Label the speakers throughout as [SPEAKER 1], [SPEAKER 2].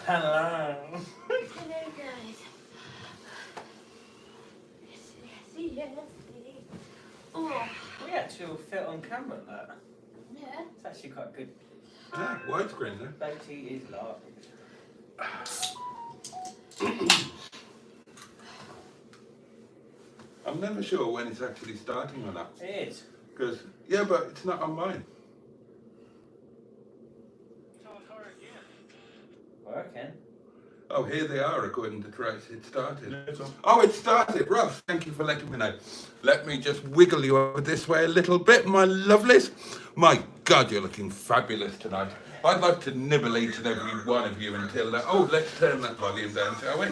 [SPEAKER 1] Hello.
[SPEAKER 2] Hello, guys. Yes. Oh,
[SPEAKER 1] We actually will fit on camera, that.
[SPEAKER 2] yeah.
[SPEAKER 1] It's actually quite good.
[SPEAKER 3] Yeah, widescreen though.
[SPEAKER 1] Boaty is large.
[SPEAKER 3] I'm never sure when it's actually starting or not.
[SPEAKER 1] It is.
[SPEAKER 3] Because, yeah, but it's not on mine.
[SPEAKER 1] Working.
[SPEAKER 3] Oh, here they are, according to Trace. It started. Oh, it started. Ross, thank you for letting me know. Let me just wiggle you over this way a little bit, my lovelies. My God, you're looking fabulous tonight. I'd like to nibble each and every one of you until that. Oh, let's turn that volume down, shall we?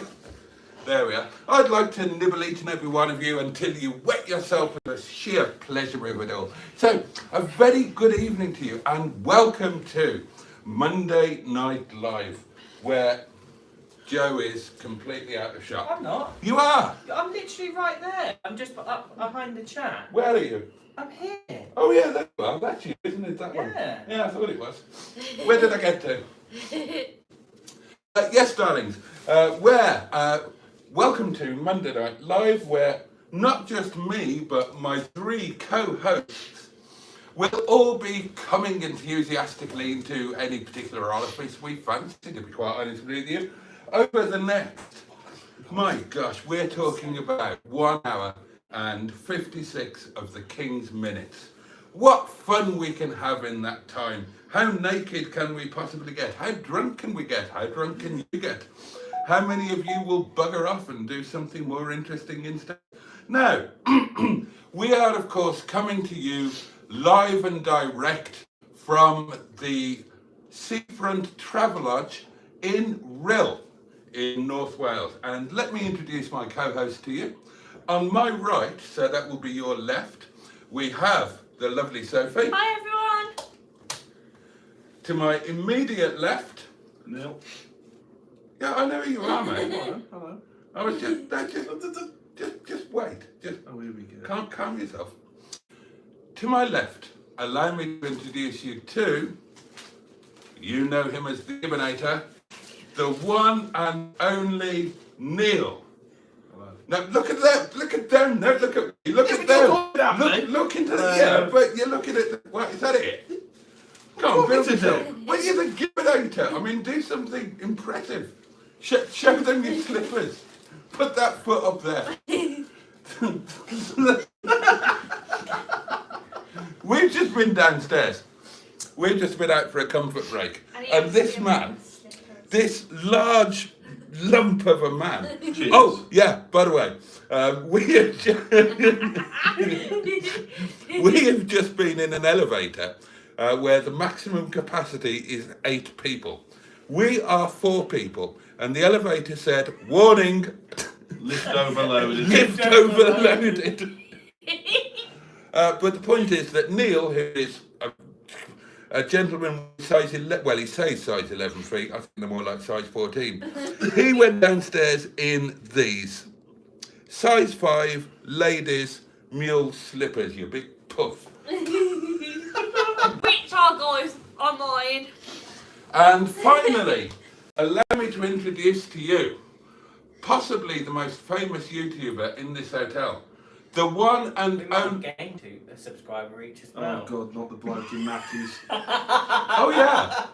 [SPEAKER 3] There we are. I'd like to nibble each and every one of you until you wet yourself with the sheer pleasure of it all. So, a very good evening to you and welcome to Monday Night Live, where Joe is completely out of shot.
[SPEAKER 1] I'm not.
[SPEAKER 3] You are?
[SPEAKER 1] I'm literally right there. I'm just up behind the chat.
[SPEAKER 3] Where are you?
[SPEAKER 1] I'm here.
[SPEAKER 3] Oh yeah, there you are. That's you, isn't it? That one?
[SPEAKER 1] Yeah.
[SPEAKER 3] Yeah, I thought it was. Where did I get to? Yes, darlings. Welcome to Monday Night Live, where not just me, but my three co-hosts will all be coming enthusiastically into any particular orifice we fancy, to be quite honest with you, over the next, my gosh, we're talking about 1 hour and 56 of the King's minutes. What fun we can have in that time. How naked can we possibly get? How drunk can we get? How drunk can you get? How many of you will bugger off and do something more interesting instead? Now, we are, of course, coming to you live and direct from the Seafront Travelodge in Rhyl in North Wales. And let me introduce my co-host to you. On my right, so that will be your left, we have the lovely Sophie.
[SPEAKER 2] Hi, everyone.
[SPEAKER 3] To my immediate left,
[SPEAKER 4] Neil.
[SPEAKER 3] yeah, I know who you are, mate.
[SPEAKER 4] Hello.
[SPEAKER 3] I was just wait. Just
[SPEAKER 4] Oh, here we go.
[SPEAKER 3] calm yourself. To my left, allow me to introduce you to, you know him as the Ibinator, the one and only Neil.
[SPEAKER 4] Hello.
[SPEAKER 3] Now look at them, no, look at me, look at them. Look into the, yeah, but you're looking at, what, is that it? Come on, build it up. Well, you're the Ibinator. I mean, do something impressive. Show them your slippers. Put that foot up there. We've just been downstairs. We've just been out for a comfort break. And this man, this large lump of a man.
[SPEAKER 4] Cheers.
[SPEAKER 3] Oh, yeah, by the way, we have just been in an elevator where the maximum capacity is 8 people. We are 4 people, and the elevator said, warning,
[SPEAKER 4] Lift overloaded.
[SPEAKER 3] lift overloaded. But the point is that Neil, who is a gentleman with size 11, well, he says size 11 feet, I think they're more like size 14. He went downstairs in these size 5 ladies mule slippers, you big puff.
[SPEAKER 2] Which are guys are mine.
[SPEAKER 3] And finally, allow me to introduce to you possibly the most famous YouTuber in this hotel. The one and
[SPEAKER 1] We might
[SPEAKER 3] only.
[SPEAKER 1] gain to a subscriber each as
[SPEAKER 4] Oh
[SPEAKER 1] well.
[SPEAKER 4] God, not the bloke in Matthews.
[SPEAKER 3] Oh yeah,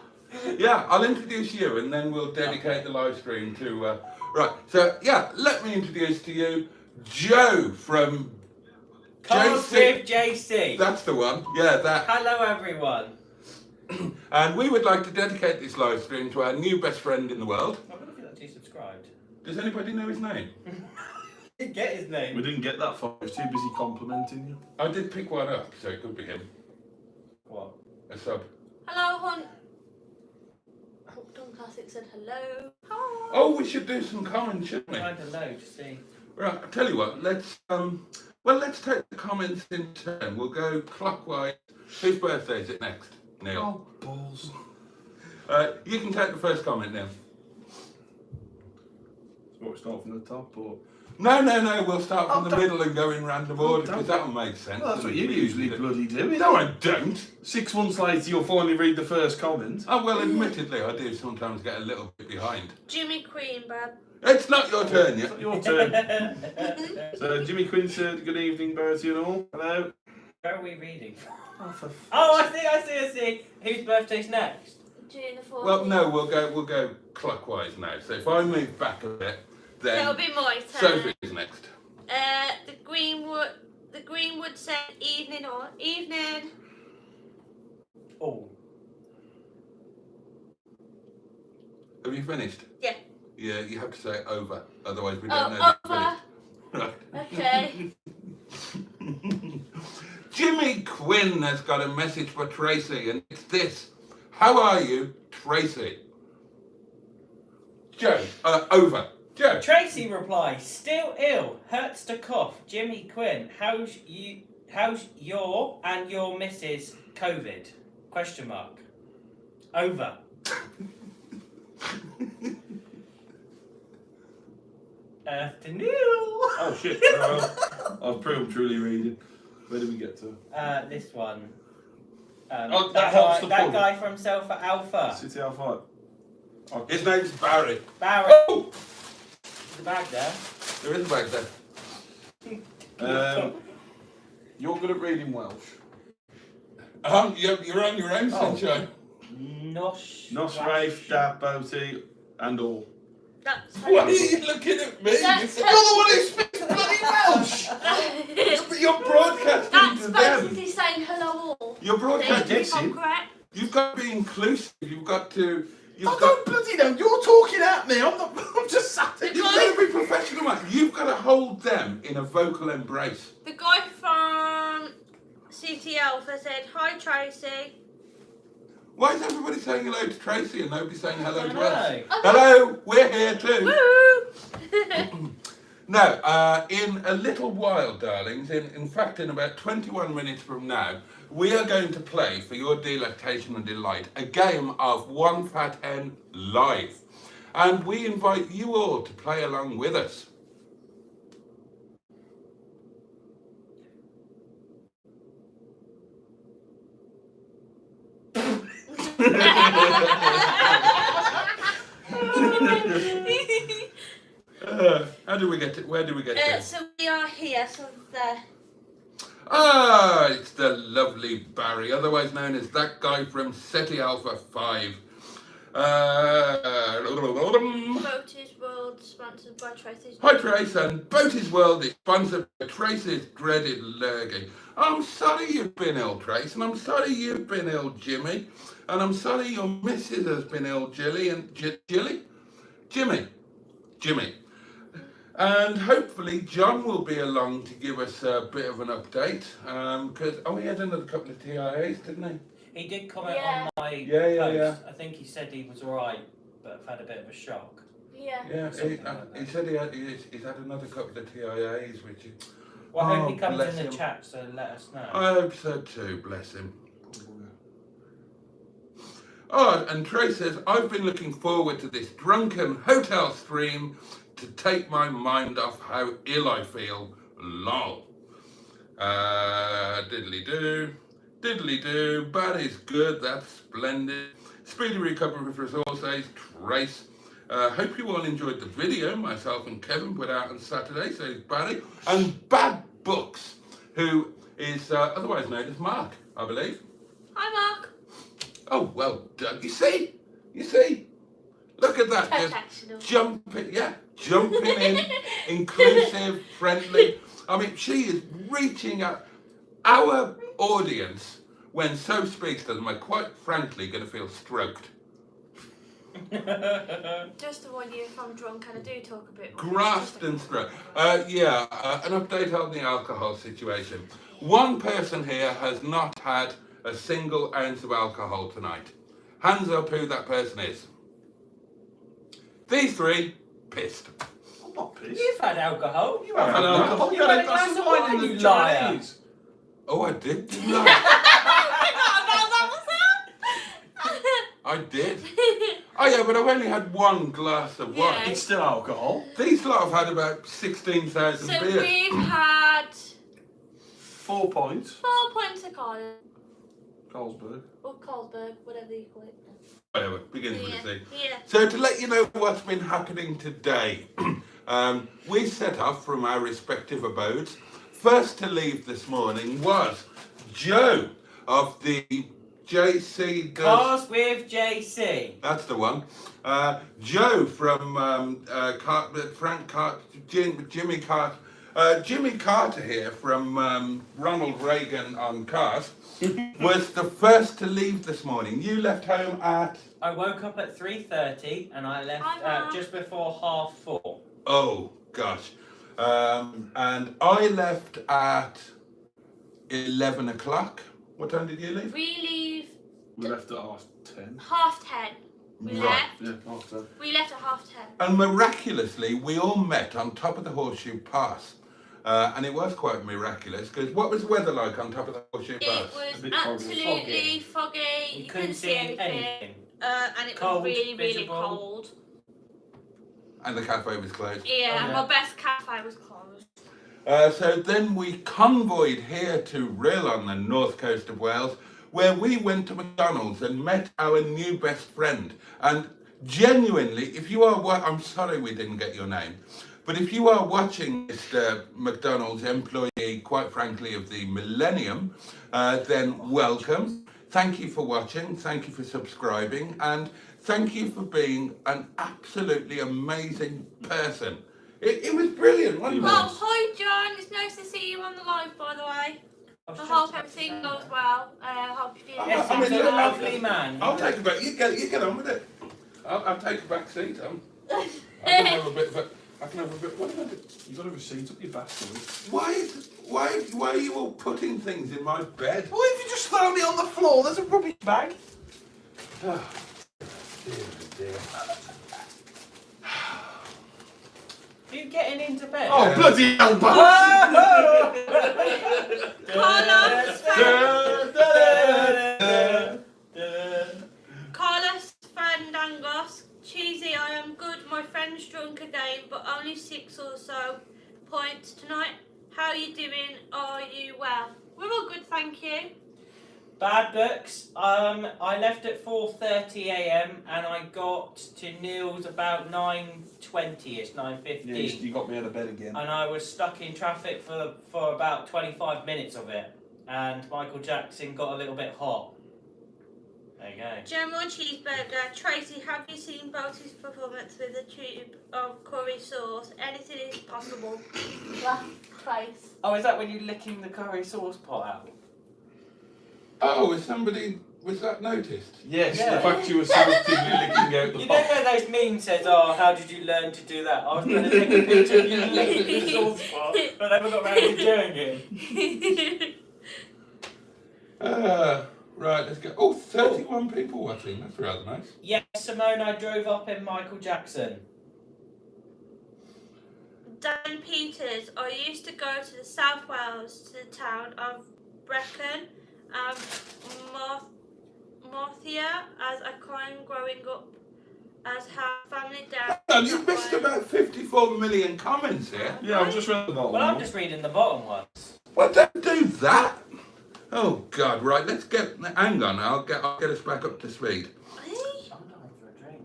[SPEAKER 3] yeah. I'll introduce you, and then we'll dedicate the live stream to. Right. So yeah, let me introduce to you Joe from
[SPEAKER 1] Carl's with JC.
[SPEAKER 3] That's the one. Yeah, that.
[SPEAKER 1] Hello, everyone.
[SPEAKER 3] And we would like to dedicate this live stream to our new best friend in the world.
[SPEAKER 1] I wonder if he's actually subscribed.
[SPEAKER 3] Does anybody know his name?
[SPEAKER 1] Didn't get his name.
[SPEAKER 4] We didn't get that far. I was too busy complimenting you.
[SPEAKER 3] I did pick one up, so it could be him.
[SPEAKER 1] What?
[SPEAKER 3] A sub.
[SPEAKER 2] Hello, Hunt. Hopton Classic said hello. Hi.
[SPEAKER 3] Oh, we should do some comments, shouldn't we?
[SPEAKER 1] Trying to load to see.
[SPEAKER 3] Right, I'll tell you what, let's take the comments in turn. We'll go clockwise. Whose birthday is it next, Neil?
[SPEAKER 4] Oh, balls.
[SPEAKER 3] You can take the first comment now.
[SPEAKER 4] What, we start from the top or?
[SPEAKER 3] No, we'll start from
[SPEAKER 4] Oh,
[SPEAKER 3] the
[SPEAKER 4] don't-
[SPEAKER 3] middle and go in random order
[SPEAKER 4] don't-
[SPEAKER 3] because that'll make sense.
[SPEAKER 4] Well, that's what you usually bloody do, isn't
[SPEAKER 3] No,
[SPEAKER 4] it?
[SPEAKER 3] I don't.
[SPEAKER 4] 6 months later, you'll finally read the first comment.
[SPEAKER 3] Oh, well, admittedly, I do sometimes get a little bit behind.
[SPEAKER 2] Jimmy Queen, bub.
[SPEAKER 3] It's not your turn
[SPEAKER 4] It's
[SPEAKER 3] yet.
[SPEAKER 4] not your turn. So, Jimmy Quinn said, good evening, Boaty and all. Hello.
[SPEAKER 1] Where are we reading from?
[SPEAKER 4] Oh, for
[SPEAKER 1] Oh, I see. Whose birthday's next?
[SPEAKER 2] June the 14th.
[SPEAKER 3] Well, no, we'll go clockwise now. So if I move back a bit,
[SPEAKER 2] That'll
[SPEAKER 3] then
[SPEAKER 2] be my turn.
[SPEAKER 3] Sophie's next.
[SPEAKER 2] The Greenwood said evening or evening.
[SPEAKER 1] Oh.
[SPEAKER 3] Have you finished?
[SPEAKER 2] Yeah.
[SPEAKER 3] Yeah, you have to say over, otherwise we don't know
[SPEAKER 2] Oh,
[SPEAKER 3] that
[SPEAKER 2] over.
[SPEAKER 3] you've finished.
[SPEAKER 2] Okay.
[SPEAKER 3] Right. Jimmy Quinn has got a message for Tracy, and it's this. How are you, Tracy? Joe, over. Joe.
[SPEAKER 1] Tracy replies, still ill, hurts to cough. Jimmy Quinn, how's your and your Mrs. COVID? Question mark. Over. Afternoon.
[SPEAKER 4] Oh, shit. Well, I've proved truly reading. Where did we get to?
[SPEAKER 1] This one.
[SPEAKER 4] Oh, that helps the
[SPEAKER 1] that
[SPEAKER 4] point.
[SPEAKER 1] guy from Self Alpha.
[SPEAKER 4] City Alpha. Okay.
[SPEAKER 3] His name's Barry.
[SPEAKER 1] Barry.
[SPEAKER 3] Oh!
[SPEAKER 1] The bag there.
[SPEAKER 3] There is a bag there.
[SPEAKER 4] You're good at reading Welsh.
[SPEAKER 3] You're on your own,
[SPEAKER 4] Oh.
[SPEAKER 3] sunshine.
[SPEAKER 1] Nosh.
[SPEAKER 4] Nos Rafe, Dad, Boaty, and all.
[SPEAKER 2] That's
[SPEAKER 3] What are you looking at me?
[SPEAKER 2] That's
[SPEAKER 3] You're the one who speaks bloody Welsh. You're broadcasting
[SPEAKER 2] That's
[SPEAKER 3] to them.
[SPEAKER 2] basically saying hello all.
[SPEAKER 3] You're broadcasting.
[SPEAKER 2] If I'm correct.
[SPEAKER 3] You've got to be inclusive. You've got to. You've
[SPEAKER 4] I
[SPEAKER 3] got.
[SPEAKER 4] don't bloody know. You're talking at me. I'm not. I'm just sat there.
[SPEAKER 3] You've got to be professional, man. You've got to hold them in a vocal embrace.
[SPEAKER 2] The guy from CT Alpha said, hi Tracy.
[SPEAKER 3] Why is everybody saying hello to Tracy and nobody saying hello
[SPEAKER 1] I
[SPEAKER 3] to
[SPEAKER 1] know.
[SPEAKER 3] us? Hello, we're here too.
[SPEAKER 2] Woo!
[SPEAKER 3] Now, in a little while, darlings, in fact, in about 21 minutes from now, we are going to play, for your delectation and delight, a game of One Fat Hen Live. And we invite you all to play along with us. How do we get to, where do we get to?
[SPEAKER 2] So we are here, so there.
[SPEAKER 3] Ah, it's the lovely Barry, otherwise known as that guy from SETI Alpha 5.
[SPEAKER 2] Boaty's World, sponsored by Tracy's.
[SPEAKER 3] Hi Trace, and Boaty's World is sponsored by Trace's dreaded lurgy. I'm sorry you've been ill, Trace, and I'm sorry you've been ill, Jimmy, and I'm sorry your missus has been ill, Jilly, and Jimmy. And hopefully John will be along to give us a bit of an update, because, he had another couple of TIAs, didn't he?
[SPEAKER 1] He did comment
[SPEAKER 2] Yeah.
[SPEAKER 1] on my
[SPEAKER 3] Yeah,
[SPEAKER 1] post.
[SPEAKER 3] yeah.
[SPEAKER 1] I think he said he was alright, but had a bit of a shock.
[SPEAKER 2] Yeah.
[SPEAKER 3] Yeah,
[SPEAKER 1] Something like
[SPEAKER 3] he
[SPEAKER 1] that.
[SPEAKER 3] said he's had another couple of TIAs, which is...
[SPEAKER 1] Well, I
[SPEAKER 3] Oh,
[SPEAKER 1] hope he comes
[SPEAKER 3] bless
[SPEAKER 1] in the
[SPEAKER 3] him.
[SPEAKER 1] chat, so let us know.
[SPEAKER 3] I hope so too, bless him. Oh, and Trey says, I've been looking forward to this drunken hotel stream to take my mind off how ill I feel. Lol. Diddly-doo. Diddly-doo. That is good. That's splendid. Speedy recovery for us all, says Trace. Hope you all enjoyed the video myself and Kevin put out on Saturday, says Barry. And Bad Books, who is otherwise known as Mark, I believe.
[SPEAKER 2] Hi Mark.
[SPEAKER 3] Oh, well done. You see? Look at that.
[SPEAKER 2] Professional.
[SPEAKER 3] Just jumping in, inclusive, friendly. I mean, she is reaching out. Our audience, when so speaks to them, are quite frankly going to feel stroked.
[SPEAKER 2] Just to warn you, if I'm drunk and I do talk a bit more.
[SPEAKER 3] Grasped and stroked. An update on the alcohol situation. One person here has not had a single ounce of alcohol tonight. Hands up who that person is. These three, pissed.
[SPEAKER 4] I'm not pissed.
[SPEAKER 1] You've had alcohol.
[SPEAKER 4] You have had alcohol. You had a glass of wine in the
[SPEAKER 1] you liar.
[SPEAKER 4] Chinese.
[SPEAKER 3] Oh, I did, didn't I? I did. Oh yeah, but I've only had one glass of wine.
[SPEAKER 2] Yeah.
[SPEAKER 4] It's still alcohol.
[SPEAKER 3] These lot have had about 16,000
[SPEAKER 2] So
[SPEAKER 3] beers.
[SPEAKER 2] we've had
[SPEAKER 4] 4 points.
[SPEAKER 2] 4 points of Cardiff.
[SPEAKER 4] Carlsberg.
[SPEAKER 2] Or Carlsberg, whatever you call it.
[SPEAKER 3] Whatever, begins with a C.
[SPEAKER 2] Yeah.
[SPEAKER 3] So to let you know what's been happening today, we set off from our respective abodes. First to leave this morning was Joe of the JC
[SPEAKER 1] Cars with JC.
[SPEAKER 3] That's the one. Joe from Jimmy Carter here from Ronald Reagan on Cars was the first to leave this morning. You left home at...
[SPEAKER 1] I woke up at 3:30 and I left
[SPEAKER 2] Hi, Mum.
[SPEAKER 1] just before 4:30.
[SPEAKER 3] Oh, gosh. And I left at 11 o'clock. What time did you leave?
[SPEAKER 2] We leave
[SPEAKER 4] We left at 10:30.
[SPEAKER 2] 10:30. We
[SPEAKER 3] Right.
[SPEAKER 2] left.
[SPEAKER 4] Yeah, 10:30.
[SPEAKER 2] We left at 10:30.
[SPEAKER 3] And miraculously, we all met on top of the Horseshoe Pass. And it was quite miraculous, because what was the weather like on top of the Horseshoe
[SPEAKER 2] It
[SPEAKER 3] Pass?
[SPEAKER 2] was
[SPEAKER 4] A bit foggy.
[SPEAKER 2] absolutely foggy.
[SPEAKER 1] You
[SPEAKER 2] You
[SPEAKER 1] couldn't see anything.
[SPEAKER 2] And it
[SPEAKER 1] Cold,
[SPEAKER 2] was really, really
[SPEAKER 1] miserable.
[SPEAKER 2] cold.
[SPEAKER 3] And the cafe was closed.
[SPEAKER 2] Yeah,
[SPEAKER 1] Oh, yeah.
[SPEAKER 2] my best cafe was closed.
[SPEAKER 3] So then we convoyed here to Rhyl on the north coast of Wales, where we went to McDonald's and met our new best friend. And genuinely, if you are I'm sorry we didn't get your name, but if you are watching Mr. McDonald's employee, quite frankly, of the millennium, then welcome. Thank you for watching, thank you for subscribing, and thank you for being an absolutely amazing person. It was brilliant, wasn't it?
[SPEAKER 2] Oh, hi John. It's nice to see you on the live, by the way.
[SPEAKER 1] I was
[SPEAKER 2] I
[SPEAKER 1] just
[SPEAKER 2] hope
[SPEAKER 1] about to
[SPEAKER 2] everything
[SPEAKER 1] say
[SPEAKER 2] goes
[SPEAKER 1] that.
[SPEAKER 2] well. I hope you feel
[SPEAKER 1] Yes,
[SPEAKER 3] I mean,
[SPEAKER 1] he's a
[SPEAKER 3] look,
[SPEAKER 1] lovely man.
[SPEAKER 3] I'll take a back. You get on with it. I'll take a back seat. I can have a bit of a. I can have a bit. What about it?
[SPEAKER 4] You've got to have a seat up your bastard.
[SPEAKER 3] Why are you all putting things in my bed?
[SPEAKER 4] What if you just throw me on the floor? There's a rubbish bag.
[SPEAKER 3] Oh, dear.
[SPEAKER 1] Are you getting into bed?
[SPEAKER 4] Oh, bloody hell,
[SPEAKER 2] Carlos Fandangos. Cheesy, I am good. My friend's drunk again, but only 6 or so points tonight. How are you doing? Are you well? We're all good, thank you.
[SPEAKER 1] Bad books. I left at 4:30 a.m. and I got to Neil's about 9:20ish, 9:15.
[SPEAKER 4] Yeah, you got me out of bed again.
[SPEAKER 1] And I was stuck in traffic for about 25 minutes of it. And Michael Jackson got a little bit hot. There you go.
[SPEAKER 2] General Cheeseburger. Tracy, have you seen Boaty's performance with a tube of curry sauce? Anything is possible. Place.
[SPEAKER 1] Oh, is that when you're licking the curry sauce pot out?
[SPEAKER 3] Oh, was that noticed?
[SPEAKER 4] Yes,
[SPEAKER 1] Yeah.
[SPEAKER 4] the fact you were selectively licking out the
[SPEAKER 1] You
[SPEAKER 4] pot.
[SPEAKER 1] don't know those memes says, oh, how did you learn to do that? I was going to take a picture of you licking the sauce pot, but I never got around to doing it.
[SPEAKER 3] Right, let's go. Oh, 31 people watching. That's rather nice.
[SPEAKER 1] Yes, Simone, I drove up in Michael Jackson.
[SPEAKER 2] Dan Peters, I used to go to the South Wales to the town of Brecon and Morthia as a crime growing up as her family down.
[SPEAKER 3] And you missed about 54 million comments here.
[SPEAKER 4] Yeah, I've just read the bottom.
[SPEAKER 1] Well, I'm
[SPEAKER 4] one.
[SPEAKER 1] just reading the bottom ones.
[SPEAKER 3] Well, don't do that. Oh God! Right, let's get. Hang on, I'll get us back up to speed.
[SPEAKER 2] Hey,
[SPEAKER 1] I'm dying for a drink.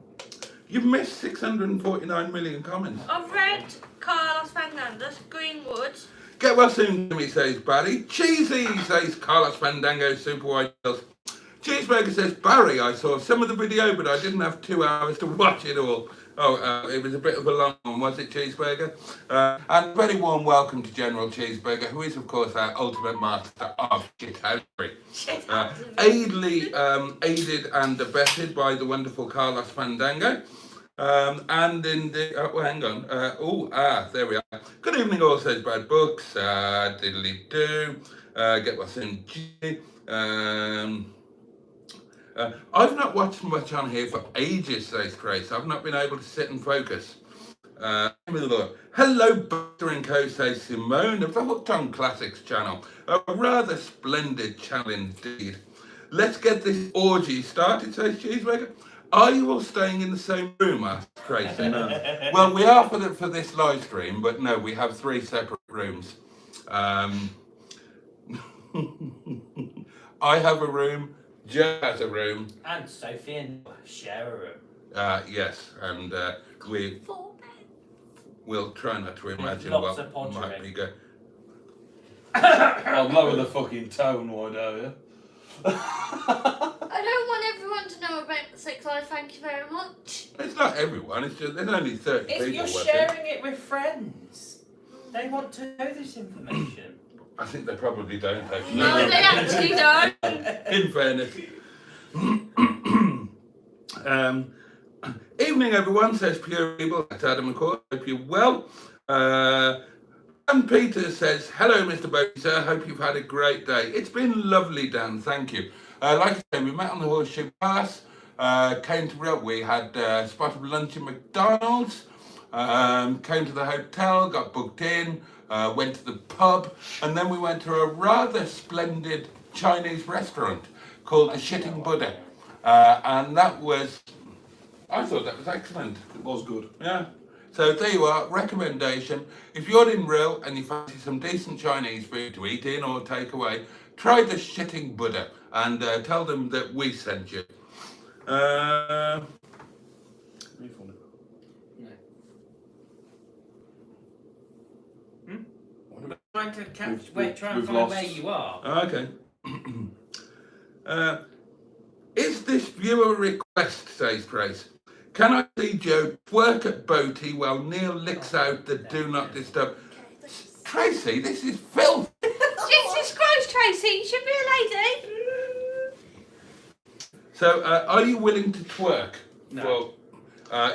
[SPEAKER 3] You've missed 649 million comments.
[SPEAKER 2] I've read Carlos Fernandez, Greenwood.
[SPEAKER 3] Get well soon, Jimmy, says Barry. Cheesy, says Carlos Fandango, Super White Girls. Cheeseburger says, Barry, I saw some of the video, but I didn't have 2 hours to watch it all. Oh, it was a bit of a long one, was it, Cheeseburger? And a very warm welcome to General Cheeseburger, who is, of course, our ultimate master of shithousery. Aided and abetted by the wonderful Carlos Fandango. And in the, hang on, there we are. Good evening all, says Bad Books, diddly do, get what's in G. I've not watched much on here for ages, says Grace. I've not been able to sit and focus. Hello, Buster and Co, says Simone of the Hooked on Classics channel. A rather splendid channel indeed. Let's get this orgy started, says Cheeseburger. Are you all staying in the same room? Asked Tracy.
[SPEAKER 4] No.
[SPEAKER 3] Well, we are for this live stream, but no, we have 3 separate rooms. I have a room, Joe has a room.
[SPEAKER 1] And Sophie and share a room.
[SPEAKER 3] Yes, and we'll try not to imagine
[SPEAKER 1] lots
[SPEAKER 3] what
[SPEAKER 1] of pottering.
[SPEAKER 3] might be going.
[SPEAKER 4] I'll lower the fucking tone, why don't you?
[SPEAKER 2] I don't want everyone to know about the sick life, thank you very much.
[SPEAKER 3] It's not everyone, it's just, there's only 30
[SPEAKER 1] If
[SPEAKER 3] people
[SPEAKER 1] you're
[SPEAKER 3] working.
[SPEAKER 1] sharing it with friends, they want to know this information.
[SPEAKER 3] I think they probably don't actually.
[SPEAKER 2] No, they actually don't.
[SPEAKER 3] In fairness. Evening everyone, says Pure Evil. That's Adam McCoy. Hope you're well. Dan Peter says, hello Mr. Boaty, sir. Hope you've had a great day. It's been lovely, Dan. Thank you. Like I said, we met on the Horseshoe Pass. Came to Rhyl. We had a spot of lunch in McDonald's. Came to the hotel, got booked in. Went to the pub, and then we went to a rather splendid Chinese restaurant called the Shitting Buddha. And that was, I thought that was excellent.
[SPEAKER 4] It was good.
[SPEAKER 3] Yeah. So there you are, recommendation. If you're in Rhyl and you fancy some decent Chinese food to eat in or take away, try the Shitting Buddha and tell them that we sent you.
[SPEAKER 4] Be funny.
[SPEAKER 1] Trying to catch,
[SPEAKER 4] We've
[SPEAKER 1] trying to find
[SPEAKER 4] lost.
[SPEAKER 1] where you are.
[SPEAKER 3] Okay. Is this viewer request, says Trace? Can I see Joe work at Boaty while Neil licks out the do not disturb? Tracy, this is filth.
[SPEAKER 2] Jesus Christ, Tracy, you should be a lady.
[SPEAKER 3] So, are you willing to twerk?
[SPEAKER 1] No.
[SPEAKER 3] Well,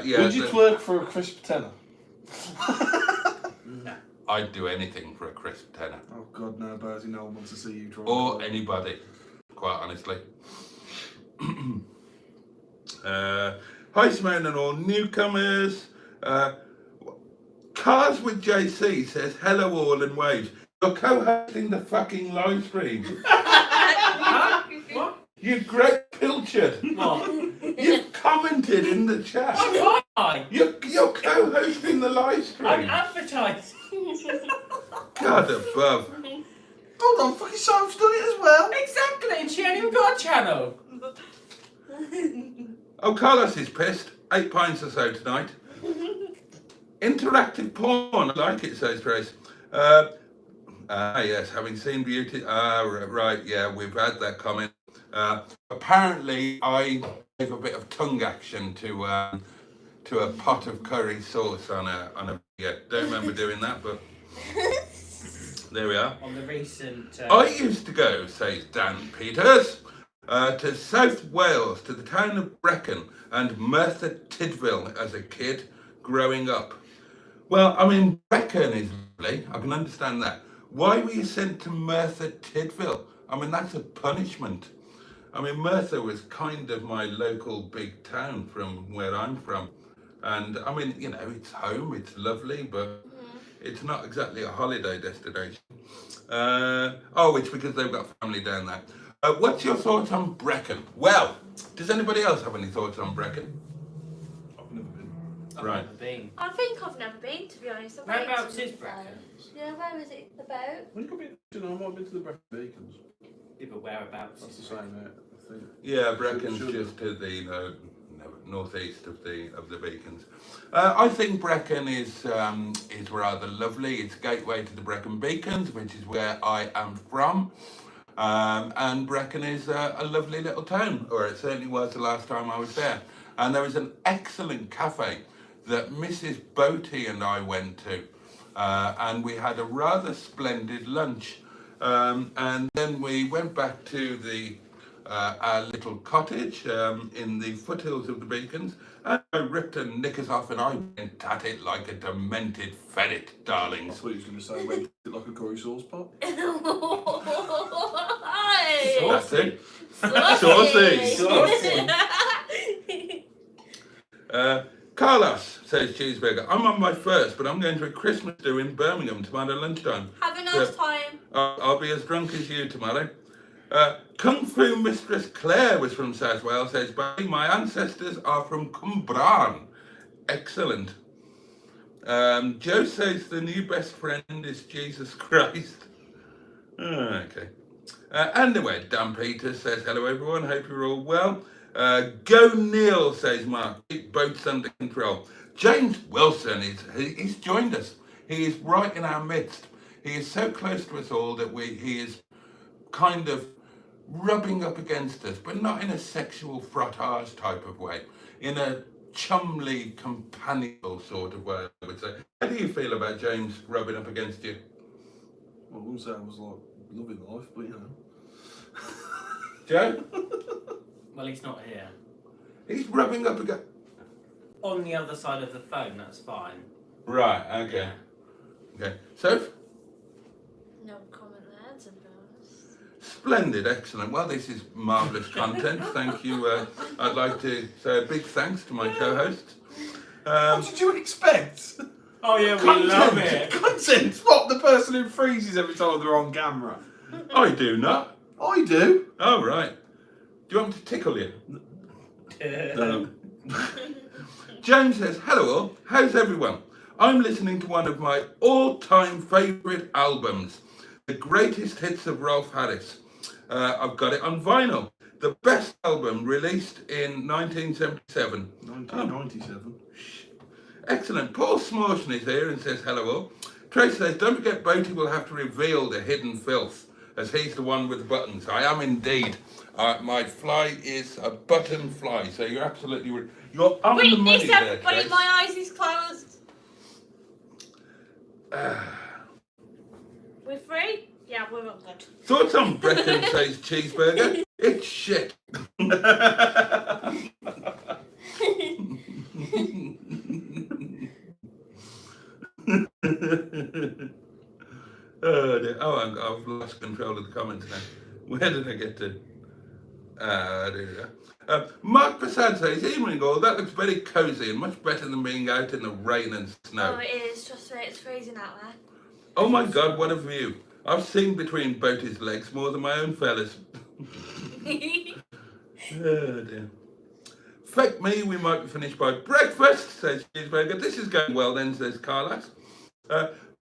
[SPEAKER 3] yeah.
[SPEAKER 4] Would you twerk for a crisp tenner?
[SPEAKER 1] No.
[SPEAKER 3] I'd do anything for a crisp tenner.
[SPEAKER 4] Oh God, no, Bertie, no one wants to see you try.
[SPEAKER 3] Or anybody, quite honestly. Hi Simone and all newcomers. Cars with JC says hello all and waves. You're co-hosting the fucking live stream.
[SPEAKER 1] Huh? What?
[SPEAKER 3] You great pilchard.
[SPEAKER 1] What?
[SPEAKER 3] You've commented in the chat.
[SPEAKER 1] Why?
[SPEAKER 3] You're co-hosting the live
[SPEAKER 1] I'm
[SPEAKER 3] stream.
[SPEAKER 1] advertising.
[SPEAKER 3] God above.
[SPEAKER 4] Hold on, fucking Sam's done it as well.
[SPEAKER 1] Exactly, and she ain't even got a channel.
[SPEAKER 3] Oh, Carlos is pissed. 8 pints or so tonight. Interactive porn, I like it, says Trace. Yes, having seen Beauty. Right, yeah, we've had that comment. Apparently, I gave a bit of tongue action to a pot of curry sauce on a video. Don't remember doing that, but there we are.
[SPEAKER 1] On the recent.
[SPEAKER 3] I used to go, says Dan Peters, to South Wales, to the town of Brecon and Merthyr Tydfil as a kid growing up. Well, I mean, Brecon is lovely. I can understand that. Why were you sent to Merthyr Tydfil? I mean, that's a punishment. I mean, Merthyr was kind of my local big town from where I'm from. And I mean, you know, it's home, it's lovely, but it's not exactly a holiday destination. It's because they've got family down there. What's your thoughts on Brecon? Well, does anybody else have any thoughts on Brecon?
[SPEAKER 4] I've never been.
[SPEAKER 1] I've
[SPEAKER 3] Right.
[SPEAKER 1] never been.
[SPEAKER 2] I think I've never been, to be honest.
[SPEAKER 1] Whereabouts is Brecon?
[SPEAKER 2] Yeah, where is it about?
[SPEAKER 4] When you got been, I might have been to the Brecon Beacons.
[SPEAKER 1] Yeah, but whereabouts?
[SPEAKER 4] That's the same, I think.
[SPEAKER 3] Yeah, Breccon's
[SPEAKER 4] Should-
[SPEAKER 3] just to the northeast of the Beacons. I think Brecon is rather lovely. It's a gateway to the Brecon Beacons, which is where I am from. And Brecon is a lovely little town, or it certainly was the last time I was there. And there was an excellent cafe that Mrs. Boaty and I went to, and we had a rather splendid lunch. And then we went back to our little cottage in the foothills of the Beacons, and I ripped her knickers off and I went at it like a demented ferret,
[SPEAKER 4] I
[SPEAKER 3] darlings.
[SPEAKER 4] thought you was going to say went it like a curry sauce pot.
[SPEAKER 3] That's it. Carlos says cheeseburger. I'm on my first, but I'm going to a Christmas do in Birmingham tomorrow lunchtime.
[SPEAKER 2] Have a nice time.
[SPEAKER 3] I'll be as drunk as you tomorrow. Kung Fu Mistress Claire was from South Wales, says, my ancestors are from Cwmbran. Excellent. Joe says the new best friend is Jesus Christ. Okay. Anyway, Dan Peters says, hello everyone, hope you're all well. Go Neil, says Mark, keep boats under control. James Wilson, he's joined us. He is right in our midst. He is so close to us all that he is kind of rubbing up against us, but not in a sexual frottage type of way, in a chumly, companionable sort of way, I would say. How do you feel about James rubbing up against you?
[SPEAKER 4] Well, I wouldn't say I was like loving life, but you know.
[SPEAKER 3] Joe?
[SPEAKER 1] Well, he's not here.
[SPEAKER 3] He's rubbing up against...
[SPEAKER 1] On the other side of the phone, that's fine.
[SPEAKER 3] Right, okay. Okay. Soph?
[SPEAKER 2] No comment there, to be honest.
[SPEAKER 3] Splendid, excellent. Well, this is marvellous content. Thank you. I'd like to say a big thanks to my co-host.
[SPEAKER 4] What did you expect?
[SPEAKER 1] Oh yeah, we love it.
[SPEAKER 4] Content. What, the person who freezes every time they're on camera?
[SPEAKER 3] I do not.
[SPEAKER 4] I do.
[SPEAKER 3] Oh, right. Do you want me to tickle you?
[SPEAKER 4] No.
[SPEAKER 3] James says, hello all, how's everyone? I'm listening to one of my all-time favourite albums, the greatest hits of Rolf Harris. I've got it on vinyl. The best album released in 1977.
[SPEAKER 4] 1997.
[SPEAKER 3] Excellent. Paul Smortion is here and says, hello all. Trace says, don't forget Boaty will have to reveal the hidden filth, as he's the one with the buttons. I am indeed. My fly is a button fly, so you're absolutely... You're on the money
[SPEAKER 2] Witness
[SPEAKER 3] there,
[SPEAKER 2] everybody,
[SPEAKER 3] Trace.
[SPEAKER 2] my eyes is closed. We're free? Yeah, we're all good.
[SPEAKER 3] Thoughts on Brecon says cheeseburger? It's shit. Oh, dear. I've lost control of the comments now. Where did I get to? There we go. Mark Prasad says, evening all, that looks very cosy and much better than being out in the rain and snow.
[SPEAKER 2] Oh, it is. Trust me, it's freezing out there.
[SPEAKER 3] Oh my God, what a view. I've seen between Boaty's legs more than my own fellas. Oh dear. Fake me, we might be finished by breakfast, says Cheeseburger. This is going well then, says Carlos.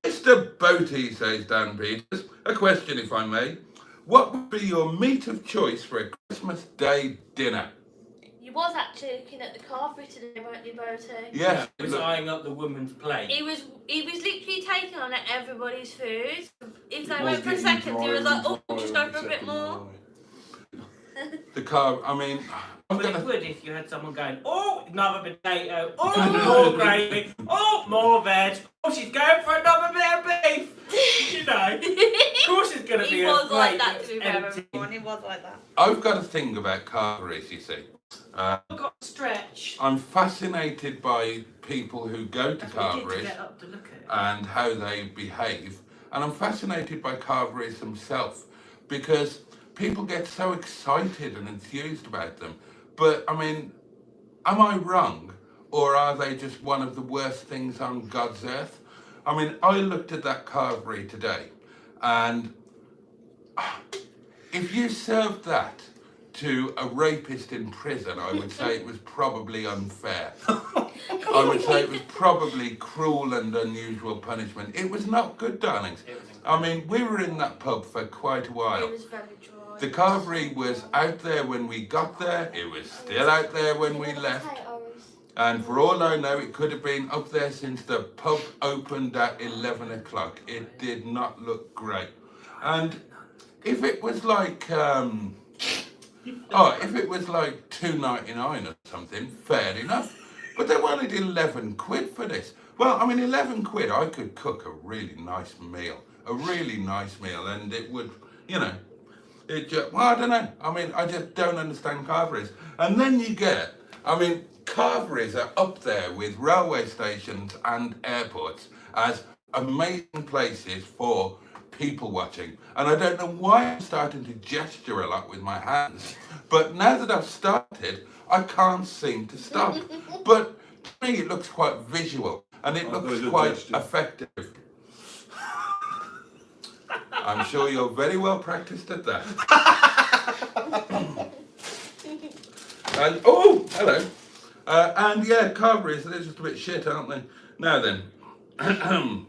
[SPEAKER 3] Mr. Boaty, says Dan Peters. A question, if I may. What would be your meat of choice for a Christmas Day dinner?
[SPEAKER 2] You was actually looking at the carvery today, weren't you, Boaty?
[SPEAKER 3] Yes.
[SPEAKER 1] He was eyeing up the woman's plate.
[SPEAKER 2] He was literally taking on everybody's food. If they
[SPEAKER 4] It
[SPEAKER 2] went for a
[SPEAKER 4] getting
[SPEAKER 2] second, he was like,
[SPEAKER 4] drier
[SPEAKER 2] oh,
[SPEAKER 4] and
[SPEAKER 2] just
[SPEAKER 4] drier
[SPEAKER 2] go for a
[SPEAKER 4] every
[SPEAKER 2] bit more.
[SPEAKER 3] The carb, I mean, I'm
[SPEAKER 1] But it
[SPEAKER 3] gonna...
[SPEAKER 1] would if you had someone going, oh, another potato, oh, more gravy, oh, more veg, oh, she's going for another bit of beef. You know, of course it's going to be
[SPEAKER 2] He
[SPEAKER 1] a
[SPEAKER 2] was like
[SPEAKER 1] plate
[SPEAKER 2] that,
[SPEAKER 1] that's
[SPEAKER 2] to be fair,
[SPEAKER 1] empty.
[SPEAKER 2] everyone. He was like that.
[SPEAKER 3] I've got a thing about carveries, you see.
[SPEAKER 1] I've got to stretch.
[SPEAKER 3] I'm fascinated by people who go to
[SPEAKER 1] That's what you did to
[SPEAKER 3] carveries
[SPEAKER 1] get up to look at it.
[SPEAKER 3] and how they behave. And I'm fascinated by carveries themselves because people get so excited and enthused about them. But, I mean, am I wrong? Or are they just one of the worst things on God's earth? I mean, I looked at that carvery today, and if you served that to a rapist in prison, I would say it was probably unfair. I would say it was probably cruel and unusual punishment. It was not good, darlings. I mean, we were in that pub for quite a while.
[SPEAKER 2] It was very dry.
[SPEAKER 3] The carvery was out there when we got there. It was still out there when we left. And for all I know, it could have been up there since the pub opened at 11 o'clock. It did not look great. And if it was like, if it was like $2.99 or something, fair enough. But they wanted 11 quid for this. Well, I mean, 11 quid, I could cook a really nice meal. A really nice meal. And it would, you know, it just, well, I don't know. I mean, I just don't understand carveries. And then you get, I mean, carveries are up there with railway stations and airports as amazing places for people watching. And I don't know why I'm starting to gesture a lot with my hands, but now that I've started, I can't seem to stop. But to me, it looks quite visual and it looks quite effective. I'm sure you're very well practiced at that. And oh, hello. And yeah, Carberries, they're just a bit shit, aren't they? Now then.
[SPEAKER 1] Can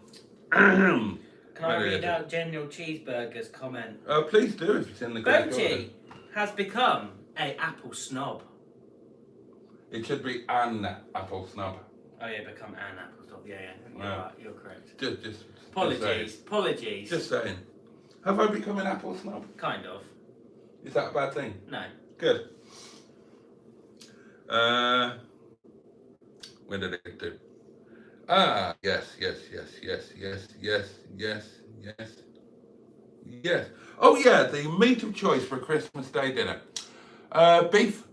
[SPEAKER 1] I read out General Cheeseburger's comment?
[SPEAKER 3] Please do if it's in the correct order.
[SPEAKER 1] Boaty has become a apple snob.
[SPEAKER 3] It should be an apple snob.
[SPEAKER 1] Oh yeah, become an apple snob. Yeah, yeah.
[SPEAKER 3] Yeah.
[SPEAKER 1] Right, you're correct.
[SPEAKER 3] Just
[SPEAKER 1] Apologies.
[SPEAKER 3] Just saying. Have I become an apple snob?
[SPEAKER 1] Kind of.
[SPEAKER 3] Is that a bad thing?
[SPEAKER 1] No.
[SPEAKER 3] Good. Where did it do? Ah, yes. Oh yeah, the meat of choice for a Christmas Day dinner. Beef,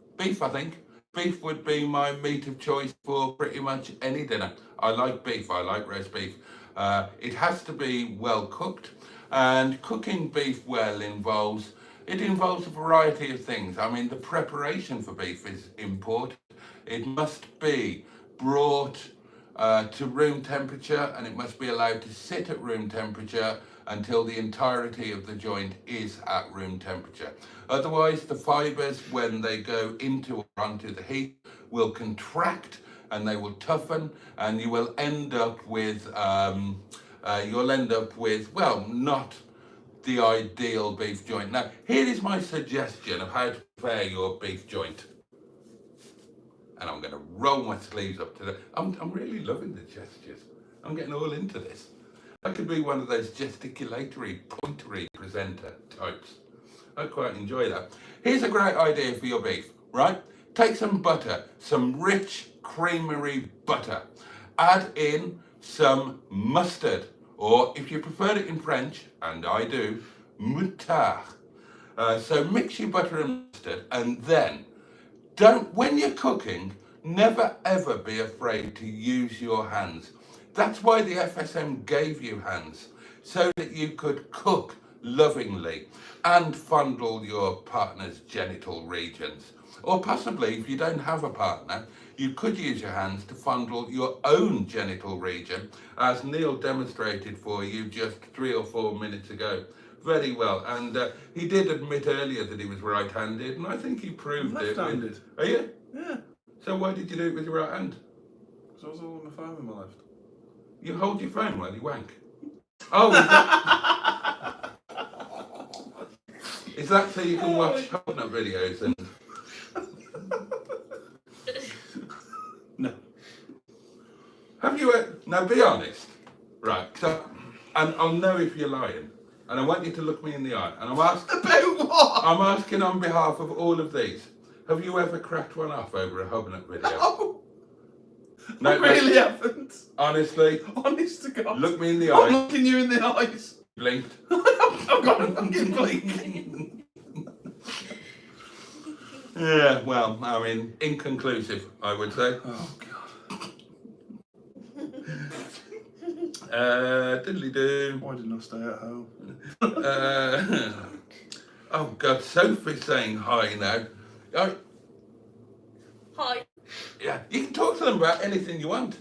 [SPEAKER 3] I think. Beef would be my meat of choice for pretty much any dinner. I like beef, I like roast beef. It has to be well cooked, and cooking beef well involves a variety of things. I mean, the preparation for beef is important. It must be brought to room temperature, and it must be allowed to sit at room temperature until the entirety of the joint is at room temperature. Otherwise, the fibres, when they go into or onto the heat, will contract and they will toughen, and you will end up with well, not the ideal beef joint. Now, here is my suggestion of how to prepare your beef joint. And I'm going to roll my sleeves up to that. I'm really loving the gestures. I'm getting all into this. I could be one of those gesticulatory, pointery presenter types. I quite enjoy that. Here's a great idea for your beef, right? Take some butter, some rich, creamery butter. Add in some mustard, or if you prefer it in French, and I do, moutarde. So mix your butter and mustard, and then when you're cooking, never ever be afraid to use your hands. That's why the FSM gave you hands, so that you could cook lovingly and fondle your partner's genital regions. Or possibly, if you don't have a partner, you could use your hands to fondle your own genital region, as Neil demonstrated for you just 3 or 4 minutes ago. Very well, and he did admit earlier that he was right-handed, and I think he proved it.
[SPEAKER 4] Left-handed.
[SPEAKER 3] Are you?
[SPEAKER 4] Yeah.
[SPEAKER 3] So why did you do it with your right hand?
[SPEAKER 4] Because I was holding my phone with my left.
[SPEAKER 3] You hold your phone while you wank. Oh, is that so you can watch Hotnut videos and?
[SPEAKER 4] No.
[SPEAKER 3] Have you? Now, be honest, right? And I'll know if you're lying. And I want you to look me in the eye. And I'm asking.
[SPEAKER 4] About what?
[SPEAKER 3] I'm asking on behalf of all of these. Have you ever cracked one off over a Hobnut video?
[SPEAKER 4] No.
[SPEAKER 3] No,
[SPEAKER 4] I really haven't.
[SPEAKER 3] Honestly.
[SPEAKER 4] Honest to God.
[SPEAKER 3] Look me in the
[SPEAKER 4] I'm
[SPEAKER 3] eye.
[SPEAKER 4] looking you in the eyes.
[SPEAKER 3] Blinked.
[SPEAKER 4] I've got a fucking blink.
[SPEAKER 3] Yeah, well, I mean, inconclusive, I would say.
[SPEAKER 4] Oh, God.
[SPEAKER 3] Diddly-doo.
[SPEAKER 4] Why didn't I stay at home?
[SPEAKER 3] Oh, God, Sophie's saying hi now. Oh,
[SPEAKER 2] Hi.
[SPEAKER 3] yeah, you can talk to them about anything you want.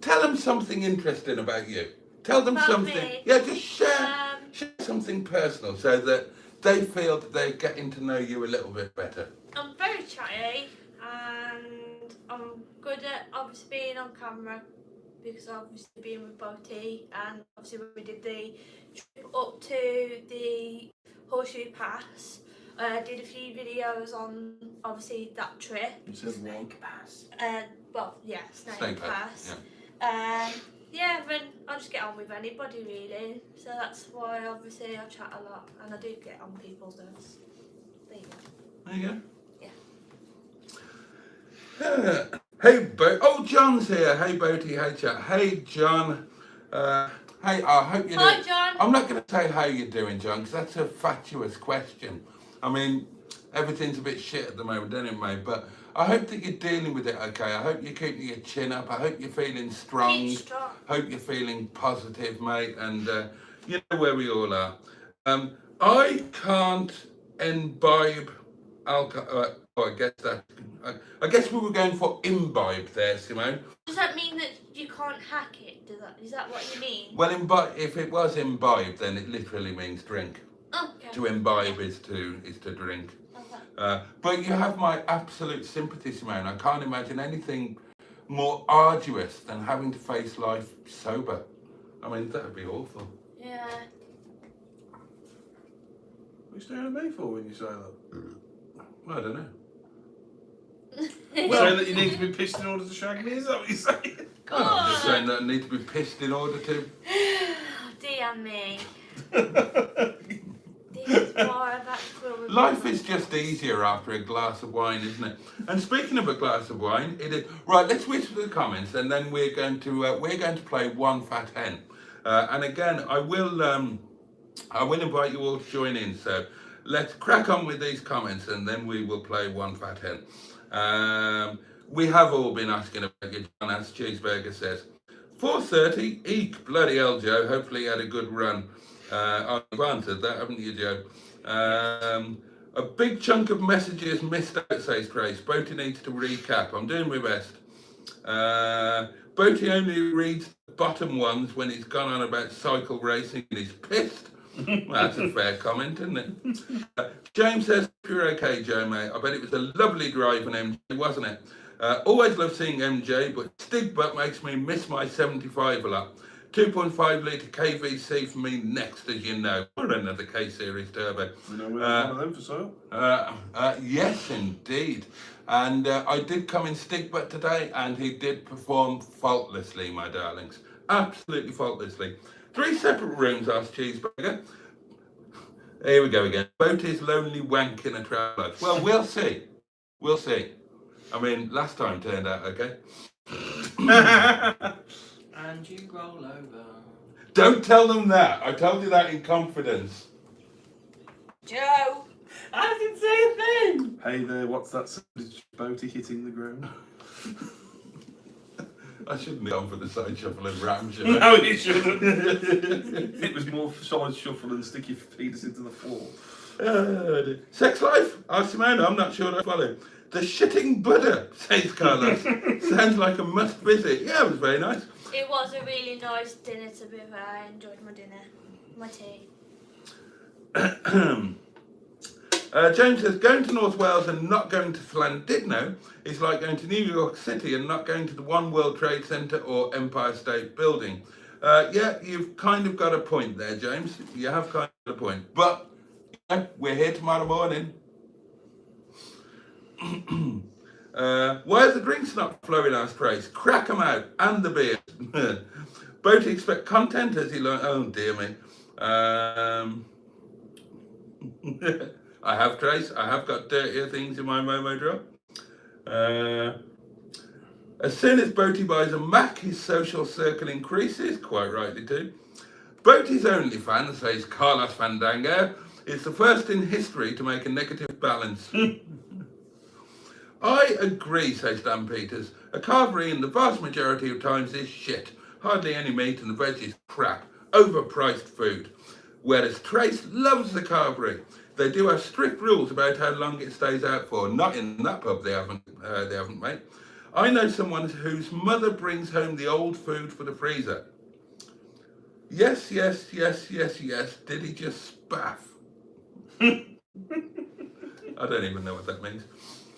[SPEAKER 3] Tell them something interesting about you. Tell them
[SPEAKER 2] About
[SPEAKER 3] something.
[SPEAKER 2] me?
[SPEAKER 3] Yeah, just share something personal so that they feel that they're getting to know you a little bit better.
[SPEAKER 2] I'm very chatty and I'm good at obviously being on camera because obviously being with Boaty, and obviously when we did the trip up to the Horseshoe Pass, I did a few videos on obviously that trip.
[SPEAKER 4] You said one.
[SPEAKER 1] Pass.
[SPEAKER 2] Well, yeah, Snake
[SPEAKER 3] Snake
[SPEAKER 2] Pass.
[SPEAKER 3] yeah.
[SPEAKER 2] Yeah, then I just get on with anybody really. So that's why obviously I chat a lot and I do get on people's nerves. There you go.
[SPEAKER 3] There you go.
[SPEAKER 2] Yeah.
[SPEAKER 3] Hey, oh, John's here. Hey, Boaty. Hey, chat. Hey, John. Hey, I hope you're
[SPEAKER 2] Hi,
[SPEAKER 3] doing.
[SPEAKER 2] John.
[SPEAKER 3] I'm not going to say how you're doing, John, because that's a fatuous question. I mean, everything's a bit shit at the moment, isn't it, mate? But I hope that you're dealing with it okay. I hope you're keeping your chin up. I hope you're feeling strong.
[SPEAKER 2] Keep strong.
[SPEAKER 3] Hope you're feeling positive, mate. And you know where we all are. I can't imbibe alcohol. I guess that. I guess we were going for imbibe there, Simone.
[SPEAKER 2] Does that mean that you can't hack it? Is that what you mean?
[SPEAKER 3] Well, if it was imbibe, then it literally means drink.
[SPEAKER 2] Okay.
[SPEAKER 3] To imbibe is to drink.
[SPEAKER 2] Okay.
[SPEAKER 3] But you have my absolute sympathy, Simone. I can't imagine anything more arduous than having to face life sober. I mean, that would be awful.
[SPEAKER 2] Yeah.
[SPEAKER 4] What are you staring at me for when you say that?
[SPEAKER 3] Well, I don't know.
[SPEAKER 4] Saying that you need to be pissed in order to shag me? Is that what you're saying?
[SPEAKER 2] Go
[SPEAKER 3] Well, I'm just
[SPEAKER 2] on.
[SPEAKER 3] saying that I need to be pissed in order to.
[SPEAKER 2] Dear me. This is more about cruel.
[SPEAKER 3] Life is just easier after a glass of wine, isn't it? And speaking of a glass of wine, it is right. Let's switch to the comments, and then we're going to play One Fat Hen. And again, I will invite you all to join in. So let's crack on with these comments, and then we will play One Fat Hen. We have all been asking about your John As Cheeseburger says 4:30. Eek, bloody hell, Joe. Hopefully you had a good run. I've answered that, haven't you, Joe? A big chunk of messages missed out, says Trace. Boaty needs to recap. I'm doing my best. Boaty only reads the bottom ones when he's gone on about cycle racing and he's pissed. Well, that's a fair comment, isn't it? James says, you're okay, Joe, mate. I bet it was a lovely drive on MJ, wasn't it? Always love seeing MJ, but Stig Butt makes me miss my 75 a lot. 2.5 litre KVC for me next, as you know. Or another K Series turbo.
[SPEAKER 4] We know we have one of them for sale.
[SPEAKER 3] Yes, indeed. And I did come in Stig Butt today, and he did perform faultlessly, my darlings. Absolutely faultlessly. 3 separate rooms, asked Cheeseburger. Here we go again. Boaty's lonely wank in a travel. Well, we'll see. We'll see. I mean, last time turned out okay.
[SPEAKER 1] And you roll over.
[SPEAKER 3] Don't tell them that. I told you that in confidence.
[SPEAKER 2] Joe.
[SPEAKER 1] I didn't say a thing.
[SPEAKER 4] Hey there, what's that sound? Is Boaty hitting the ground?
[SPEAKER 3] I shouldn't have gone for the side shuffle and ram, should
[SPEAKER 4] No, it shouldn't. It was more solid shuffle and stick your feet into the floor.
[SPEAKER 3] Sex life? Asked Simone. I'm not sure I follow. The shitting Buddha, says Carlos. Sounds like a must visit. Yeah, it was very nice.
[SPEAKER 2] It was a really nice dinner, to be fair. I enjoyed my dinner. My tea.
[SPEAKER 3] James says, going to North Wales and not going to Llandudno is like going to New York City and not going to the One World Trade Center or Empire State Building. Yeah, you've kind of got a point there, James. You have kind of a point. But we're here tomorrow morning. Why are the drinks not flowing, asked Trace? Crack 'em out, and the beer. Boaty expect content as he learned. Oh dear me. I have, Trace. I have got dirtier things in my Momo drawer. As soon as Boaty buys a Mac, his social circle increases, quite rightly too. Boaty's OnlyFans, says Carlos Fandango, is the first in history to make a negative balance. I agree, says Dan Peters. A carvery in the vast majority of times is shit. Hardly any meat and the veg is crap. Overpriced food. Whereas Trace loves the carvery. They do have strict rules about how long it stays out for. Not in that pub, they haven't, mate. I know someone whose mother brings home the old food for the freezer. Yes, yes, yes, yes, yes. Did he just spaff? I don't even know what that means.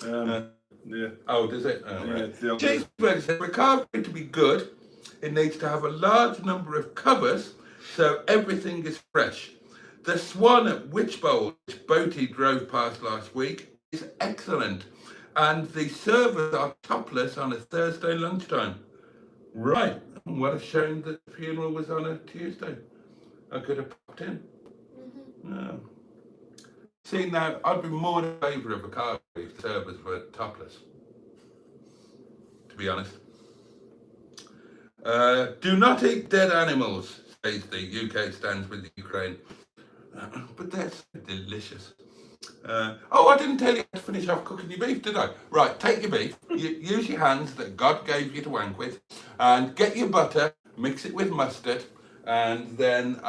[SPEAKER 4] Yeah.
[SPEAKER 3] Oh, does it? Oh,
[SPEAKER 4] Yeah,
[SPEAKER 3] right.
[SPEAKER 4] the
[SPEAKER 3] Cheeseburger said, for a carvery to be good, it needs to have a large number of covers so everything is fresh. The Swan at Witchbowl, which Boaty drove past last week, is excellent. And the servers are topless on a Thursday lunchtime. Right. What a shame that the funeral was on a Tuesday. I could have popped in. No. See, now, I'd be more in favour of a carvery if the servers were topless. To be honest. Do not eat dead animals, says the UK stands with Ukraine. But they're so delicious. Oh, I didn't tell you to finish off cooking your beef, did I? Right, take your beef, use your hands that God gave you to wank with, and get your butter, mix it with mustard, and then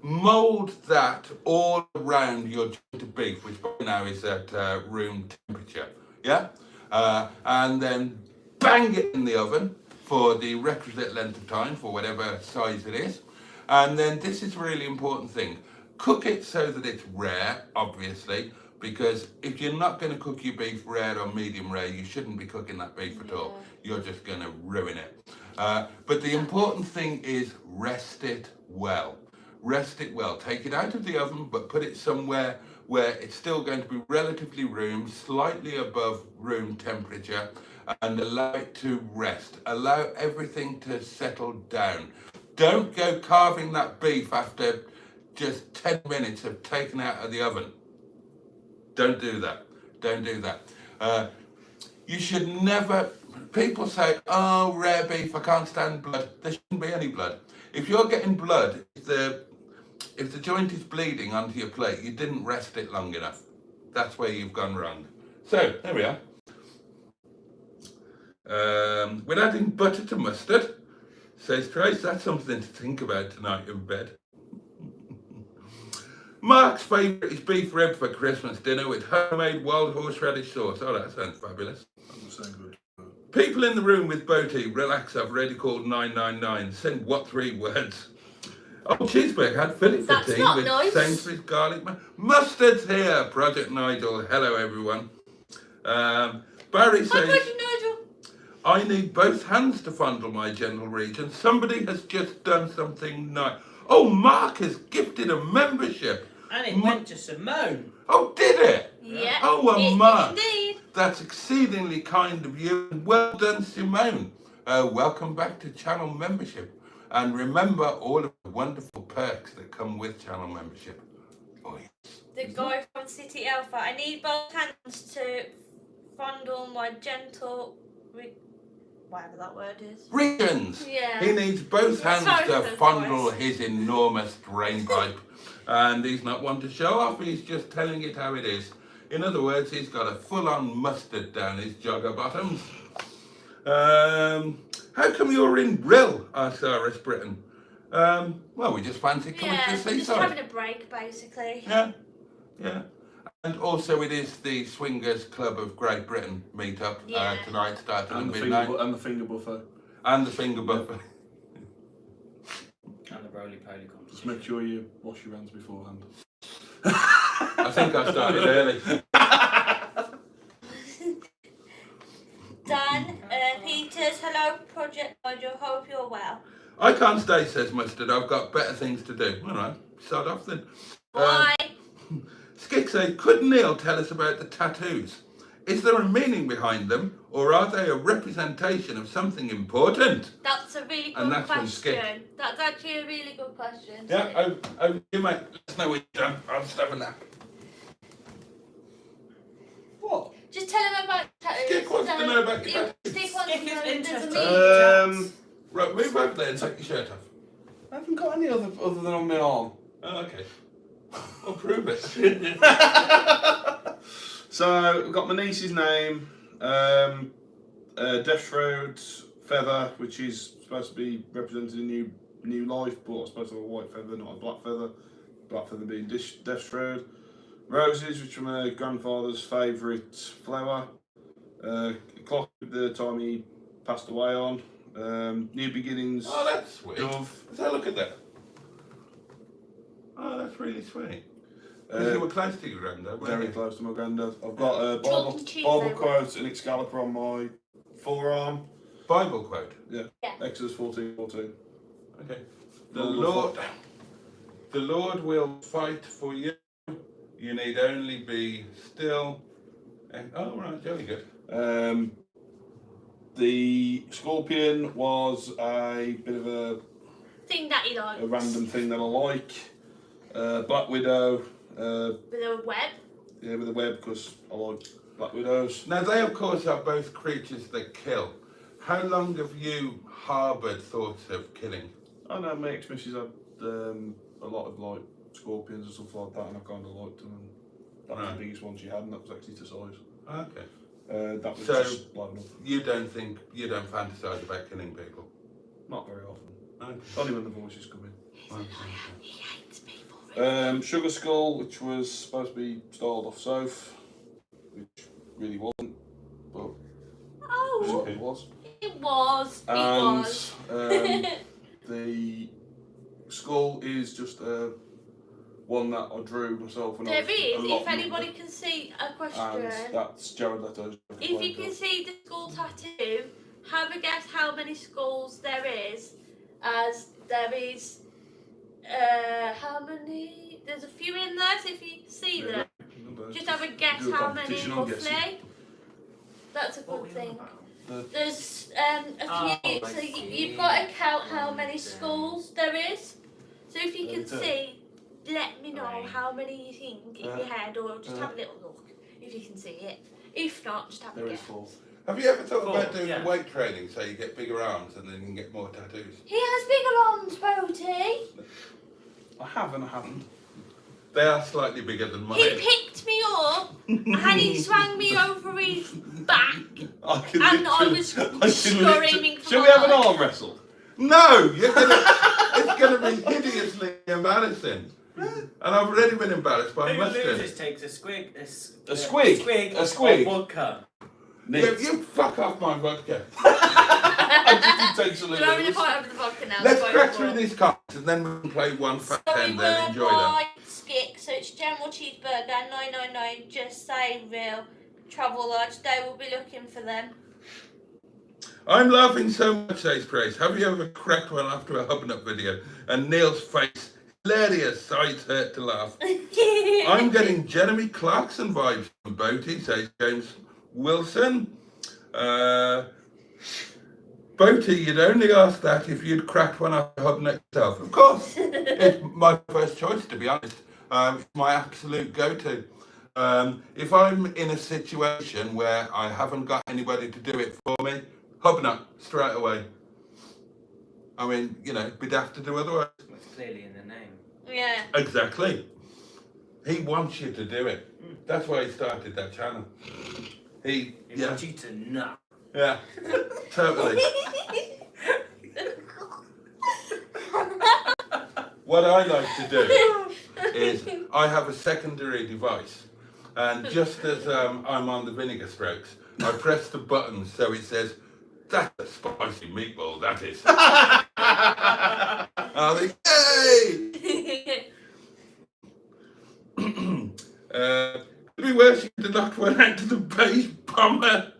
[SPEAKER 3] mould that all around your joint of beef, which by now is at room temperature. Yeah? And then bang it in the oven for the requisite length of time, for whatever size it is. And then this is a really important thing. Cook it so that it's rare, obviously, because if you're not going to cook your beef rare or medium rare, you shouldn't be cooking that beef at all. You're just going to ruin it. But the important thing is rest it well. Rest it well. Take it out of the oven, but put it somewhere where it's still going to be relatively room, slightly above room temperature, and allow it to rest. Allow everything to settle down. Don't go carving that beef after just 10 minutes of taken out of the oven. Don't do that. Don't do that. You should never, people say, oh, rare beef, I can't stand blood. There shouldn't be any blood. If you're getting blood, if the joint is bleeding onto your plate, you didn't rest it long enough. That's where you've gone wrong. So, there we are. We're adding butter to mustard. Says Trace, that's something to think about tonight in bed. Mark's favourite is beef rib for Christmas dinner with homemade wild horseradish sauce. Oh, that sounds fabulous.
[SPEAKER 4] That does sound good.
[SPEAKER 3] People in the room with Boaty, relax, I've already called 999. Send what 3 words? Oh, Cheeseburg had Philly for
[SPEAKER 2] That's
[SPEAKER 3] tea
[SPEAKER 2] not
[SPEAKER 3] with
[SPEAKER 2] nice.
[SPEAKER 3] Sainsbury's garlic. Mustard's here, Project Nigel. Hello, everyone. Barry says,
[SPEAKER 2] Nigel.
[SPEAKER 3] I need both hands to fondle my genital region. Somebody has just done something nice. Oh, Mark has gifted a membership.
[SPEAKER 1] And it went to Simone.
[SPEAKER 3] Oh, did it?
[SPEAKER 2] Yeah.
[SPEAKER 3] Oh, well,
[SPEAKER 2] it
[SPEAKER 3] Mark.
[SPEAKER 2] did indeed.
[SPEAKER 3] That's exceedingly kind of you. Well done, Simone. Welcome back to channel membership. And remember all of the wonderful perks that come with channel membership. Oh, yes.
[SPEAKER 2] The guy from City Alpha. I need both hands to fondle my gentle, whatever that word is.
[SPEAKER 3] Regions.
[SPEAKER 2] Yeah.
[SPEAKER 3] He needs both hands
[SPEAKER 2] Sorry
[SPEAKER 3] to
[SPEAKER 2] for the
[SPEAKER 3] fondle
[SPEAKER 2] voice.
[SPEAKER 3] his enormous drain pipe. And he's not one to show off, he's just telling it how it is. In other words, he's got a full-on mustard down his jogger bottoms. How come you're in Rhyl? Asked Iris Britain. Well, we just fancy coming to
[SPEAKER 2] Yeah,
[SPEAKER 3] the
[SPEAKER 2] we're just
[SPEAKER 3] seaside.
[SPEAKER 2] having a break, basically.
[SPEAKER 3] Yeah, yeah. And also it is the Swingers Club of Great Britain meet-up
[SPEAKER 2] Yeah.
[SPEAKER 3] tonight, starting
[SPEAKER 4] And
[SPEAKER 3] at
[SPEAKER 4] the
[SPEAKER 3] midnight.
[SPEAKER 4] and the finger buffet.
[SPEAKER 3] And the finger buffet.
[SPEAKER 1] And the roly-poly
[SPEAKER 4] Just
[SPEAKER 1] competition.
[SPEAKER 4] make sure you wash your hands beforehand.
[SPEAKER 3] I think I started early.
[SPEAKER 2] Dan Peters, hello, Project Nigel. Hope you're well.
[SPEAKER 3] I can't stay, says Mustard. I've got better things to do. All right, start off then.
[SPEAKER 2] Bye.
[SPEAKER 3] Skik said, could Neil tell us about the tattoos? Is there a meaning behind them, or are they a representation of something important?
[SPEAKER 2] That's a really
[SPEAKER 3] And
[SPEAKER 2] good
[SPEAKER 3] that's from Skip.
[SPEAKER 2] question. That's actually a really good question.
[SPEAKER 3] Yeah, you mate. Let us know when you're done. I'll just have a nap. What?
[SPEAKER 2] Just tell him about tattoos.
[SPEAKER 3] Skip wants to know about your tattoos.
[SPEAKER 2] Skip wants to
[SPEAKER 1] Skip is
[SPEAKER 2] know there's a
[SPEAKER 1] interested.
[SPEAKER 2] meaning.
[SPEAKER 3] Right, move over there and take your shirt off.
[SPEAKER 4] I haven't got any other than on my arm.
[SPEAKER 3] Oh, okay. I'll prove it.
[SPEAKER 4] So we've got my niece's name, Death Road feather, which is supposed to be representing a new life, but it's supposed to have a white feather, not a black feather. Black feather being Death Road. Roses, which are my grandfather's favourite flower. Clock with the time he passed away on. New beginnings.
[SPEAKER 3] Oh, that's sweet.
[SPEAKER 4] Dove.
[SPEAKER 3] Let's have a look at that. Oh, that's really sweet. Because you were close to your granddad, weren't
[SPEAKER 4] Very
[SPEAKER 3] you?
[SPEAKER 4] close to my granddad. I've got a
[SPEAKER 2] Chalk and cheese,
[SPEAKER 4] Bible
[SPEAKER 2] they were.
[SPEAKER 4] quote and Excalibur on my forearm.
[SPEAKER 3] Bible quote.
[SPEAKER 2] Yeah.
[SPEAKER 4] Exodus 14:14.
[SPEAKER 3] Okay.
[SPEAKER 4] Lord
[SPEAKER 3] The Lord will fight for you. You need only be still. Oh, right, very good.
[SPEAKER 4] The scorpion was a bit of a
[SPEAKER 2] Thing that he likes.
[SPEAKER 4] random thing that I like. Black Widow.
[SPEAKER 2] With a web.
[SPEAKER 4] Yeah, with a web because I like Black Widows.
[SPEAKER 3] Now, they, of course, are both creatures that kill. How long have you harboured thoughts of killing?
[SPEAKER 4] I know my ex-missus had a lot of like scorpions and stuff like that, and I kind of liked them. And that was
[SPEAKER 3] Right.
[SPEAKER 4] the biggest one she had, and that was actually to size.
[SPEAKER 3] Okay.
[SPEAKER 4] That was
[SPEAKER 3] So-
[SPEAKER 4] just blown up.
[SPEAKER 3] You don't fantasise about killing people?
[SPEAKER 4] Not very often.
[SPEAKER 3] Okay.
[SPEAKER 4] Only when the voices come in.
[SPEAKER 3] Okay.
[SPEAKER 2] He hates people.
[SPEAKER 4] Sugar Skull, which was supposed to be styled off Soph, which really wasn't, but
[SPEAKER 2] Oh,
[SPEAKER 4] it was.
[SPEAKER 2] it was. It
[SPEAKER 4] And
[SPEAKER 2] was.
[SPEAKER 4] the skull is just a one that I drew myself when I
[SPEAKER 2] There
[SPEAKER 4] was
[SPEAKER 2] is,
[SPEAKER 4] a lot
[SPEAKER 2] if anybody can see a question,
[SPEAKER 4] and that's Jared Leto's.
[SPEAKER 2] if you can see the skull tattoo, have a guess how many skulls there is, as there is, how many, there's a few in there, so if you can see them, just have a guess
[SPEAKER 4] Do a
[SPEAKER 2] how many
[SPEAKER 4] competition on guessing.
[SPEAKER 2] roughly. That's a
[SPEAKER 1] What were
[SPEAKER 2] good
[SPEAKER 1] you on
[SPEAKER 2] thing.
[SPEAKER 1] about?
[SPEAKER 2] There's a
[SPEAKER 1] Oh,
[SPEAKER 2] few,
[SPEAKER 1] I
[SPEAKER 2] so
[SPEAKER 1] see.
[SPEAKER 2] you've got to count how many skulls there is. So if you can
[SPEAKER 4] 32.
[SPEAKER 2] see, let me know
[SPEAKER 1] Right.
[SPEAKER 2] how many you think in your head, or just have a little look if you can see it. If not, just have a
[SPEAKER 4] There is
[SPEAKER 2] guess.
[SPEAKER 4] 4.
[SPEAKER 3] Have you ever thought about
[SPEAKER 1] Four,
[SPEAKER 3] doing
[SPEAKER 1] yeah.
[SPEAKER 3] weight training so you get bigger arms and then you can get more tattoos?
[SPEAKER 2] He has bigger arms, Boaty.
[SPEAKER 4] I have and I haven't.
[SPEAKER 3] They are slightly bigger than mine.
[SPEAKER 2] He picked me up and he swung me over his back,
[SPEAKER 4] I can
[SPEAKER 2] and I
[SPEAKER 4] literally-
[SPEAKER 2] was
[SPEAKER 4] I can literally-
[SPEAKER 2] screaming for
[SPEAKER 4] Shall
[SPEAKER 2] my
[SPEAKER 4] we have an
[SPEAKER 2] life.
[SPEAKER 4] arm wrestle?
[SPEAKER 3] No, it's going to be hideously embarrassing. And I've already been embarrassed by
[SPEAKER 1] Who
[SPEAKER 3] mustard.
[SPEAKER 1] loses takes a squig.
[SPEAKER 4] A squig? A squig?
[SPEAKER 1] Of vodka.
[SPEAKER 3] You fuck off my vodka.
[SPEAKER 4] I just intentionally
[SPEAKER 2] We're having a
[SPEAKER 4] lose.
[SPEAKER 2] fight over the vodka now.
[SPEAKER 3] Let's
[SPEAKER 2] so
[SPEAKER 3] crack
[SPEAKER 2] go
[SPEAKER 3] through
[SPEAKER 2] on.
[SPEAKER 3] these cards and then we can play 1 for
[SPEAKER 2] So
[SPEAKER 3] 10
[SPEAKER 2] we
[SPEAKER 3] then
[SPEAKER 2] will
[SPEAKER 3] enjoy them.
[SPEAKER 2] buy Skick, so it's General Cheeseburger, 999, just say Rhyl, Travel Lodge, they will be looking for them.
[SPEAKER 3] I'm laughing so much, says Grace. Have you ever cracked one after a Hub Nut video? And Neil's face, hilarious, sides hurt to laugh. I'm getting Jeremy Clarkson vibes from Boaty, says James Wilson. Boaty, you'd only ask that if you'd cracked one after Hub Nut yourself. Of course, it's my first choice, to be honest. It's my absolute go-to. If I'm in a situation where I haven't got anybody to do it for me, Hub Nut, straight away. I mean, you know, be daft to do otherwise.
[SPEAKER 1] It's clearly in the name.
[SPEAKER 2] Yeah.
[SPEAKER 3] Exactly. He wants you to do it. That's why he started that channel.
[SPEAKER 1] He wants you to nut.
[SPEAKER 3] Yeah, totally. What I like to do is I have a secondary device, and just as I'm on the vinegar strokes, I press the button so it says, "That's a spicy meatball, that is." I think, "Yay!" Could be worse if you knocked one out to the beige bomber.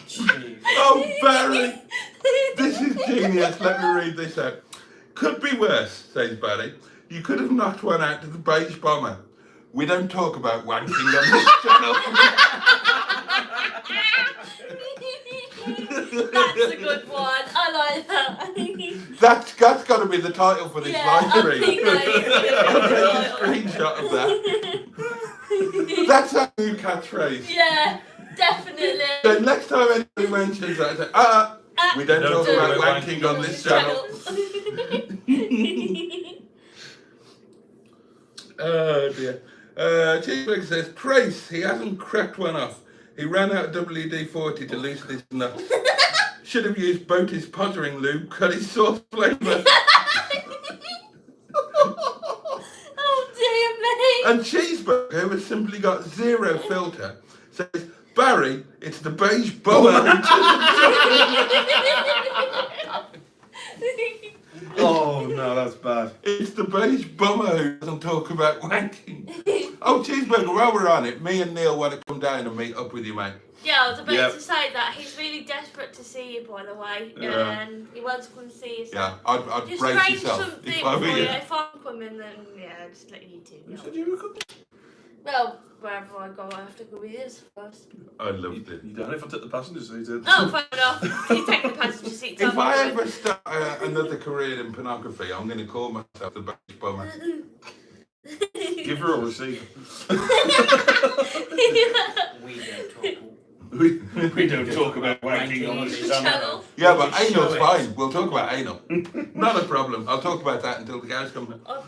[SPEAKER 1] Jeez.
[SPEAKER 3] Oh, Barry, this is genius. Let me read this out. Could be worse, says Barry. You could have knocked one out to the beige bomber. We don't talk about wanking on this channel.
[SPEAKER 2] That's a good one. I like that.
[SPEAKER 3] That's got to be the title for this live
[SPEAKER 2] I
[SPEAKER 3] stream.
[SPEAKER 2] think that
[SPEAKER 3] I'll
[SPEAKER 2] is
[SPEAKER 3] take a screenshot of that. That's our new catchphrase.
[SPEAKER 2] Yeah, definitely.
[SPEAKER 3] So next time anybody mentions that, say, we don't talk about wanking on this channel. Oh dear. Cheeseburger says, Trace, he hasn't cracked one off. He ran out of WD-40 to loosen his nuts. Should have used Boaty's pottering lube, cut his sauce flavour.
[SPEAKER 2] Oh dear me.
[SPEAKER 3] And Cheeseburger, who has simply got zero filter, says, Barry, it's the beige bomber.
[SPEAKER 4] Oh no, that's bad.
[SPEAKER 3] It's the beige bummer who doesn't talk about wanking. Oh, Cheeseburger, while we're on it, me and Neil want to come down and meet up with you, mate.
[SPEAKER 2] Yeah, I was about
[SPEAKER 4] Yep.
[SPEAKER 2] to say that. He's really desperate to see you, by the way.
[SPEAKER 3] Yeah.
[SPEAKER 2] And he wants to come see you. So
[SPEAKER 3] Yeah, I'd
[SPEAKER 2] just
[SPEAKER 3] brace
[SPEAKER 2] arrange
[SPEAKER 3] yourself
[SPEAKER 2] something
[SPEAKER 3] if I were
[SPEAKER 2] for you.
[SPEAKER 3] you.
[SPEAKER 2] If I'm coming, then yeah, just let you two
[SPEAKER 4] You
[SPEAKER 2] know.
[SPEAKER 4] said you were coming?
[SPEAKER 2] Well, wherever I go, I have to go with you first.
[SPEAKER 3] I loved it.
[SPEAKER 4] You don't know if I took the passenger seat in.
[SPEAKER 2] Oh, fair enough. You take the passenger seat.
[SPEAKER 3] If I ever start another career in pornography, I'm going to call myself the beige bummer.
[SPEAKER 4] Give her a receipt.
[SPEAKER 1] We don't talk.
[SPEAKER 4] We don't talk about wanking on this channel.
[SPEAKER 2] Channel.
[SPEAKER 3] Yeah, but
[SPEAKER 1] Show
[SPEAKER 3] anal's
[SPEAKER 1] it.
[SPEAKER 3] fine. We'll talk about anal. Not a problem. I'll talk about that until the cows come home.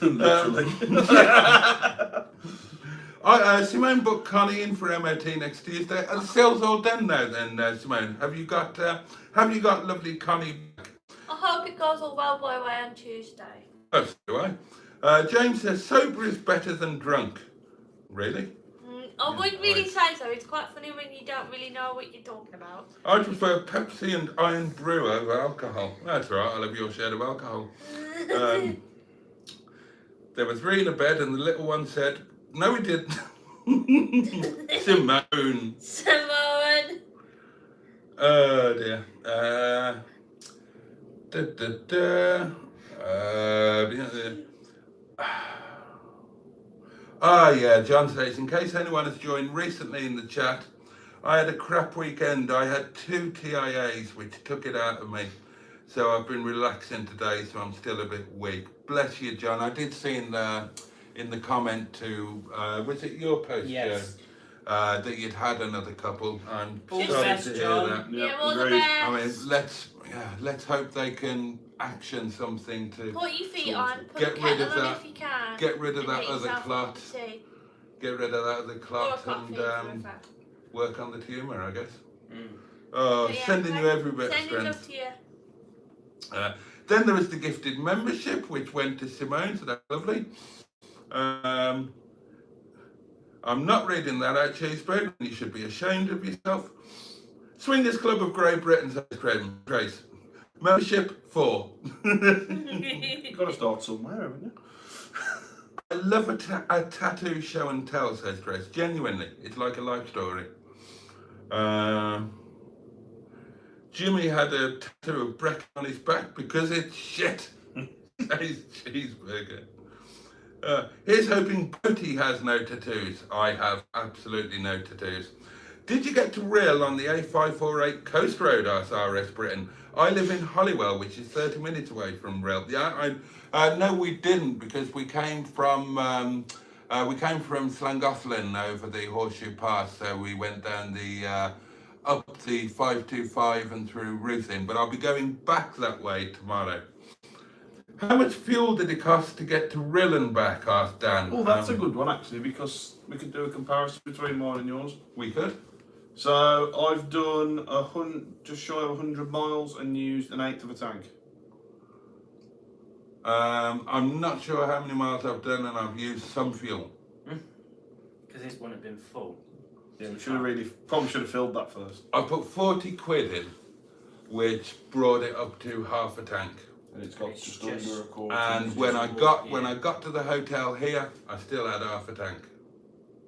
[SPEAKER 4] Literally.
[SPEAKER 3] Simone booked Connie in for MOT next Tuesday. Are the sales all done now then, Simone? Have you got lovely Connie back?
[SPEAKER 2] I hope it goes all well by way on Tuesday.
[SPEAKER 3] Oh, so do I. James says sober is better than drunk. Really?
[SPEAKER 2] I wouldn't really
[SPEAKER 3] right.
[SPEAKER 2] say so. It's quite funny when you don't really know what you're talking about.
[SPEAKER 3] I prefer Pepsi and Iron Brew over alcohol. That's all right, I'll have your share of alcohol. There were 3 in a bed, and the little one said, "No, we didn't." Simone.
[SPEAKER 2] Simone.
[SPEAKER 3] Oh dear. Yeah, John says, in case anyone has joined recently in the chat, I had a crap weekend. I had 2 TIAs which took it out of me. So I've been relaxing today, so I'm still a bit weak. Bless you, John. I did see in the comment to, was it your post,
[SPEAKER 1] Yes.
[SPEAKER 3] Joe? That you'd had another couple. I'm
[SPEAKER 1] All the
[SPEAKER 3] sorry
[SPEAKER 1] best,
[SPEAKER 3] to hear
[SPEAKER 1] John.
[SPEAKER 3] that.
[SPEAKER 2] Yeah, all the
[SPEAKER 4] agreed.
[SPEAKER 2] best.
[SPEAKER 3] I mean, let's hope they can action something to
[SPEAKER 2] Put your feet on. Put
[SPEAKER 3] Get
[SPEAKER 2] the
[SPEAKER 3] rid
[SPEAKER 2] kettle
[SPEAKER 3] of
[SPEAKER 2] on
[SPEAKER 3] that.
[SPEAKER 2] if you can.
[SPEAKER 3] get rid of
[SPEAKER 2] and
[SPEAKER 3] that
[SPEAKER 2] get
[SPEAKER 3] other
[SPEAKER 2] yourself a
[SPEAKER 3] clot.
[SPEAKER 2] cup of tea.
[SPEAKER 3] Get rid of that other
[SPEAKER 2] Or a
[SPEAKER 3] clot
[SPEAKER 2] coffee
[SPEAKER 3] and
[SPEAKER 2] for a fact.
[SPEAKER 3] work on the tumour, I guess.
[SPEAKER 1] Mm.
[SPEAKER 3] Oh,
[SPEAKER 2] But yeah,
[SPEAKER 3] sending you every bit of
[SPEAKER 2] sending love
[SPEAKER 3] strength.
[SPEAKER 2] to you.
[SPEAKER 3] Then there was the gifted membership, which went to Simone, so that's lovely. I'm not reading that out, Cheeseburger. You should be ashamed of yourself. Swingers Club of Great Britain, says Grace. Membership 4.
[SPEAKER 4] You've got to start somewhere, haven't you?
[SPEAKER 3] I love a tattoo show and tell, says Grace. Genuinely, it's like a life story. Jimmy had a tattoo of Breck on his back because it's shit. Says Cheeseburger. Here's hoping Boaty has no tattoos. I have absolutely no tattoos. Did you get to Rhyl on the A548 Coast Road, asks RS Britain? I live in Holywell, which is 30 minutes away from Rhyl. Yeah, no, we didn't, because we came from Llangollen over the Horseshoe Pass, so we went down the up the 525 and through Ruthin. But I'll be going back that way tomorrow. How much fuel did it cost to get to Rhyl and back, asked Dan.
[SPEAKER 4] Oh, that's a good one actually, because we could do a comparison between mine and yours.
[SPEAKER 3] We could.
[SPEAKER 4] So I've done just shy of 100 miles and used an eighth of a tank.
[SPEAKER 3] I'm not sure how many miles I've done, and I've used some fuel.
[SPEAKER 1] Because this wouldn't have been full.
[SPEAKER 4] Yeah, we probably should have filled that first.
[SPEAKER 3] I put 40 quid in, which brought it up to half a tank.
[SPEAKER 4] And it's got
[SPEAKER 1] It's
[SPEAKER 4] just
[SPEAKER 1] just-
[SPEAKER 4] under a quarter.
[SPEAKER 3] And when I got to the hotel here, I still had half a tank.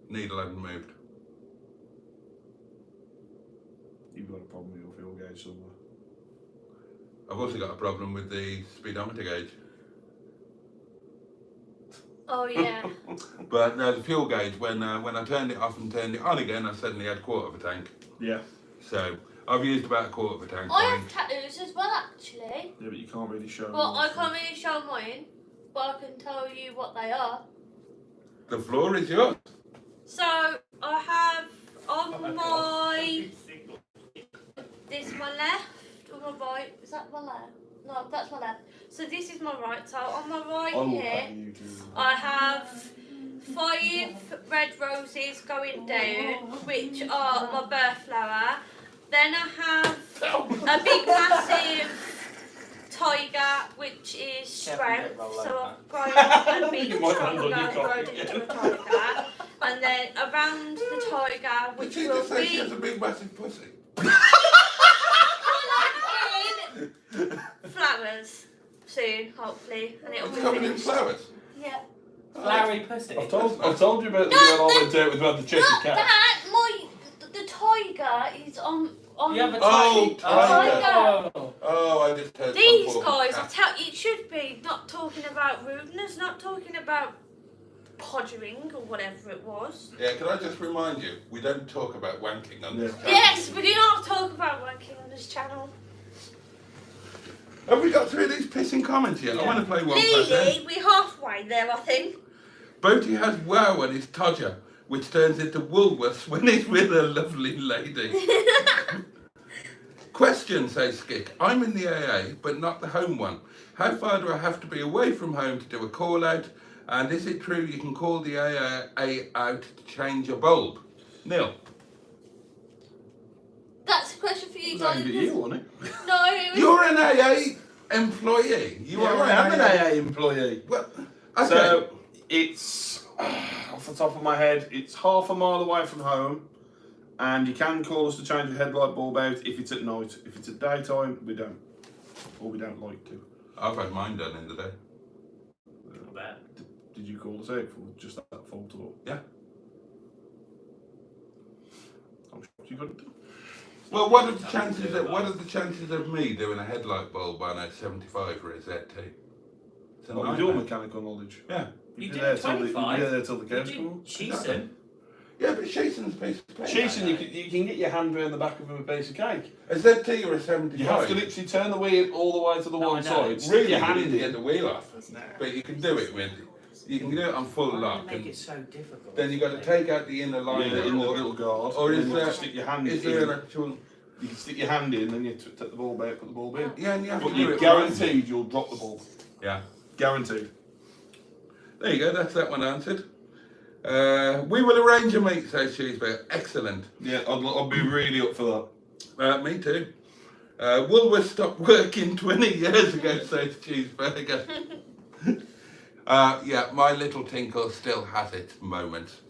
[SPEAKER 3] Needle hadn't moved.
[SPEAKER 4] You've got a problem with your fuel gauge somewhere.
[SPEAKER 3] I've also got a problem with the speedometer gauge.
[SPEAKER 2] Oh yeah.
[SPEAKER 3] But no, the fuel gauge, when I turned it off and turned it on again, I suddenly had a quarter of a tank.
[SPEAKER 4] Yeah.
[SPEAKER 3] So I've used about a quarter of a tank.
[SPEAKER 2] I have tattoos as well, actually.
[SPEAKER 4] Yeah, but you can't really show.
[SPEAKER 2] Well, I
[SPEAKER 4] yours.
[SPEAKER 2] can't really show mine, but I can tell you what they are.
[SPEAKER 3] The floor is yours.
[SPEAKER 2] So I have on my this my left or my right? Is that my left? No, that's my left. So this is my right. So on my right
[SPEAKER 4] I will
[SPEAKER 2] here,
[SPEAKER 4] pay you to.
[SPEAKER 2] I have 5 red roses going down, which are my birth flower. Then I have a big massive tiger, which is strength. So I've grown a big tiger, grown it into a tiger. And then around the tiger,
[SPEAKER 3] Did
[SPEAKER 2] which
[SPEAKER 3] she
[SPEAKER 2] will
[SPEAKER 3] just say she has
[SPEAKER 2] be
[SPEAKER 3] a big massive pussy?
[SPEAKER 2] flowers soon, hopefully, and it'll
[SPEAKER 3] It's
[SPEAKER 2] be
[SPEAKER 3] covered in
[SPEAKER 2] finished.
[SPEAKER 3] flowers.
[SPEAKER 2] Yeah.
[SPEAKER 1] Flowery pussy.
[SPEAKER 4] I've told you about the girl I went out with about the checkered
[SPEAKER 2] Not
[SPEAKER 4] cat.
[SPEAKER 2] that. The tiger is on.
[SPEAKER 1] You have a
[SPEAKER 3] Oh,
[SPEAKER 1] tiger.
[SPEAKER 3] Oh, I just heard
[SPEAKER 2] These
[SPEAKER 3] some poor
[SPEAKER 2] guys, I
[SPEAKER 3] cat.
[SPEAKER 2] tell it should be not talking about rudeness, not talking about podgering or whatever it was.
[SPEAKER 3] Yeah, can I just remind you, we don't talk about wanking on this channel.
[SPEAKER 2] Yes, we do not talk about wanking on this channel.
[SPEAKER 3] Have we got through these pissing comments yet? I want to play one first.
[SPEAKER 2] Nearly, we're halfway there, I think.
[SPEAKER 3] Boaty has wow on his todger, which turns into Woolworths when he's with a lovely lady. Question, says Skick. I'm in the AA, but not the home one. How far do I have to be away from home to do a call out? And is it true you can call the AA out to change a bulb? Neil.
[SPEAKER 2] That's a question for you,
[SPEAKER 4] It was aimed at
[SPEAKER 2] Dolly.
[SPEAKER 4] you, wasn't it?
[SPEAKER 2] No, it was.
[SPEAKER 3] You're an AA employee. You
[SPEAKER 4] Yeah,
[SPEAKER 3] are
[SPEAKER 4] I am an AA employee.
[SPEAKER 3] Well, okay.
[SPEAKER 4] So it's off the top of my head, it's half a mile away from home, and you can call us to change the headlight bulb out if it's at night. If it's at daytime, we don't, or we don't like to.
[SPEAKER 3] I've had mine done in the day.
[SPEAKER 1] I bet.
[SPEAKER 4] Did did you call us out for just that fault or?
[SPEAKER 3] Yeah.
[SPEAKER 4] I'm shocked you got it done.
[SPEAKER 3] Well, what are the chances of me doing a headlight bulb on a 75 for a ZT? It's a
[SPEAKER 4] Oh, with
[SPEAKER 3] nightmare.
[SPEAKER 4] your mechanical knowledge.
[SPEAKER 3] Yeah.
[SPEAKER 1] You
[SPEAKER 4] You'd
[SPEAKER 1] do
[SPEAKER 4] be there till the
[SPEAKER 1] 25.
[SPEAKER 4] you'd be there till the cows
[SPEAKER 1] You
[SPEAKER 4] come
[SPEAKER 1] do
[SPEAKER 4] on.
[SPEAKER 1] Cheesen.
[SPEAKER 3] Yeah, but Sheeson's a piece of cake.
[SPEAKER 4] Chasing, you can get your hand around the back of a piece of cake.
[SPEAKER 3] A ZT or a 75?
[SPEAKER 4] You have to literally turn the wheel all the way to the
[SPEAKER 1] No,
[SPEAKER 4] one
[SPEAKER 1] I know.
[SPEAKER 4] side, stick
[SPEAKER 3] Really,
[SPEAKER 4] your
[SPEAKER 3] you
[SPEAKER 4] hand
[SPEAKER 3] need to get
[SPEAKER 4] in.
[SPEAKER 3] the wheel off. But you can do it with, you can do it on full
[SPEAKER 1] Why
[SPEAKER 3] lock.
[SPEAKER 1] do they make
[SPEAKER 3] And
[SPEAKER 1] it so difficult?
[SPEAKER 3] then you've got to take out the inner
[SPEAKER 4] Yeah,
[SPEAKER 3] liner.
[SPEAKER 4] in the little guard.
[SPEAKER 3] or
[SPEAKER 4] and
[SPEAKER 3] is
[SPEAKER 4] then you have
[SPEAKER 3] there,
[SPEAKER 4] to stick your hand
[SPEAKER 3] is
[SPEAKER 4] in?
[SPEAKER 3] there an actual...
[SPEAKER 4] You can stick your hand in, then you take the ball back, put the ball in.
[SPEAKER 3] Yeah, and you have
[SPEAKER 4] But
[SPEAKER 3] to do
[SPEAKER 4] you're
[SPEAKER 3] it
[SPEAKER 4] guaranteed you'll drop the ball.
[SPEAKER 3] right. Yeah.
[SPEAKER 4] Guaranteed.
[SPEAKER 3] There you go, that's that one answered. We will arrange a meet, says Cheeseburger. Excellent.
[SPEAKER 4] Yeah, I'd be really up for that.
[SPEAKER 3] Me too. Woolworths stopped working 20 years ago, says Cheeseburger. Yeah, my little tinkle still has its moments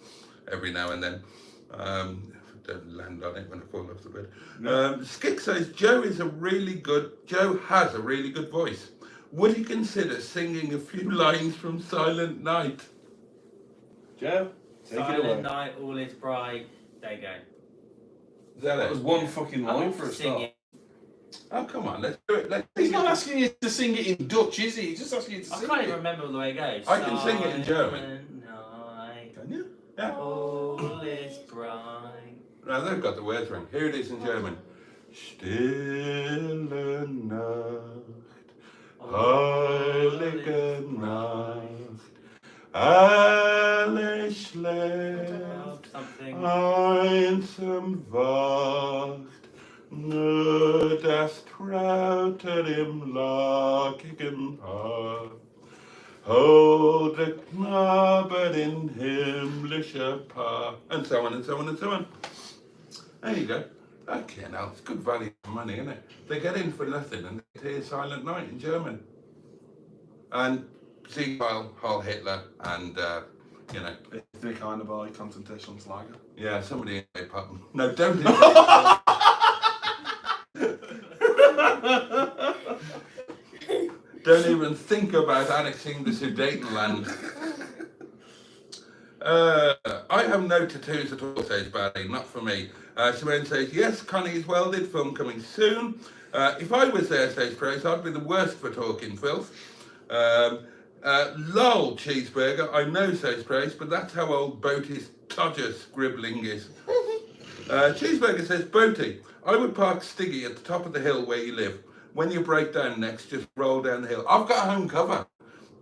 [SPEAKER 3] every now and then. Don't land on it when I fall off the bed.
[SPEAKER 4] No.
[SPEAKER 3] Skick says Joe has a really good voice. Would he consider singing a few lines from Silent Night?
[SPEAKER 4] Joe, take it away.
[SPEAKER 1] Silent night, all is bright. There you go.
[SPEAKER 3] Is that
[SPEAKER 4] That was
[SPEAKER 3] it?
[SPEAKER 4] one fucking line for a
[SPEAKER 1] Sing
[SPEAKER 4] start.
[SPEAKER 1] it.
[SPEAKER 3] Oh, come on, let's do it.
[SPEAKER 4] He's not asking you to sing it in Dutch, is he? He's just asking you to
[SPEAKER 1] I
[SPEAKER 4] sing
[SPEAKER 1] can't
[SPEAKER 4] it.
[SPEAKER 1] even remember the way it goes.
[SPEAKER 3] I can sing it in German.
[SPEAKER 1] Silent night,
[SPEAKER 4] Can you?
[SPEAKER 3] Yeah.
[SPEAKER 1] all is bright.
[SPEAKER 3] No, they've got the words wrong. Here it is in German. Stille Nacht, heilige Nacht, alles schläft,
[SPEAKER 1] Something.
[SPEAKER 3] einsam wacht, nur das Traute im lockigen Haar. Hold the Knabe in himmlischer Paar. And so on and so on and so on. There you go. Okay, now it's good value for money, isn't it? They get in for nothing and they hear Silent Night in German. And Sieg Heil Hitler and, you know.
[SPEAKER 4] Ethnic Heinebei, Konzentrationslager.
[SPEAKER 3] Yeah, somebody in a pub. No, don't do Don't even think about annexing the Sudetenland. I have no tattoos at all, says Barry, not for me. Simone says, yes, Connie's welded, film coming soon. If I was there, says Praise, I'd be the worst for talking filth. Lol, Cheeseburger, I know, says Praise, but that's how old Boaty's Todger scribbling is. Cheeseburger says, Boaty, I would park Stiggy at the top of the hill where you live. When you break down next, just roll down the hill. I've got a home cover.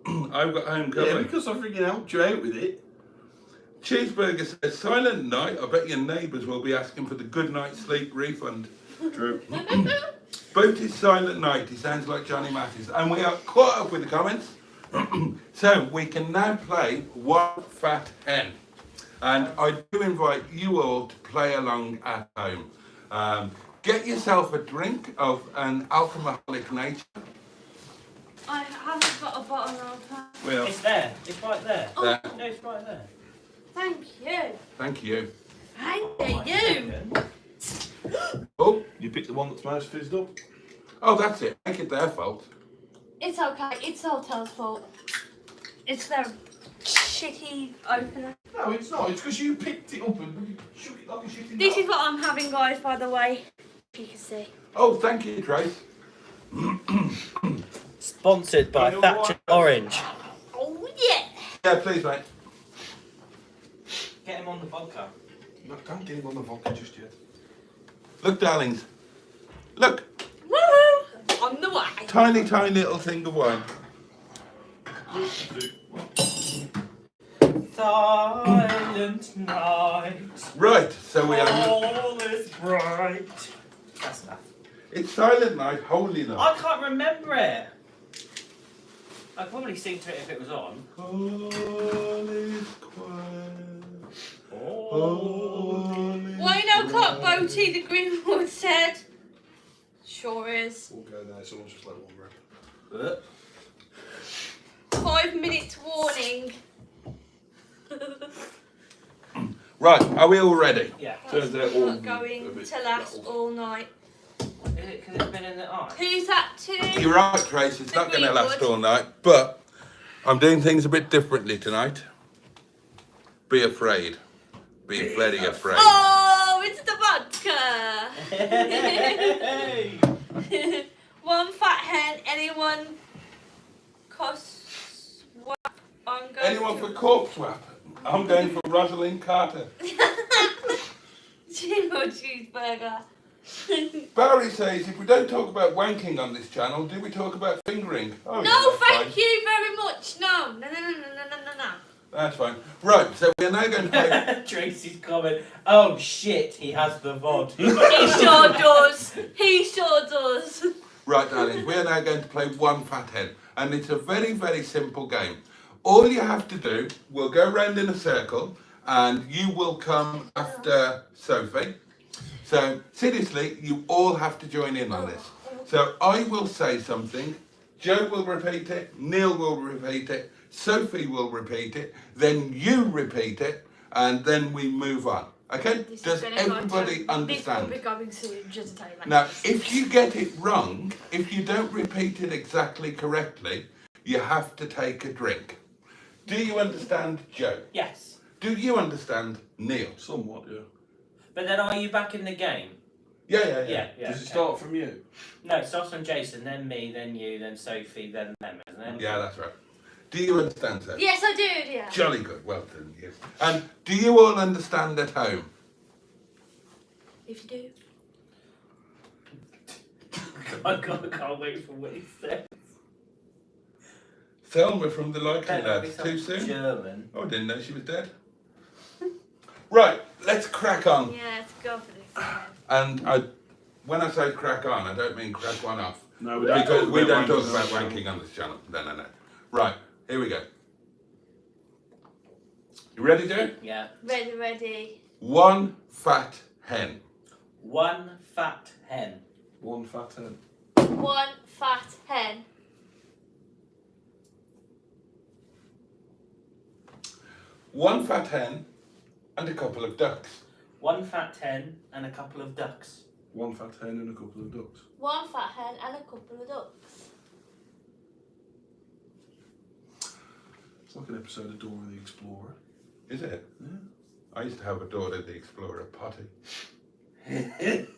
[SPEAKER 3] I've got home cover.
[SPEAKER 4] Yeah, because I freaking helped you out with it.
[SPEAKER 3] Cheeseburger says, Silent Night, I bet your neighbours will be asking for the good night's sleep refund.
[SPEAKER 4] True.
[SPEAKER 3] Boaty's Silent Night, he sounds like Johnny Mattis. And we are caught up with the comments. So we can now play One Fat Hen. And I do invite you all to play along at home. Get yourself a drink of an alcoholic nature.
[SPEAKER 2] I haven't got a bottle opener.
[SPEAKER 4] Well,
[SPEAKER 1] It's there. It's right there.
[SPEAKER 3] There.
[SPEAKER 1] No, it's right there.
[SPEAKER 2] Thank you.
[SPEAKER 3] Thank you.
[SPEAKER 2] Thank you.
[SPEAKER 3] Oh,
[SPEAKER 4] you picked the one that's most fizzed up.
[SPEAKER 3] oh, that's it. Make it their fault.
[SPEAKER 2] It's okay. It's the hotel's fault. It's their shitty opener.
[SPEAKER 4] No, it's not. It's because you picked it up and shook it like a shitty
[SPEAKER 2] This
[SPEAKER 4] dog.
[SPEAKER 2] is what I'm having, guys, by the way. You can see.
[SPEAKER 3] Oh, thank you, Trace.
[SPEAKER 1] Sponsored by
[SPEAKER 4] You're
[SPEAKER 1] Thatcher
[SPEAKER 4] right.
[SPEAKER 1] Orange.
[SPEAKER 2] Oh, yeah.
[SPEAKER 3] Yeah, please, mate.
[SPEAKER 1] Get him on the vodka.
[SPEAKER 4] No, don't get him on the vodka just yet.
[SPEAKER 3] Look, darlings. Look,
[SPEAKER 2] Woohoo! On the way.
[SPEAKER 3] tiny, tiny little thing of wine.
[SPEAKER 1] Silent night.
[SPEAKER 3] Right, so we have.
[SPEAKER 1] All is bright. That's enough.
[SPEAKER 3] It's Silent Night, Holy Night.
[SPEAKER 1] I can't remember it. I'd probably sing to it if it was on.
[SPEAKER 3] All is quiet.
[SPEAKER 1] Oh.
[SPEAKER 2] 1 o'clock, Boaty, the Greenwood said. Sure is.
[SPEAKER 4] We'll go there. Someone's just let one rip.
[SPEAKER 2] 5 minutes warning.
[SPEAKER 3] Right, are we all ready?
[SPEAKER 1] Yeah.
[SPEAKER 4] Turns out
[SPEAKER 2] That's
[SPEAKER 4] all
[SPEAKER 2] not going
[SPEAKER 4] a bit
[SPEAKER 2] to last
[SPEAKER 4] rattled.
[SPEAKER 2] all night.
[SPEAKER 1] Is it because it's been in the eye?
[SPEAKER 2] Who's that to?
[SPEAKER 3] You're right, Trace, it's not going to last
[SPEAKER 2] Greenwood.
[SPEAKER 3] all night, but I'm doing things a bit differently tonight. Be afraid. Be very afraid.
[SPEAKER 2] Oh, it's the vodka.
[SPEAKER 1] Hey!
[SPEAKER 2] One fat hen. Anyone? Swap. I'm going
[SPEAKER 3] Anyone
[SPEAKER 2] to...
[SPEAKER 3] for corpse swap? I'm going for Rosalind Carter.
[SPEAKER 2] Chino cheeseburger.
[SPEAKER 3] Barry says, if we don't talk about wanking on this channel, do we talk about fingering? Oh,
[SPEAKER 2] No,
[SPEAKER 3] yeah, that's
[SPEAKER 2] thank
[SPEAKER 3] fine.
[SPEAKER 2] you very much. No.
[SPEAKER 3] That's fine. Right, so we're now going to play...
[SPEAKER 1] Tracy's comment. Oh shit, he has the VOD.
[SPEAKER 2] He sure does. He sure does.
[SPEAKER 3] Right, darlings, we are now going to play One Fat Hen. And it's a very, very simple game. All you have to do, we'll go round in a circle, and you will come after Sophie. So, seriously, you all have to join in on this. So, I will say something, Joe will repeat it, Neil will repeat it, Sophie will repeat it, then you repeat it, and then we move on. Okay? Does everybody understand?
[SPEAKER 2] This will be going soon, just to tell you that.
[SPEAKER 3] Now, if you get it wrong, if you don't repeat it exactly correctly, you have to take a drink. Do you understand, Joe?
[SPEAKER 1] Yes.
[SPEAKER 3] Do you understand, Neil?
[SPEAKER 4] Somewhat, yeah.
[SPEAKER 1] But then are you back in the game?
[SPEAKER 3] Yeah.
[SPEAKER 1] Yeah.
[SPEAKER 4] Does it start from you?
[SPEAKER 1] No, it starts on Jason, then me, then you, then Sophie, then them, isn't it?
[SPEAKER 3] Yeah, that's right. Do you understand, sir?
[SPEAKER 2] Yes, I do, yeah.
[SPEAKER 3] Jolly good. Well done, you. And do you all understand at home?
[SPEAKER 2] If you do.
[SPEAKER 1] I can't wait for what he says.
[SPEAKER 3] Selma from the Likely
[SPEAKER 1] Better be
[SPEAKER 3] Lads. Too
[SPEAKER 1] something
[SPEAKER 3] soon?
[SPEAKER 1] German.
[SPEAKER 3] Oh, I didn't know she was dead. Right, let's crack on.
[SPEAKER 2] Yeah, let's go for this.
[SPEAKER 3] And when I say crack on, I don't mean crack one off.
[SPEAKER 4] No, we don't.
[SPEAKER 3] Because we don't talk
[SPEAKER 4] wanking
[SPEAKER 3] about
[SPEAKER 4] on
[SPEAKER 3] wanking on this channel. No. Right, here we go. You ready, Joe?
[SPEAKER 1] Yeah.
[SPEAKER 2] Ready.
[SPEAKER 3] One fat hen.
[SPEAKER 1] One fat hen.
[SPEAKER 4] One fat hen.
[SPEAKER 2] One fat hen.
[SPEAKER 3] One fat hen and a couple of ducks.
[SPEAKER 1] One fat hen and a couple of ducks.
[SPEAKER 4] One fat hen and a couple of ducks.
[SPEAKER 2] One fat hen and a couple of ducks.
[SPEAKER 4] It's like an episode of Dora the Explorer.
[SPEAKER 3] Is it?
[SPEAKER 4] Yeah.
[SPEAKER 3] I used to have a Dora the Explorer potty. I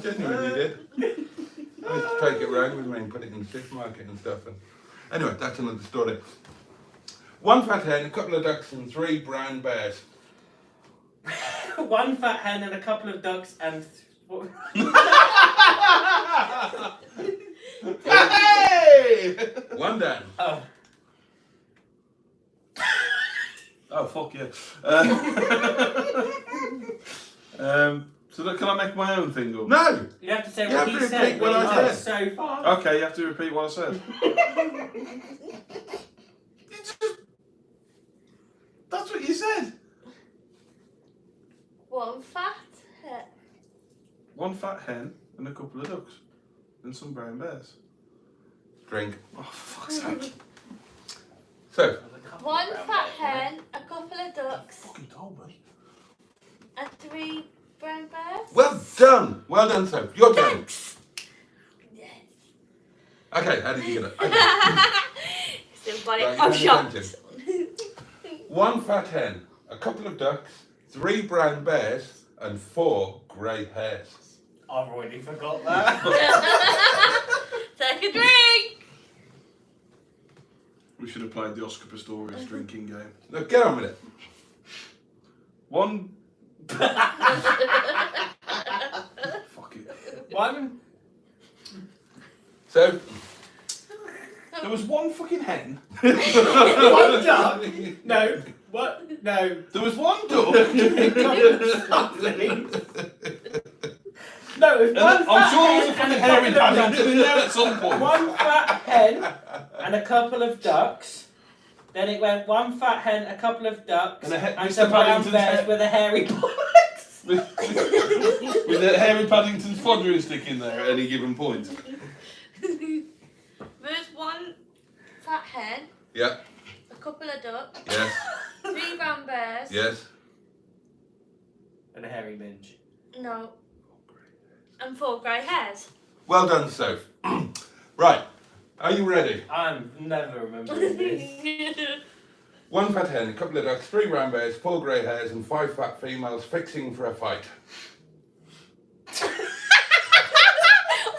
[SPEAKER 3] genuinely did. I used to take it around with me and put it in the supermarket and stuff. And anyway, that's another story. One fat hen, a couple of ducks, and 3 brown bears.
[SPEAKER 1] One fat hen and a couple of ducks and...
[SPEAKER 3] Hey! One down.
[SPEAKER 1] Oh.
[SPEAKER 4] Oh, fuck yeah. So can I make my own thing up?
[SPEAKER 3] No!
[SPEAKER 1] You have to say
[SPEAKER 3] You
[SPEAKER 1] what
[SPEAKER 3] have
[SPEAKER 1] he
[SPEAKER 3] to
[SPEAKER 1] said.
[SPEAKER 3] repeat what I
[SPEAKER 1] Oh,
[SPEAKER 3] said.
[SPEAKER 1] so far.
[SPEAKER 4] Okay, you have to repeat what I said. That's what you said.
[SPEAKER 2] One fat hen.
[SPEAKER 4] One fat hen and a couple of ducks. And some brown bears.
[SPEAKER 3] Drink.
[SPEAKER 4] Oh, for fuck's sake.
[SPEAKER 3] So,
[SPEAKER 2] One fat hen, a couple of ducks,
[SPEAKER 4] Fucking told me.
[SPEAKER 2] and 3 brown bears.
[SPEAKER 3] well done. Well done, Soph. Your turn.
[SPEAKER 2] Thanks. Yes.
[SPEAKER 3] Okay, how did you get it? Okay.
[SPEAKER 2] Still got it.
[SPEAKER 3] Right,
[SPEAKER 2] I'm
[SPEAKER 3] pay
[SPEAKER 2] shocked.
[SPEAKER 3] attention. One fat hen, a couple of ducks, 3 brown bears, and 4 grey hares.
[SPEAKER 1] I've already forgot that.
[SPEAKER 2] Take a drink.
[SPEAKER 4] We should have played the Oscar Pistorius drinking game.
[SPEAKER 3] Look, get on with it.
[SPEAKER 4] One. Fuck it.
[SPEAKER 1] One.
[SPEAKER 3] So,
[SPEAKER 4] There was one fucking hen.
[SPEAKER 1] One duck. No. What? No.
[SPEAKER 4] There was one duck.
[SPEAKER 1] Something. No, it was
[SPEAKER 4] And
[SPEAKER 1] one
[SPEAKER 4] I'm
[SPEAKER 1] fat
[SPEAKER 4] sure there was
[SPEAKER 1] hen
[SPEAKER 4] a fucking
[SPEAKER 1] and
[SPEAKER 4] hairy
[SPEAKER 1] couple of
[SPEAKER 4] Paddington in there at
[SPEAKER 1] ducks.
[SPEAKER 4] some point.
[SPEAKER 1] One fat hen and a couple of ducks. Then it went one fat hen, a couple of ducks,
[SPEAKER 4] And
[SPEAKER 1] and
[SPEAKER 4] Mr.
[SPEAKER 1] some brown
[SPEAKER 4] Paddington's
[SPEAKER 1] bears
[SPEAKER 4] head.
[SPEAKER 1] with a hairy bollocks.
[SPEAKER 4] With a hairy Paddington's fodder stick in there at any given point.
[SPEAKER 2] There's one fat hen,
[SPEAKER 3] yeah,
[SPEAKER 2] a couple of ducks,
[SPEAKER 3] yes,
[SPEAKER 2] 3 brown bears.
[SPEAKER 3] yes.
[SPEAKER 1] And a hairy minge.
[SPEAKER 2] No. And 4 grey hairs.
[SPEAKER 3] Well done, Soph. Right, Are you ready?
[SPEAKER 1] I'm never remembering this.
[SPEAKER 3] 1 fat hen, a couple of ducks, 3 brown bears, 4 grey hares, and 5 fat females fixing for a fight.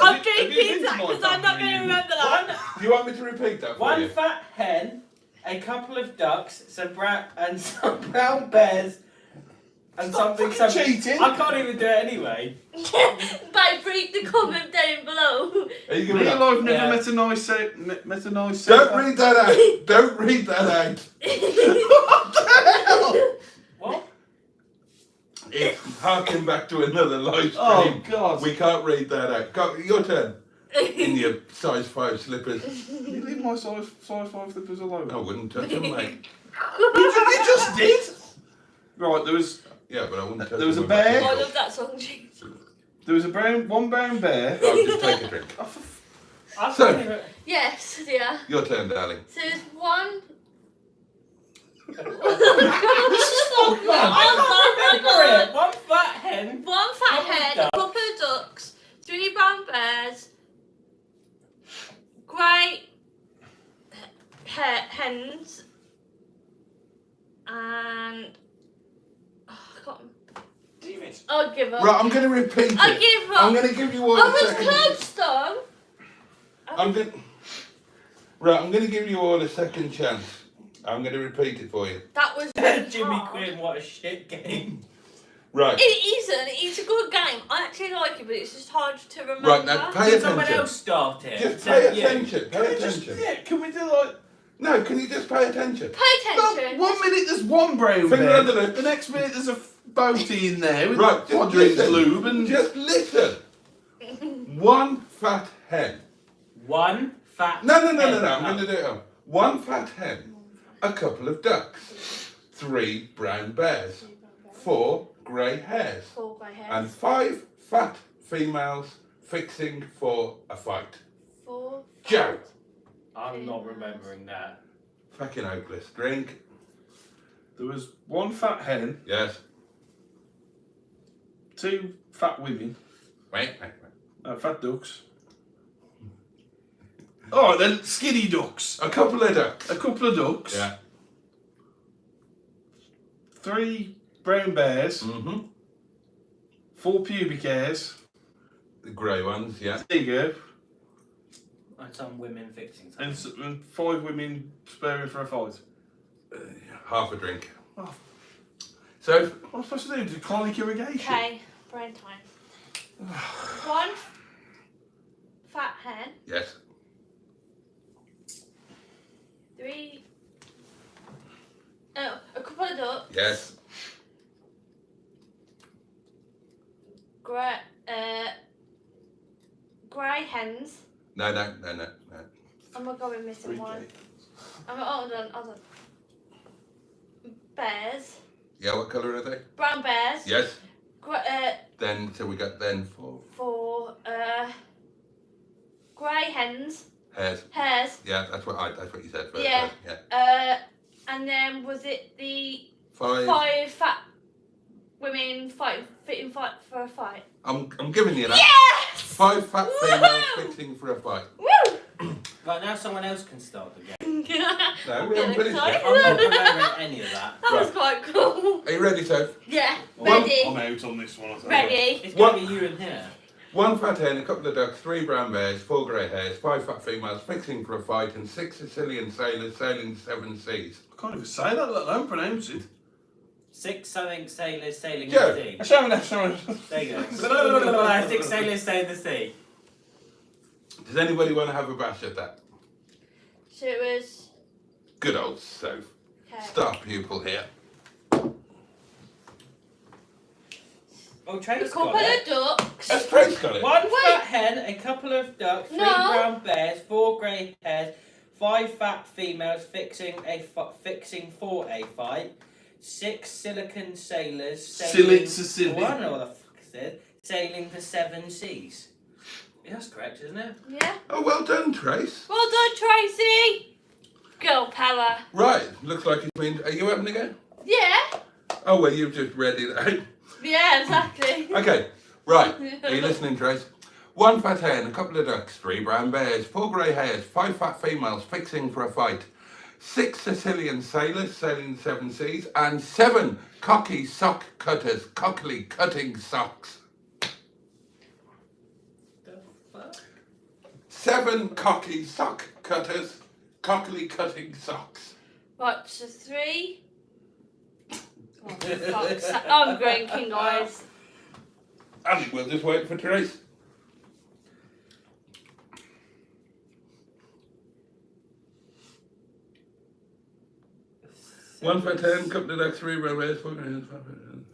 [SPEAKER 2] I'm
[SPEAKER 4] Have you
[SPEAKER 2] keeping
[SPEAKER 4] been
[SPEAKER 2] that
[SPEAKER 4] to my
[SPEAKER 2] because I'm not going to
[SPEAKER 4] family?
[SPEAKER 2] remember that.
[SPEAKER 1] One,
[SPEAKER 3] Do you want me to repeat that for
[SPEAKER 1] one
[SPEAKER 3] you?
[SPEAKER 1] fat hen, a couple of ducks, some brown bears, and something.
[SPEAKER 4] cheating.
[SPEAKER 1] I can't even do it anyway.
[SPEAKER 2] Babe, read the comment down below.
[SPEAKER 3] Are you giving
[SPEAKER 4] Me
[SPEAKER 3] up?
[SPEAKER 4] and I've never
[SPEAKER 1] Yeah.
[SPEAKER 4] met a nice
[SPEAKER 3] Don't read that out. Don't read that out.
[SPEAKER 1] What?
[SPEAKER 3] It's harking back to another live stream.
[SPEAKER 4] Oh God!
[SPEAKER 3] We can't read that out. Go, your turn. In your size 5 slippers.
[SPEAKER 4] You leave my size 5 slippers alone.
[SPEAKER 3] I wouldn't touch them, mate.
[SPEAKER 4] You just did. Right, there was
[SPEAKER 3] Yeah, but I wouldn't touch
[SPEAKER 4] There was
[SPEAKER 3] them
[SPEAKER 4] a
[SPEAKER 3] with my
[SPEAKER 4] bear.
[SPEAKER 2] I
[SPEAKER 3] fingers.
[SPEAKER 2] love that song, James.
[SPEAKER 4] one brown bear.
[SPEAKER 3] I'll just take a drink.
[SPEAKER 1] I
[SPEAKER 3] So-
[SPEAKER 1] can't even.
[SPEAKER 2] Yes, yeah.
[SPEAKER 3] Your turn, darling.
[SPEAKER 2] So there's one.
[SPEAKER 1] Remember it. One fat hen.
[SPEAKER 2] One fat
[SPEAKER 1] Couple of
[SPEAKER 2] hen, a
[SPEAKER 1] ducks.
[SPEAKER 2] couple of ducks, 3 brown bears, grey hens, and I can't.
[SPEAKER 1] Damn it.
[SPEAKER 2] I'll give up.
[SPEAKER 3] Right, I'm going to repeat
[SPEAKER 2] I'll
[SPEAKER 3] it.
[SPEAKER 2] give up.
[SPEAKER 3] I'm going to give you all
[SPEAKER 2] I
[SPEAKER 3] a
[SPEAKER 2] was
[SPEAKER 3] second.
[SPEAKER 2] close though.
[SPEAKER 3] I'm going. Right, I'm going to give you all a second chance. I'm going to repeat it for you.
[SPEAKER 2] That was really
[SPEAKER 1] Jimmy
[SPEAKER 2] hard.
[SPEAKER 1] Quinn, what a shit game.
[SPEAKER 3] Right.
[SPEAKER 2] It isn't. It's a good game. I actually like it, but it's just hard to remember.
[SPEAKER 3] Right, now pay
[SPEAKER 1] Did someone
[SPEAKER 3] attention.
[SPEAKER 1] else start it?
[SPEAKER 3] Just
[SPEAKER 1] So
[SPEAKER 3] pay
[SPEAKER 1] you-
[SPEAKER 3] attention. Pay attention.
[SPEAKER 4] Can we do like?
[SPEAKER 3] No, can you just pay attention?
[SPEAKER 2] Pay attention.
[SPEAKER 4] No, 1 minute there's one brown
[SPEAKER 3] Finger
[SPEAKER 4] bear.
[SPEAKER 3] under lip.
[SPEAKER 4] The next minute there's a boaty in there with
[SPEAKER 3] Right, just
[SPEAKER 4] quadrants
[SPEAKER 3] listen.
[SPEAKER 4] lube and
[SPEAKER 3] Just listen. 1 fat hen.
[SPEAKER 1] One fat
[SPEAKER 3] No.
[SPEAKER 1] hen.
[SPEAKER 3] I'm going to do it. 1 fat hen. A couple of ducks. 3 brown bears. 4 grey hares.
[SPEAKER 2] 4 grey hairs.
[SPEAKER 3] And 5 fat females fixing for a fight.
[SPEAKER 2] 4.
[SPEAKER 3] Joe.
[SPEAKER 1] I'm not remembering that.
[SPEAKER 3] Fucking hopeless. Drink.
[SPEAKER 4] there was 1 fat hen,
[SPEAKER 3] Yes.
[SPEAKER 4] 2 fat women,
[SPEAKER 3] Wait.
[SPEAKER 4] fat ducks. Alright then, skinny ducks.
[SPEAKER 3] A couple of ducks.
[SPEAKER 4] A couple of ducks.
[SPEAKER 3] Yeah.
[SPEAKER 4] 3 brown bears.
[SPEAKER 3] Mm-hmm.
[SPEAKER 4] 4 pubic hairs.
[SPEAKER 3] The grey ones, yeah.
[SPEAKER 4] There you go.
[SPEAKER 1] And some women fixing something.
[SPEAKER 4] And 5 women sparing for a fight.
[SPEAKER 3] Half a drink.
[SPEAKER 4] Oh.
[SPEAKER 3] So,
[SPEAKER 4] What am I supposed to do? Do chronic irrigation?
[SPEAKER 2] Okay, brain time. 1 fat hen,
[SPEAKER 3] yes.
[SPEAKER 2] 3. Oh, a couple of ducks.
[SPEAKER 3] Yes.
[SPEAKER 2] Grey hens.
[SPEAKER 3] No.
[SPEAKER 2] Oh my god, we're missing
[SPEAKER 4] 3K.
[SPEAKER 2] one. Hold on. Bears.
[SPEAKER 3] Yeah, what colour are they?
[SPEAKER 2] Brown bears.
[SPEAKER 3] Yes.
[SPEAKER 2] Then
[SPEAKER 3] So we got then 4
[SPEAKER 2] 4 grey hens.
[SPEAKER 3] hares.
[SPEAKER 2] Hares.
[SPEAKER 3] Yeah, that's what you said first.
[SPEAKER 2] Yeah.
[SPEAKER 3] right? Yeah.
[SPEAKER 2] And then was it the
[SPEAKER 3] 5.
[SPEAKER 2] 5 fat women fitting fight for a fight?
[SPEAKER 3] I'm giving you that.
[SPEAKER 2] Yes!
[SPEAKER 3] 5 fat females
[SPEAKER 2] Woo!
[SPEAKER 3] fixing for a fight.
[SPEAKER 2] Woo!
[SPEAKER 1] Right, now someone else can start the game.
[SPEAKER 3] No, we haven't finished yet.
[SPEAKER 1] I'm not remembering any of that.
[SPEAKER 2] That was quite cool.
[SPEAKER 3] Are you ready, Soph?
[SPEAKER 2] Yeah,
[SPEAKER 3] One-
[SPEAKER 2] ready.
[SPEAKER 4] I'm out on this one. I think.
[SPEAKER 2] Ready.
[SPEAKER 1] It's going to be you in here.
[SPEAKER 3] 1 fat hen, a couple of ducks, 3 brown bears, 4 grey hares, 5 fat females fixing for a fight, and 6 Sicilian sailors sailing 7 seas.
[SPEAKER 4] I can't even say that, let alone pronounce it.
[SPEAKER 1] 6 sailors sailing
[SPEAKER 3] Joe.
[SPEAKER 1] the sea.
[SPEAKER 4] Sharon.
[SPEAKER 1] There you go. 6 sailors sailing the sea.
[SPEAKER 3] Does anybody want to have a bash at that?
[SPEAKER 2] So it was.
[SPEAKER 3] Good old Soph.
[SPEAKER 2] Okay.
[SPEAKER 3] Star pupil here.
[SPEAKER 1] Oh,
[SPEAKER 2] A
[SPEAKER 1] Trace
[SPEAKER 2] couple
[SPEAKER 1] got it.
[SPEAKER 2] of ducks.
[SPEAKER 3] That's Trace got it.
[SPEAKER 1] 1
[SPEAKER 2] Wait.
[SPEAKER 1] fat hen, a couple of ducks, 3
[SPEAKER 2] No.
[SPEAKER 1] brown bears, 4 grey hares, 5 fat females fixing for a fight, 6 silicon sailors sailing.
[SPEAKER 4] Sicily.
[SPEAKER 1] Oh, I don't know what the fuck it says. Sailing the 7 seas. Yeah, that's correct, isn't it?
[SPEAKER 2] Yeah.
[SPEAKER 3] Oh, well done, Trace.
[SPEAKER 2] Well done, Tracy. Girl power.
[SPEAKER 3] Right, looks like it's been. Are you having a go?
[SPEAKER 2] Yeah.
[SPEAKER 3] Oh, well, you've just read it out.
[SPEAKER 2] Yeah, exactly.
[SPEAKER 3] Okay, right. Are you listening, Trace? 1 fat hen, a couple of ducks, 3 brown bears, 4 grey hares, 5 fat females fixing for a fight, 6 Sicilian sailors sailing the 7 seas, and 7 cocky sock cutters cockily cutting socks.
[SPEAKER 1] The fuck?
[SPEAKER 3] 7 cocky sock cutters cockily cutting socks.
[SPEAKER 2] Right, so 3. Oh, for fuck's sake. I'm drinking, guys.
[SPEAKER 3] I think we'll just wait for Trace. One fat hen, couple of ducks, 3 brown bears, 4 grey hares, 5 fat hens.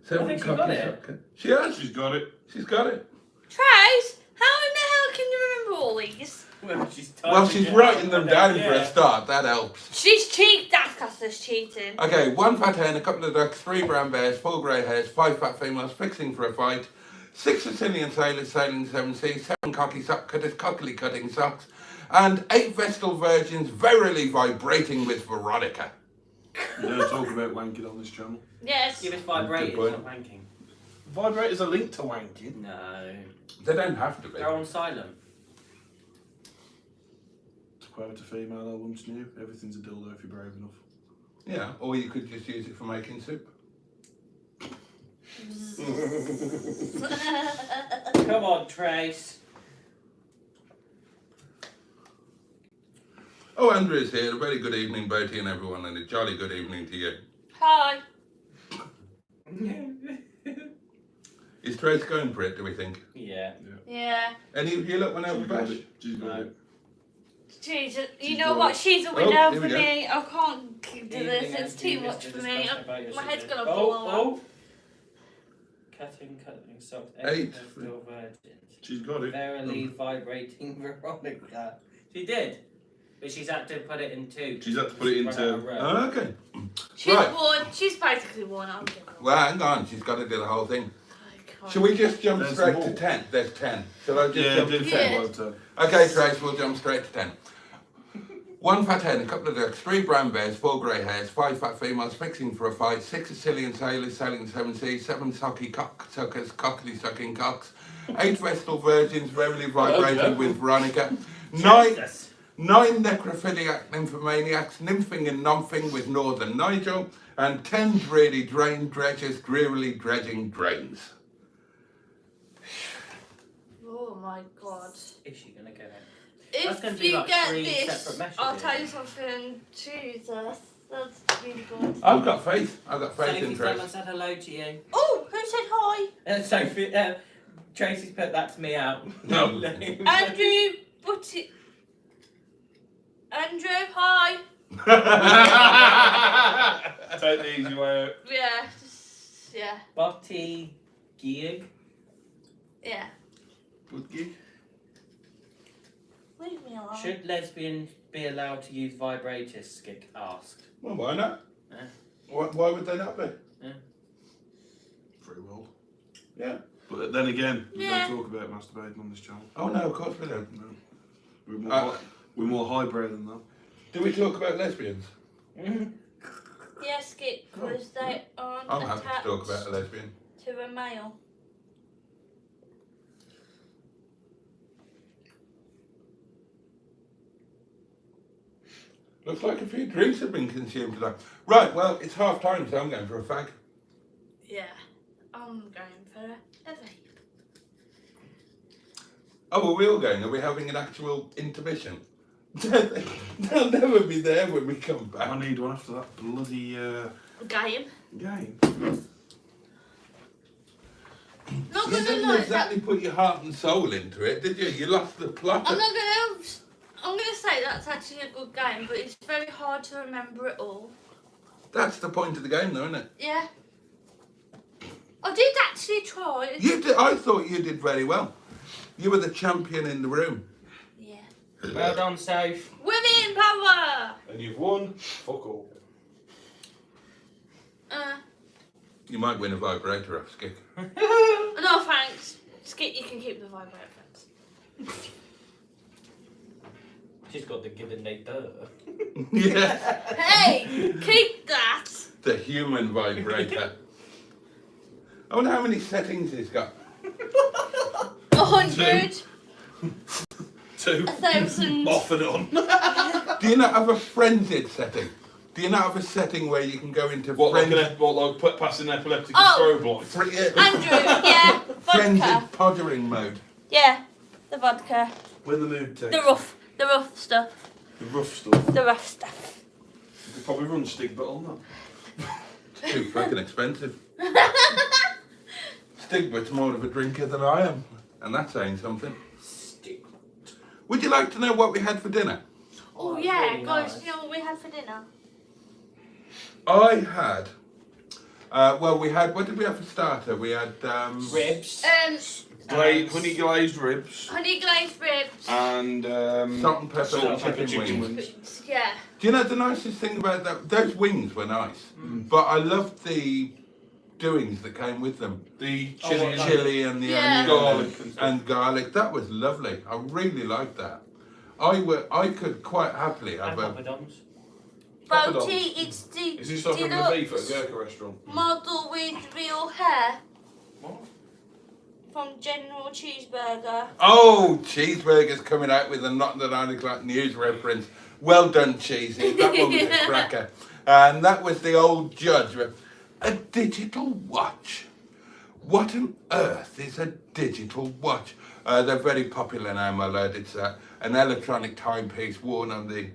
[SPEAKER 1] I
[SPEAKER 3] 7
[SPEAKER 1] think she got
[SPEAKER 3] cocky
[SPEAKER 1] it.
[SPEAKER 3] sock cutters. She has.
[SPEAKER 4] She's got it.
[SPEAKER 3] She's got it.
[SPEAKER 2] Trace, how in the hell can you remember all these?
[SPEAKER 1] Well, she's
[SPEAKER 3] Well,
[SPEAKER 1] typing
[SPEAKER 3] she's
[SPEAKER 1] it
[SPEAKER 3] writing
[SPEAKER 1] out,
[SPEAKER 3] them
[SPEAKER 1] but
[SPEAKER 3] down
[SPEAKER 1] then-
[SPEAKER 3] for a
[SPEAKER 1] yeah.
[SPEAKER 3] start. That helps.
[SPEAKER 2] She's cheating. That's classed as cheating.
[SPEAKER 3] Okay, 1 fat hen, a couple of ducks, 3 brown bears, 4 grey hares, 5 fat females fixing for a fight, 6 Sicilian sailors sailing the 7 seas, 7 cocky sock cutters cockily cutting socks, and 8 Vestal virgins verily vibrating with Veronica.
[SPEAKER 4] We don't talk about wanking on this channel.
[SPEAKER 2] Yes.
[SPEAKER 1] Give us vibrators,
[SPEAKER 3] point.
[SPEAKER 1] not wanking.
[SPEAKER 4] Vibrators are linked to wanking.
[SPEAKER 1] No.
[SPEAKER 3] They don't have to be.
[SPEAKER 1] They're on silent.
[SPEAKER 4] To quote a female album's new, everything's a dildo if you're brave enough.
[SPEAKER 3] Yeah, or you could just use it for making soup.
[SPEAKER 1] Come on, Trace.
[SPEAKER 3] Oh, Andrew's here. A very good evening, Boaty and everyone, and a jolly good evening to you.
[SPEAKER 2] Hi.
[SPEAKER 3] Is Trace going for it, do we think?
[SPEAKER 1] Yeah.
[SPEAKER 2] Yeah.
[SPEAKER 3] Any of you look one over
[SPEAKER 4] She's got
[SPEAKER 3] bash?
[SPEAKER 4] it. She's got
[SPEAKER 1] No.
[SPEAKER 4] it.
[SPEAKER 2] She's you
[SPEAKER 4] She's
[SPEAKER 2] know
[SPEAKER 4] got
[SPEAKER 2] what?
[SPEAKER 4] it.
[SPEAKER 2] She's a
[SPEAKER 3] Oh,
[SPEAKER 2] winner
[SPEAKER 3] here we
[SPEAKER 2] for
[SPEAKER 3] go.
[SPEAKER 2] me. I can't do this.
[SPEAKER 1] Evening,
[SPEAKER 2] It's
[SPEAKER 1] Andrew,
[SPEAKER 2] too much
[SPEAKER 1] Mr.
[SPEAKER 2] for me.
[SPEAKER 1] Discussion about your
[SPEAKER 2] My head's
[SPEAKER 1] subject.
[SPEAKER 2] gonna blow up.
[SPEAKER 1] Oh. Cutting socks.
[SPEAKER 3] 8.
[SPEAKER 1] Vestal virgins.
[SPEAKER 4] She's got it.
[SPEAKER 1] Verily vibrating Veronica. She did. But she's had to put it in 2.
[SPEAKER 4] She's had to put it
[SPEAKER 1] Run
[SPEAKER 4] into-
[SPEAKER 1] out of row.
[SPEAKER 3] Oh, okay.
[SPEAKER 2] She's
[SPEAKER 3] Right.
[SPEAKER 2] won. She's basically won. I'm giving up.
[SPEAKER 3] Well, hang on. She's got to do the whole thing.
[SPEAKER 2] I can't.
[SPEAKER 3] Shall we just jump
[SPEAKER 4] There's
[SPEAKER 3] straight
[SPEAKER 4] more.
[SPEAKER 3] to 10? There's 10. Shall I just
[SPEAKER 4] Yeah,
[SPEAKER 3] jump
[SPEAKER 4] do
[SPEAKER 3] to
[SPEAKER 2] Yeah.
[SPEAKER 3] 10?
[SPEAKER 4] well done.
[SPEAKER 3] Okay, Trace, we'll jump straight to 10. 1 fat hen, a couple of ducks, 3 brown bears, 4 grey hares, 5 fat females fixing for a fight, 6 Sicilian sailors sailing the 7 seas, 7 socky cocksuckers cockily sucking cocks, 8 Vestal virgins verily vibrating with Veronica, 9
[SPEAKER 1] Jesus.
[SPEAKER 3] 9 necrophiliac nymphomaniacs nymphing and nymphing with Northern Nigel, and 10 dreary drain dredgers drearily dredging drains.
[SPEAKER 2] Oh my god.
[SPEAKER 1] Is she gonna get it?
[SPEAKER 2] If
[SPEAKER 1] That's gonna be
[SPEAKER 2] you
[SPEAKER 1] like
[SPEAKER 2] get
[SPEAKER 1] 3
[SPEAKER 2] this,
[SPEAKER 1] separate messages.
[SPEAKER 2] I'll tell you something. Jesus, that's really good.
[SPEAKER 3] I've got faith. I've got faith in
[SPEAKER 1] Sophie
[SPEAKER 3] Trace.
[SPEAKER 1] someone said hello to you.
[SPEAKER 2] Oh, who said hi?
[SPEAKER 1] Sophie, Tracy's put that to me out.
[SPEAKER 3] No.
[SPEAKER 2] Andrew, Boaty. Andrew, hi.
[SPEAKER 4] Take the easy way out.
[SPEAKER 2] Yeah, just, yeah,
[SPEAKER 1] Boaty gig.
[SPEAKER 2] yeah.
[SPEAKER 4] Good gig.
[SPEAKER 2] Leave me alone.
[SPEAKER 1] Should lesbians be allowed to use vibrators? Skik asked.
[SPEAKER 3] Well, why not?
[SPEAKER 1] Yeah.
[SPEAKER 3] Why would they not be?
[SPEAKER 4] Free world.
[SPEAKER 3] Yeah.
[SPEAKER 4] But then again, we
[SPEAKER 2] Yeah.
[SPEAKER 4] don't talk about masturbating on this channel.
[SPEAKER 3] Oh no, of course we don't.
[SPEAKER 4] No. We're more,
[SPEAKER 3] Uh,
[SPEAKER 4] we're more highbrow than that.
[SPEAKER 3] Do we talk about lesbians?
[SPEAKER 2] Yes, Skip, because they aren't
[SPEAKER 3] I'm happy
[SPEAKER 2] attached
[SPEAKER 3] to talk about a lesbian.
[SPEAKER 2] to a male.
[SPEAKER 3] Looks like a few drinks have been consumed today. Right, well, it's half time, so I'm going for a fag.
[SPEAKER 2] Yeah, I'm going for a vape.
[SPEAKER 3] Oh, are we all going? Are we having an actual intermission? They'll never be there when we come
[SPEAKER 4] I
[SPEAKER 3] back.
[SPEAKER 4] need one after that bloody
[SPEAKER 2] Game.
[SPEAKER 4] game.
[SPEAKER 2] Not
[SPEAKER 3] You
[SPEAKER 2] gonna
[SPEAKER 3] didn't
[SPEAKER 2] lie,
[SPEAKER 3] exactly put your heart and soul into it, did you? You lost the plot.
[SPEAKER 2] I'm gonna say that's actually a good game, but it's very hard to remember it all.
[SPEAKER 3] That's the point of the game, though, isn't it?
[SPEAKER 2] Yeah. I did actually try.
[SPEAKER 3] You did. I thought you did very well. You were the champion in the room.
[SPEAKER 2] Yeah.
[SPEAKER 1] Well done, Soph.
[SPEAKER 2] Women power!
[SPEAKER 4] And you've won. Fuck all.
[SPEAKER 3] You might win a vibrator off Skik.
[SPEAKER 2] No thanks. Skip, you can keep the vibrator, thanks.
[SPEAKER 1] She's got the given they duh.
[SPEAKER 3] Yeah.
[SPEAKER 2] Hey, keep that!
[SPEAKER 3] The human vibrator. I wonder how many settings it's got.
[SPEAKER 2] Oh, 100.
[SPEAKER 4] 2.
[SPEAKER 2] 1,000.
[SPEAKER 4] Off and on.
[SPEAKER 3] Do you not have a frenzied setting? Do you not have a setting where you can go into
[SPEAKER 4] Like passing epileptic
[SPEAKER 2] Oh.
[SPEAKER 4] and strobe lights?
[SPEAKER 2] Andrew, yeah.
[SPEAKER 3] Frenzied
[SPEAKER 2] Vodka.
[SPEAKER 3] pottering mode?
[SPEAKER 2] Yeah. The vodka.
[SPEAKER 4] When the mood takes.
[SPEAKER 2] The rough stuff.
[SPEAKER 4] The rough stuff.
[SPEAKER 2] The rough stuff.
[SPEAKER 4] You could probably run Stigbit on
[SPEAKER 3] It's too fucking expensive. Stigbit's more of a drinker than I am, and that's saying something. Would you like to know what we had for dinner?
[SPEAKER 2] Oh,
[SPEAKER 1] That's
[SPEAKER 2] yeah,
[SPEAKER 1] really
[SPEAKER 2] guys,
[SPEAKER 1] nice.
[SPEAKER 2] you know what we had for dinner?
[SPEAKER 3] I had, we had, what did we have for starter? We had,
[SPEAKER 1] Ribs.
[SPEAKER 4] that. Honey glazed ribs.
[SPEAKER 2] Honey glazed ribs.
[SPEAKER 4] And
[SPEAKER 3] salt and pepper
[SPEAKER 4] salt and pepper
[SPEAKER 3] chicken
[SPEAKER 4] chicken
[SPEAKER 3] wings.
[SPEAKER 4] wings.
[SPEAKER 2] Yeah.
[SPEAKER 3] Do you know the nicest thing about that? Those wings were nice, but I loved the doings that came with them.
[SPEAKER 4] The
[SPEAKER 1] Oh,
[SPEAKER 4] chili,
[SPEAKER 1] what, like-
[SPEAKER 3] Chili and the
[SPEAKER 2] Yeah.
[SPEAKER 3] onion
[SPEAKER 4] Garlic
[SPEAKER 3] and garlic. That was lovely. I really liked that. I could quite happily have
[SPEAKER 1] And
[SPEAKER 3] a.
[SPEAKER 1] poppadoms.
[SPEAKER 2] Boaty, it's the
[SPEAKER 4] Is this like having a beef at a
[SPEAKER 2] deluxe
[SPEAKER 4] Gurkha restaurant?
[SPEAKER 2] model with real hair
[SPEAKER 4] What?
[SPEAKER 2] from General Cheeseburger.
[SPEAKER 3] Oh, cheeseburgers coming out with a not the 9 o'clock news reference. Well done, Cheesy. That one was a cracker. And that was the old judge. A digital watch. What on earth is a digital watch? They're very popular now, my lad. It's an electronic timepiece worn on the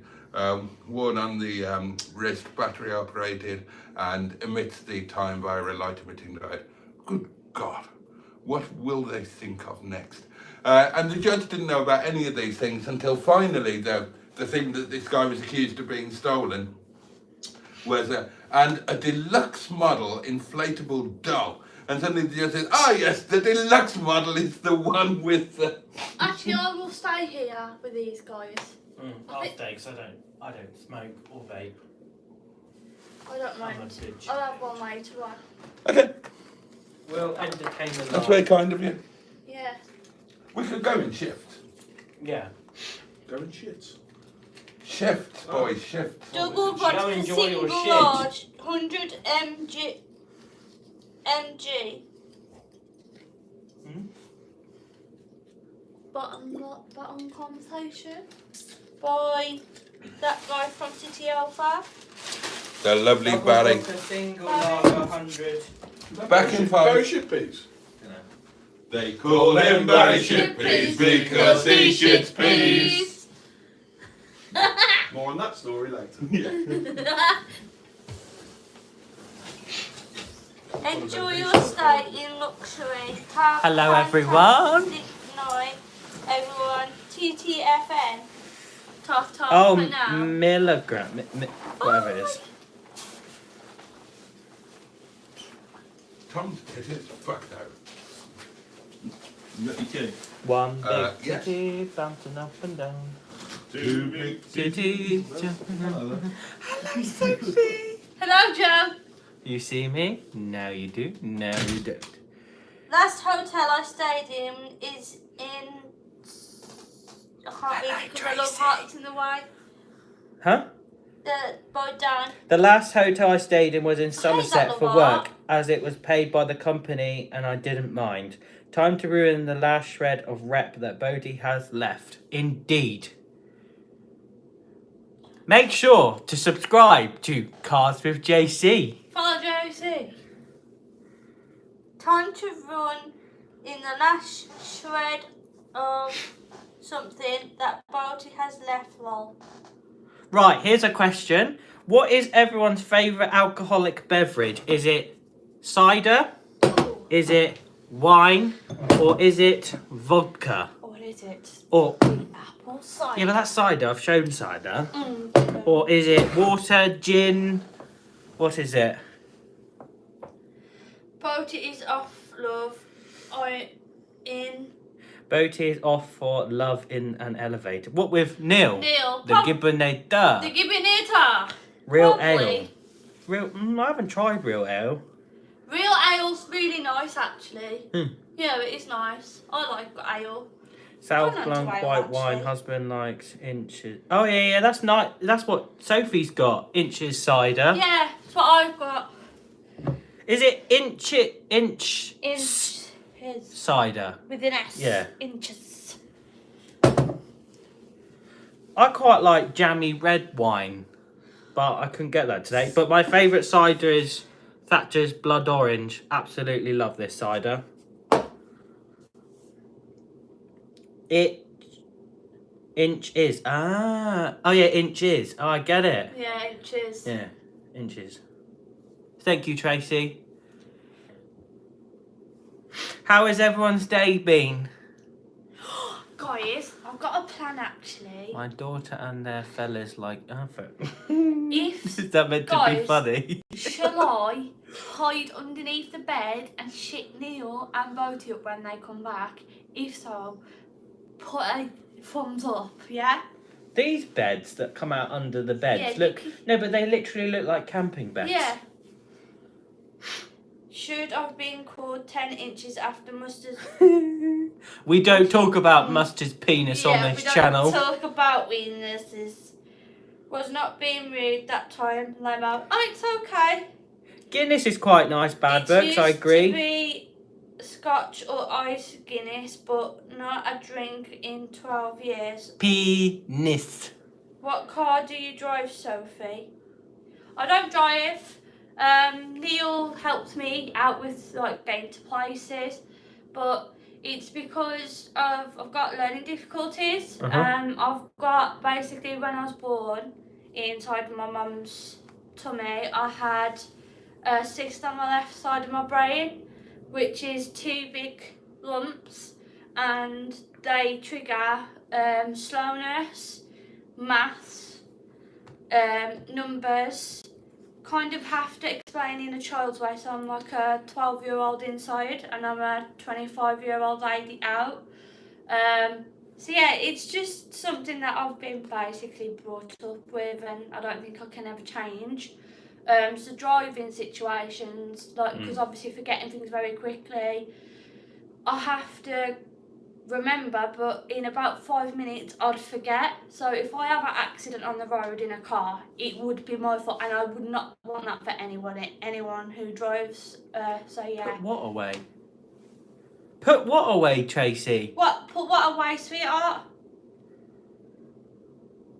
[SPEAKER 3] wrist, battery operated, and emits the time via a light emitting light. Good God, what will they think of next? And the judge didn't know about any of these things until finally the thing that this guy was accused of being stolen was a deluxe model inflatable doll. And suddenly the judge says, yes, the deluxe model is the one with the...
[SPEAKER 2] Actually, I will stay here with these guys.
[SPEAKER 1] I'll stay 'cause I don't smoke or vape.
[SPEAKER 2] I don't
[SPEAKER 1] I'm
[SPEAKER 2] mind.
[SPEAKER 1] a bitch.
[SPEAKER 2] I'll have one later on.
[SPEAKER 3] Okay,
[SPEAKER 1] We'll entertain the
[SPEAKER 3] that's
[SPEAKER 1] live.
[SPEAKER 3] very kind of you.
[SPEAKER 2] Yeah.
[SPEAKER 3] We could go in shifts.
[SPEAKER 1] Yeah.
[SPEAKER 4] Going shit.
[SPEAKER 3] Shifts, boys, shifts.
[SPEAKER 2] Double
[SPEAKER 1] Go
[SPEAKER 2] vodka
[SPEAKER 1] enjoy your
[SPEAKER 2] single
[SPEAKER 1] shit.
[SPEAKER 2] large, 100 mg. Bottom conversation by that guy from City Alpha.
[SPEAKER 3] The lovely
[SPEAKER 1] Double
[SPEAKER 3] Barry.
[SPEAKER 1] vodka, single lager, 100.
[SPEAKER 3] Back in five.
[SPEAKER 4] Barry Shitpeas.
[SPEAKER 3] They
[SPEAKER 4] Call him Barry Shitpeas because he shits peas. More on that story later.
[SPEAKER 2] Enjoy your stay in luxury. Have
[SPEAKER 1] Hello,
[SPEAKER 2] a
[SPEAKER 1] everyone.
[SPEAKER 2] fantastic night, everyone. TTFN. Tough talk
[SPEAKER 1] Oh,
[SPEAKER 2] for now.
[SPEAKER 1] milligram. Whatever it is.
[SPEAKER 3] Tom's titties fucked out.
[SPEAKER 4] You kidding?
[SPEAKER 1] One big
[SPEAKER 3] Yes.
[SPEAKER 1] titty bouncing up and down.
[SPEAKER 4] Two big
[SPEAKER 1] Titty jumping up. Hello, Sophie.
[SPEAKER 2] Hello, Joe.
[SPEAKER 1] You see me? No, you do. No, you don't.
[SPEAKER 2] Last hotel I stayed in is in. I can't read because I love hearts in the way.
[SPEAKER 1] Huh?
[SPEAKER 2] By Dan.
[SPEAKER 1] The last hotel I stayed in was in
[SPEAKER 2] that
[SPEAKER 1] Somerset
[SPEAKER 2] little
[SPEAKER 1] for
[SPEAKER 2] bar.
[SPEAKER 1] work, as it was paid by the company and I didn't mind. Time to ruin the last shred of rep that Boaty has left. Indeed. Make sure to subscribe to Cars with JC.
[SPEAKER 2] Follow Josie. Time to run in the last shred of something that Boaty has left, lol.
[SPEAKER 1] Right, here's a question. What is everyone's favourite alcoholic beverage? Is it cider? Is it wine? Or is it vodka?
[SPEAKER 2] What is it?
[SPEAKER 1] Or
[SPEAKER 2] Apple cider.
[SPEAKER 1] yeah, but that's cider. I've shown cider.
[SPEAKER 2] Mm.
[SPEAKER 1] Or is it water, gin? What is it?
[SPEAKER 2] Boaty is off, love.
[SPEAKER 1] Boaty is off for love in an elevator. What with Neil?
[SPEAKER 2] Neil.
[SPEAKER 1] The Gibbinator.
[SPEAKER 2] The Gibbinator.
[SPEAKER 1] Real
[SPEAKER 2] Probably.
[SPEAKER 1] ale. Real. I haven't tried real ale.
[SPEAKER 2] Real ale's really nice, actually.
[SPEAKER 1] Hmm.
[SPEAKER 2] Yeah, it is nice. I like ale.
[SPEAKER 1] South
[SPEAKER 2] I
[SPEAKER 1] Blanc
[SPEAKER 2] like ale,
[SPEAKER 1] white wine.
[SPEAKER 2] actually.
[SPEAKER 1] Husband likes inches. Oh yeah, that's nice. That's what Sophie's got. Inches cider.
[SPEAKER 2] Yeah, that's what I've got.
[SPEAKER 1] Is it inch?
[SPEAKER 2] Inch. His.
[SPEAKER 1] Cider.
[SPEAKER 2] With an S.
[SPEAKER 1] Yeah.
[SPEAKER 2] Inches.
[SPEAKER 1] I quite like jammy red wine, but I couldn't get that today. But my favourite cider is Thatcher's Blood Orange. Absolutely love this cider. Inches. Oh yeah, inches. Oh, I get it.
[SPEAKER 2] Yeah, inches.
[SPEAKER 1] Yeah, inches. Thank you, Tracy. How has everyone's day been?
[SPEAKER 2] Guys, I've got a plan actually.
[SPEAKER 1] My daughter and their fellas like.
[SPEAKER 2] If
[SPEAKER 1] Is that meant to be
[SPEAKER 2] guys,
[SPEAKER 1] funny?
[SPEAKER 2] Shall I hide underneath the bed and shit Neil and Boaty up when they come back? If so, put a thumbs up, yeah?
[SPEAKER 1] These beds that come out under the beds
[SPEAKER 2] Yeah,
[SPEAKER 1] look. No, but they literally look like camping beds.
[SPEAKER 2] Yeah. Should have been called 10 inches after Mustard's.
[SPEAKER 1] We don't talk about Mustard's penis on this channel.
[SPEAKER 2] We don't talk about weenuses. Was not being rude that time, Lemo. Oh, it's okay.
[SPEAKER 1] Guinness is quite nice, bad books, I agree.
[SPEAKER 2] It used to be Scotch or ice Guinness, but not a drink in 12 years.
[SPEAKER 1] Penis.
[SPEAKER 2] What car do you drive, Sophie? I don't drive. Neil helped me out with like getting to places, but it's because I've got learning difficulties. I've got basically when I was born inside my mum's tummy, I had a cyst on my left side of my brain, which is 2 big lumps, and they trigger slowness, maths, numbers. Kind of have to explain in a child's way, so I'm like a 12-year-old inside and I'm a 25-year-old lady out. So yeah, it's just something that I've been basically brought up with, and I don't think I can ever change. So driving situations, like, because obviously forgetting things very quickly, I have to remember, but in about 5 minutes I'd forget. So if I have an accident on the road in a car, it would be my fault, and I would not want that for anyone who drives. So yeah.
[SPEAKER 1] Put what away? Put what away, Tracy?
[SPEAKER 2] What? Put what away, sweetheart?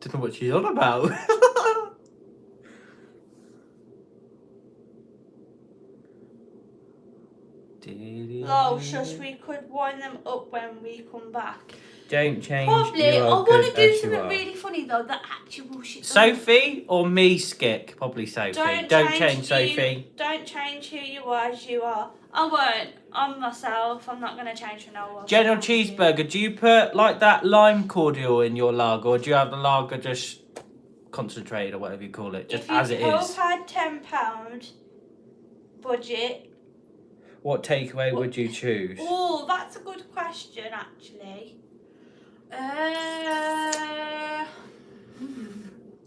[SPEAKER 1] Don't know what she's on about.
[SPEAKER 2] Oh, shush, we could wind them up when we come back.
[SPEAKER 1] Don't change.
[SPEAKER 2] Probably.
[SPEAKER 1] You
[SPEAKER 2] I
[SPEAKER 1] are
[SPEAKER 2] want to
[SPEAKER 1] good
[SPEAKER 2] do
[SPEAKER 1] as you
[SPEAKER 2] something
[SPEAKER 1] are.
[SPEAKER 2] really funny though, that actual shit.
[SPEAKER 1] Sophie or me, Skick? Probably Sophie. Don't change Sophie.
[SPEAKER 2] Don't change who you are as you are. I won't. I'm myself. I'm not going to change for no one.
[SPEAKER 1] General Cheeseburger, do you put like that lime cordial in your lager, or do you have the lager just concentrated or whatever you call it, just as it is?
[SPEAKER 2] If you had £10 budget.
[SPEAKER 1] What takeaway would you choose?
[SPEAKER 2] Oh, that's a good question actually.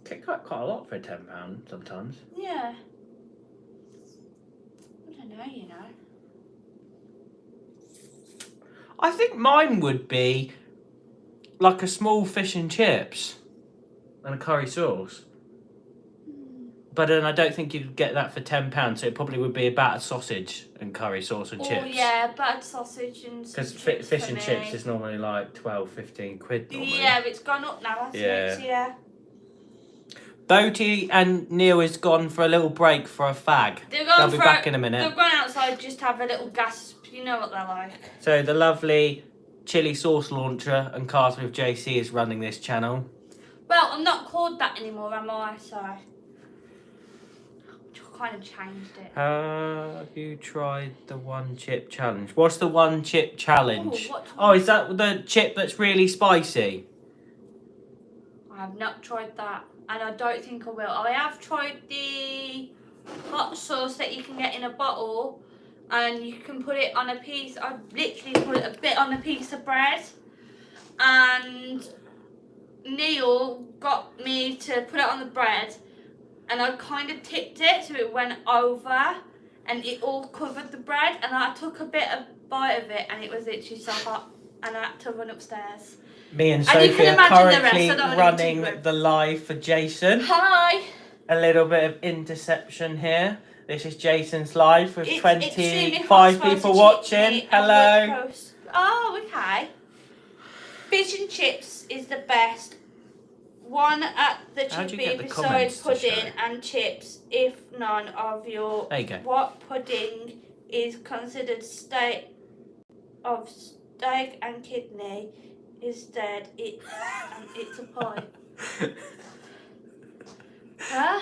[SPEAKER 1] Take quite a lot for £10 sometimes.
[SPEAKER 2] Yeah. I don't know, you know.
[SPEAKER 1] I think mine would be like a small fish and chips and a curry sauce. But then I don't think you'd get that for £10, so it probably would be a battered sausage and curry sauce and chips.
[SPEAKER 2] Oh yeah, battered sausage and
[SPEAKER 1] Because
[SPEAKER 2] chips
[SPEAKER 1] fish
[SPEAKER 2] for
[SPEAKER 1] and
[SPEAKER 2] me.
[SPEAKER 1] chips is normally like 12-15 quid normally.
[SPEAKER 2] Yeah, it's gone up now, hasn't it? Yeah.
[SPEAKER 1] Boaty and Neil is gone for a little break for a fag. They'll be back in a minute.
[SPEAKER 2] They've gone outside just to have a little gasp. You know what they're like.
[SPEAKER 1] So the lovely chili sauce launcher and Cars with JC is running this channel.
[SPEAKER 2] Well, I'm not called that anymore, am I? So I kind of changed it.
[SPEAKER 1] Have you tried the one chip challenge? What's the one chip challenge?
[SPEAKER 2] Ooh, what's
[SPEAKER 1] Oh, is that the chip that's really spicy?
[SPEAKER 2] I have not tried that, and I don't think I will. I have tried the hot sauce that you can get in a bottle, and you can put it on a piece. I literally put a bit on a piece of bread, and Neil got me to put it on the bread, and I kind of tipped it so it went over, and it all covered the bread, and I took a bite of it, and it was literally so hot, and I had to run upstairs.
[SPEAKER 1] Me and
[SPEAKER 2] And you
[SPEAKER 1] Sophie
[SPEAKER 2] can
[SPEAKER 1] are
[SPEAKER 2] imagine the rest,
[SPEAKER 1] currently
[SPEAKER 2] I don't wanna
[SPEAKER 1] running
[SPEAKER 2] get too
[SPEAKER 1] the live for Jason.
[SPEAKER 2] Hi!
[SPEAKER 1] A little bit of interception here. This is Jason's live with
[SPEAKER 2] It's
[SPEAKER 1] 25
[SPEAKER 2] extremely
[SPEAKER 1] people
[SPEAKER 2] hot, spicy
[SPEAKER 1] watching.
[SPEAKER 2] chutney and
[SPEAKER 1] Hello.
[SPEAKER 2] wood roast. Oh, okay. Fish and chips is the best. One at the
[SPEAKER 1] How'd you get
[SPEAKER 2] chippy
[SPEAKER 1] the
[SPEAKER 2] beside
[SPEAKER 1] comments to
[SPEAKER 2] pudding
[SPEAKER 1] show?
[SPEAKER 2] and chips, if none of your.
[SPEAKER 1] There you go.
[SPEAKER 2] What pudding is considered steak and kidney? Instead, it's a pie. Huh?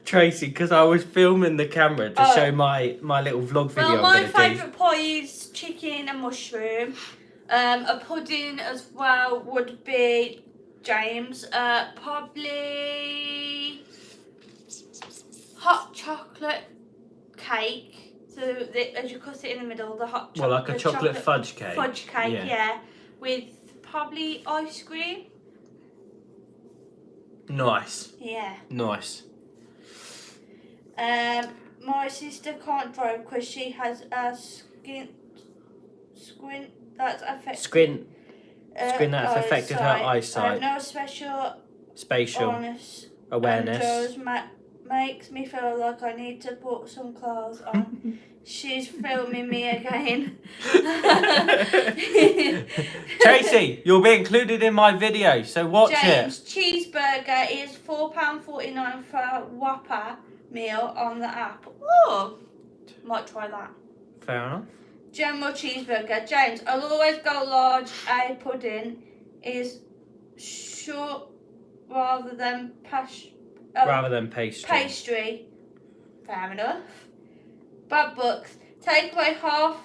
[SPEAKER 1] Tracy, because I was filming the camera to
[SPEAKER 2] Oh.
[SPEAKER 1] show my little vlog video
[SPEAKER 2] Well,
[SPEAKER 1] I'm
[SPEAKER 2] my
[SPEAKER 1] going to do.
[SPEAKER 2] favourite pie is chicken and mushroom. A pudding as well would be James. Probably hot chocolate cake. So as you cut it in the middle, the hot chocolate.
[SPEAKER 1] Well, like a chocolate fudge cake.
[SPEAKER 2] Fudge cake,
[SPEAKER 1] Yeah.
[SPEAKER 2] yeah. With probably ice cream.
[SPEAKER 1] Nice.
[SPEAKER 2] Yeah.
[SPEAKER 1] Nice.
[SPEAKER 2] My sister can't drive because she has a squint that's affected.
[SPEAKER 1] Squint that's affected her
[SPEAKER 2] I
[SPEAKER 1] eyesight.
[SPEAKER 2] have no special
[SPEAKER 1] Spatial
[SPEAKER 2] honest
[SPEAKER 1] awareness.
[SPEAKER 2] and just makes me feel like I need to put some clothes on. She's filming me again.
[SPEAKER 1] Tracy, you'll be included in my video, so watch
[SPEAKER 2] James,
[SPEAKER 1] it.
[SPEAKER 2] cheeseburger is £4.49 for a Whopper meal on the app. Oh, might try that.
[SPEAKER 1] Fair enough.
[SPEAKER 2] General cheeseburger. James, I'll always go large. A pudding is short rather than
[SPEAKER 1] Rather than pastry.
[SPEAKER 2] pastry. Fair enough. Bad books. Take away half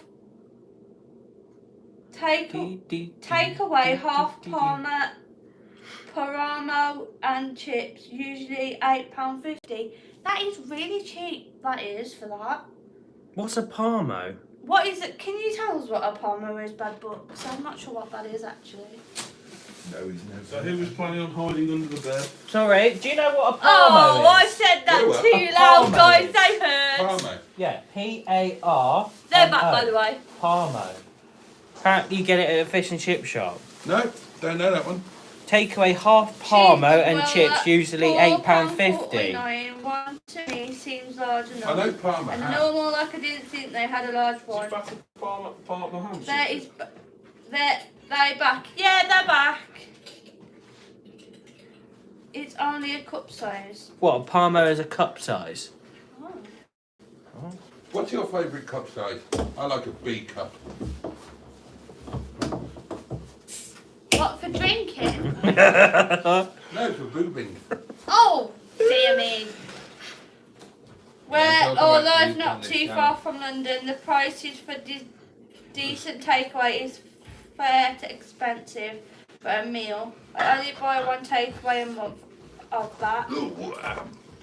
[SPEAKER 2] Paramo and chips, usually £8.50. That is really cheap. That is for that.
[SPEAKER 1] What's a Parmo?
[SPEAKER 2] What is it? Can you tell us what a Parmo is, Bad Books? I'm not sure what that is actually.
[SPEAKER 3] No, he's never.
[SPEAKER 4] So who was planning on hiding under the bed?
[SPEAKER 1] Sorry, do you know what a Parmo
[SPEAKER 2] Oh, I
[SPEAKER 1] is?
[SPEAKER 2] said that
[SPEAKER 3] Wait, what?
[SPEAKER 2] too
[SPEAKER 1] A
[SPEAKER 2] loud,
[SPEAKER 1] Parmo
[SPEAKER 2] guys.
[SPEAKER 1] is-
[SPEAKER 2] They heard.
[SPEAKER 3] Parmo.
[SPEAKER 1] Yeah, P-A-R.
[SPEAKER 2] They're back, by the way.
[SPEAKER 1] Parmo. Apparently you get it at a fish and chip shop.
[SPEAKER 3] No, don't know that one.
[SPEAKER 1] Take away half Parmo and
[SPEAKER 2] Well,
[SPEAKER 1] chips, usually £8.50.
[SPEAKER 2] £4.49. One to me seems large enough.
[SPEAKER 3] I know Parmo.
[SPEAKER 2] And
[SPEAKER 3] has.
[SPEAKER 2] normal, like I didn't think they had a large one.
[SPEAKER 4] Is that a part of the ham?
[SPEAKER 2] There is, they back. Yeah, they're back. It's only a cup size.
[SPEAKER 1] What, a Parmo is a cup size?
[SPEAKER 2] Oh.
[SPEAKER 3] What's your favourite cup size? I like a B cup.
[SPEAKER 2] What, for drinking?
[SPEAKER 3] No, for boobing.
[SPEAKER 2] Oh, dear me. Where,
[SPEAKER 3] talking
[SPEAKER 2] although
[SPEAKER 3] about
[SPEAKER 2] it's
[SPEAKER 3] food
[SPEAKER 2] not
[SPEAKER 3] on this
[SPEAKER 2] too
[SPEAKER 3] channel.
[SPEAKER 2] far from London, the prices for decent takeaway is fair to expensive for a meal. I only buy one takeaway a month of that.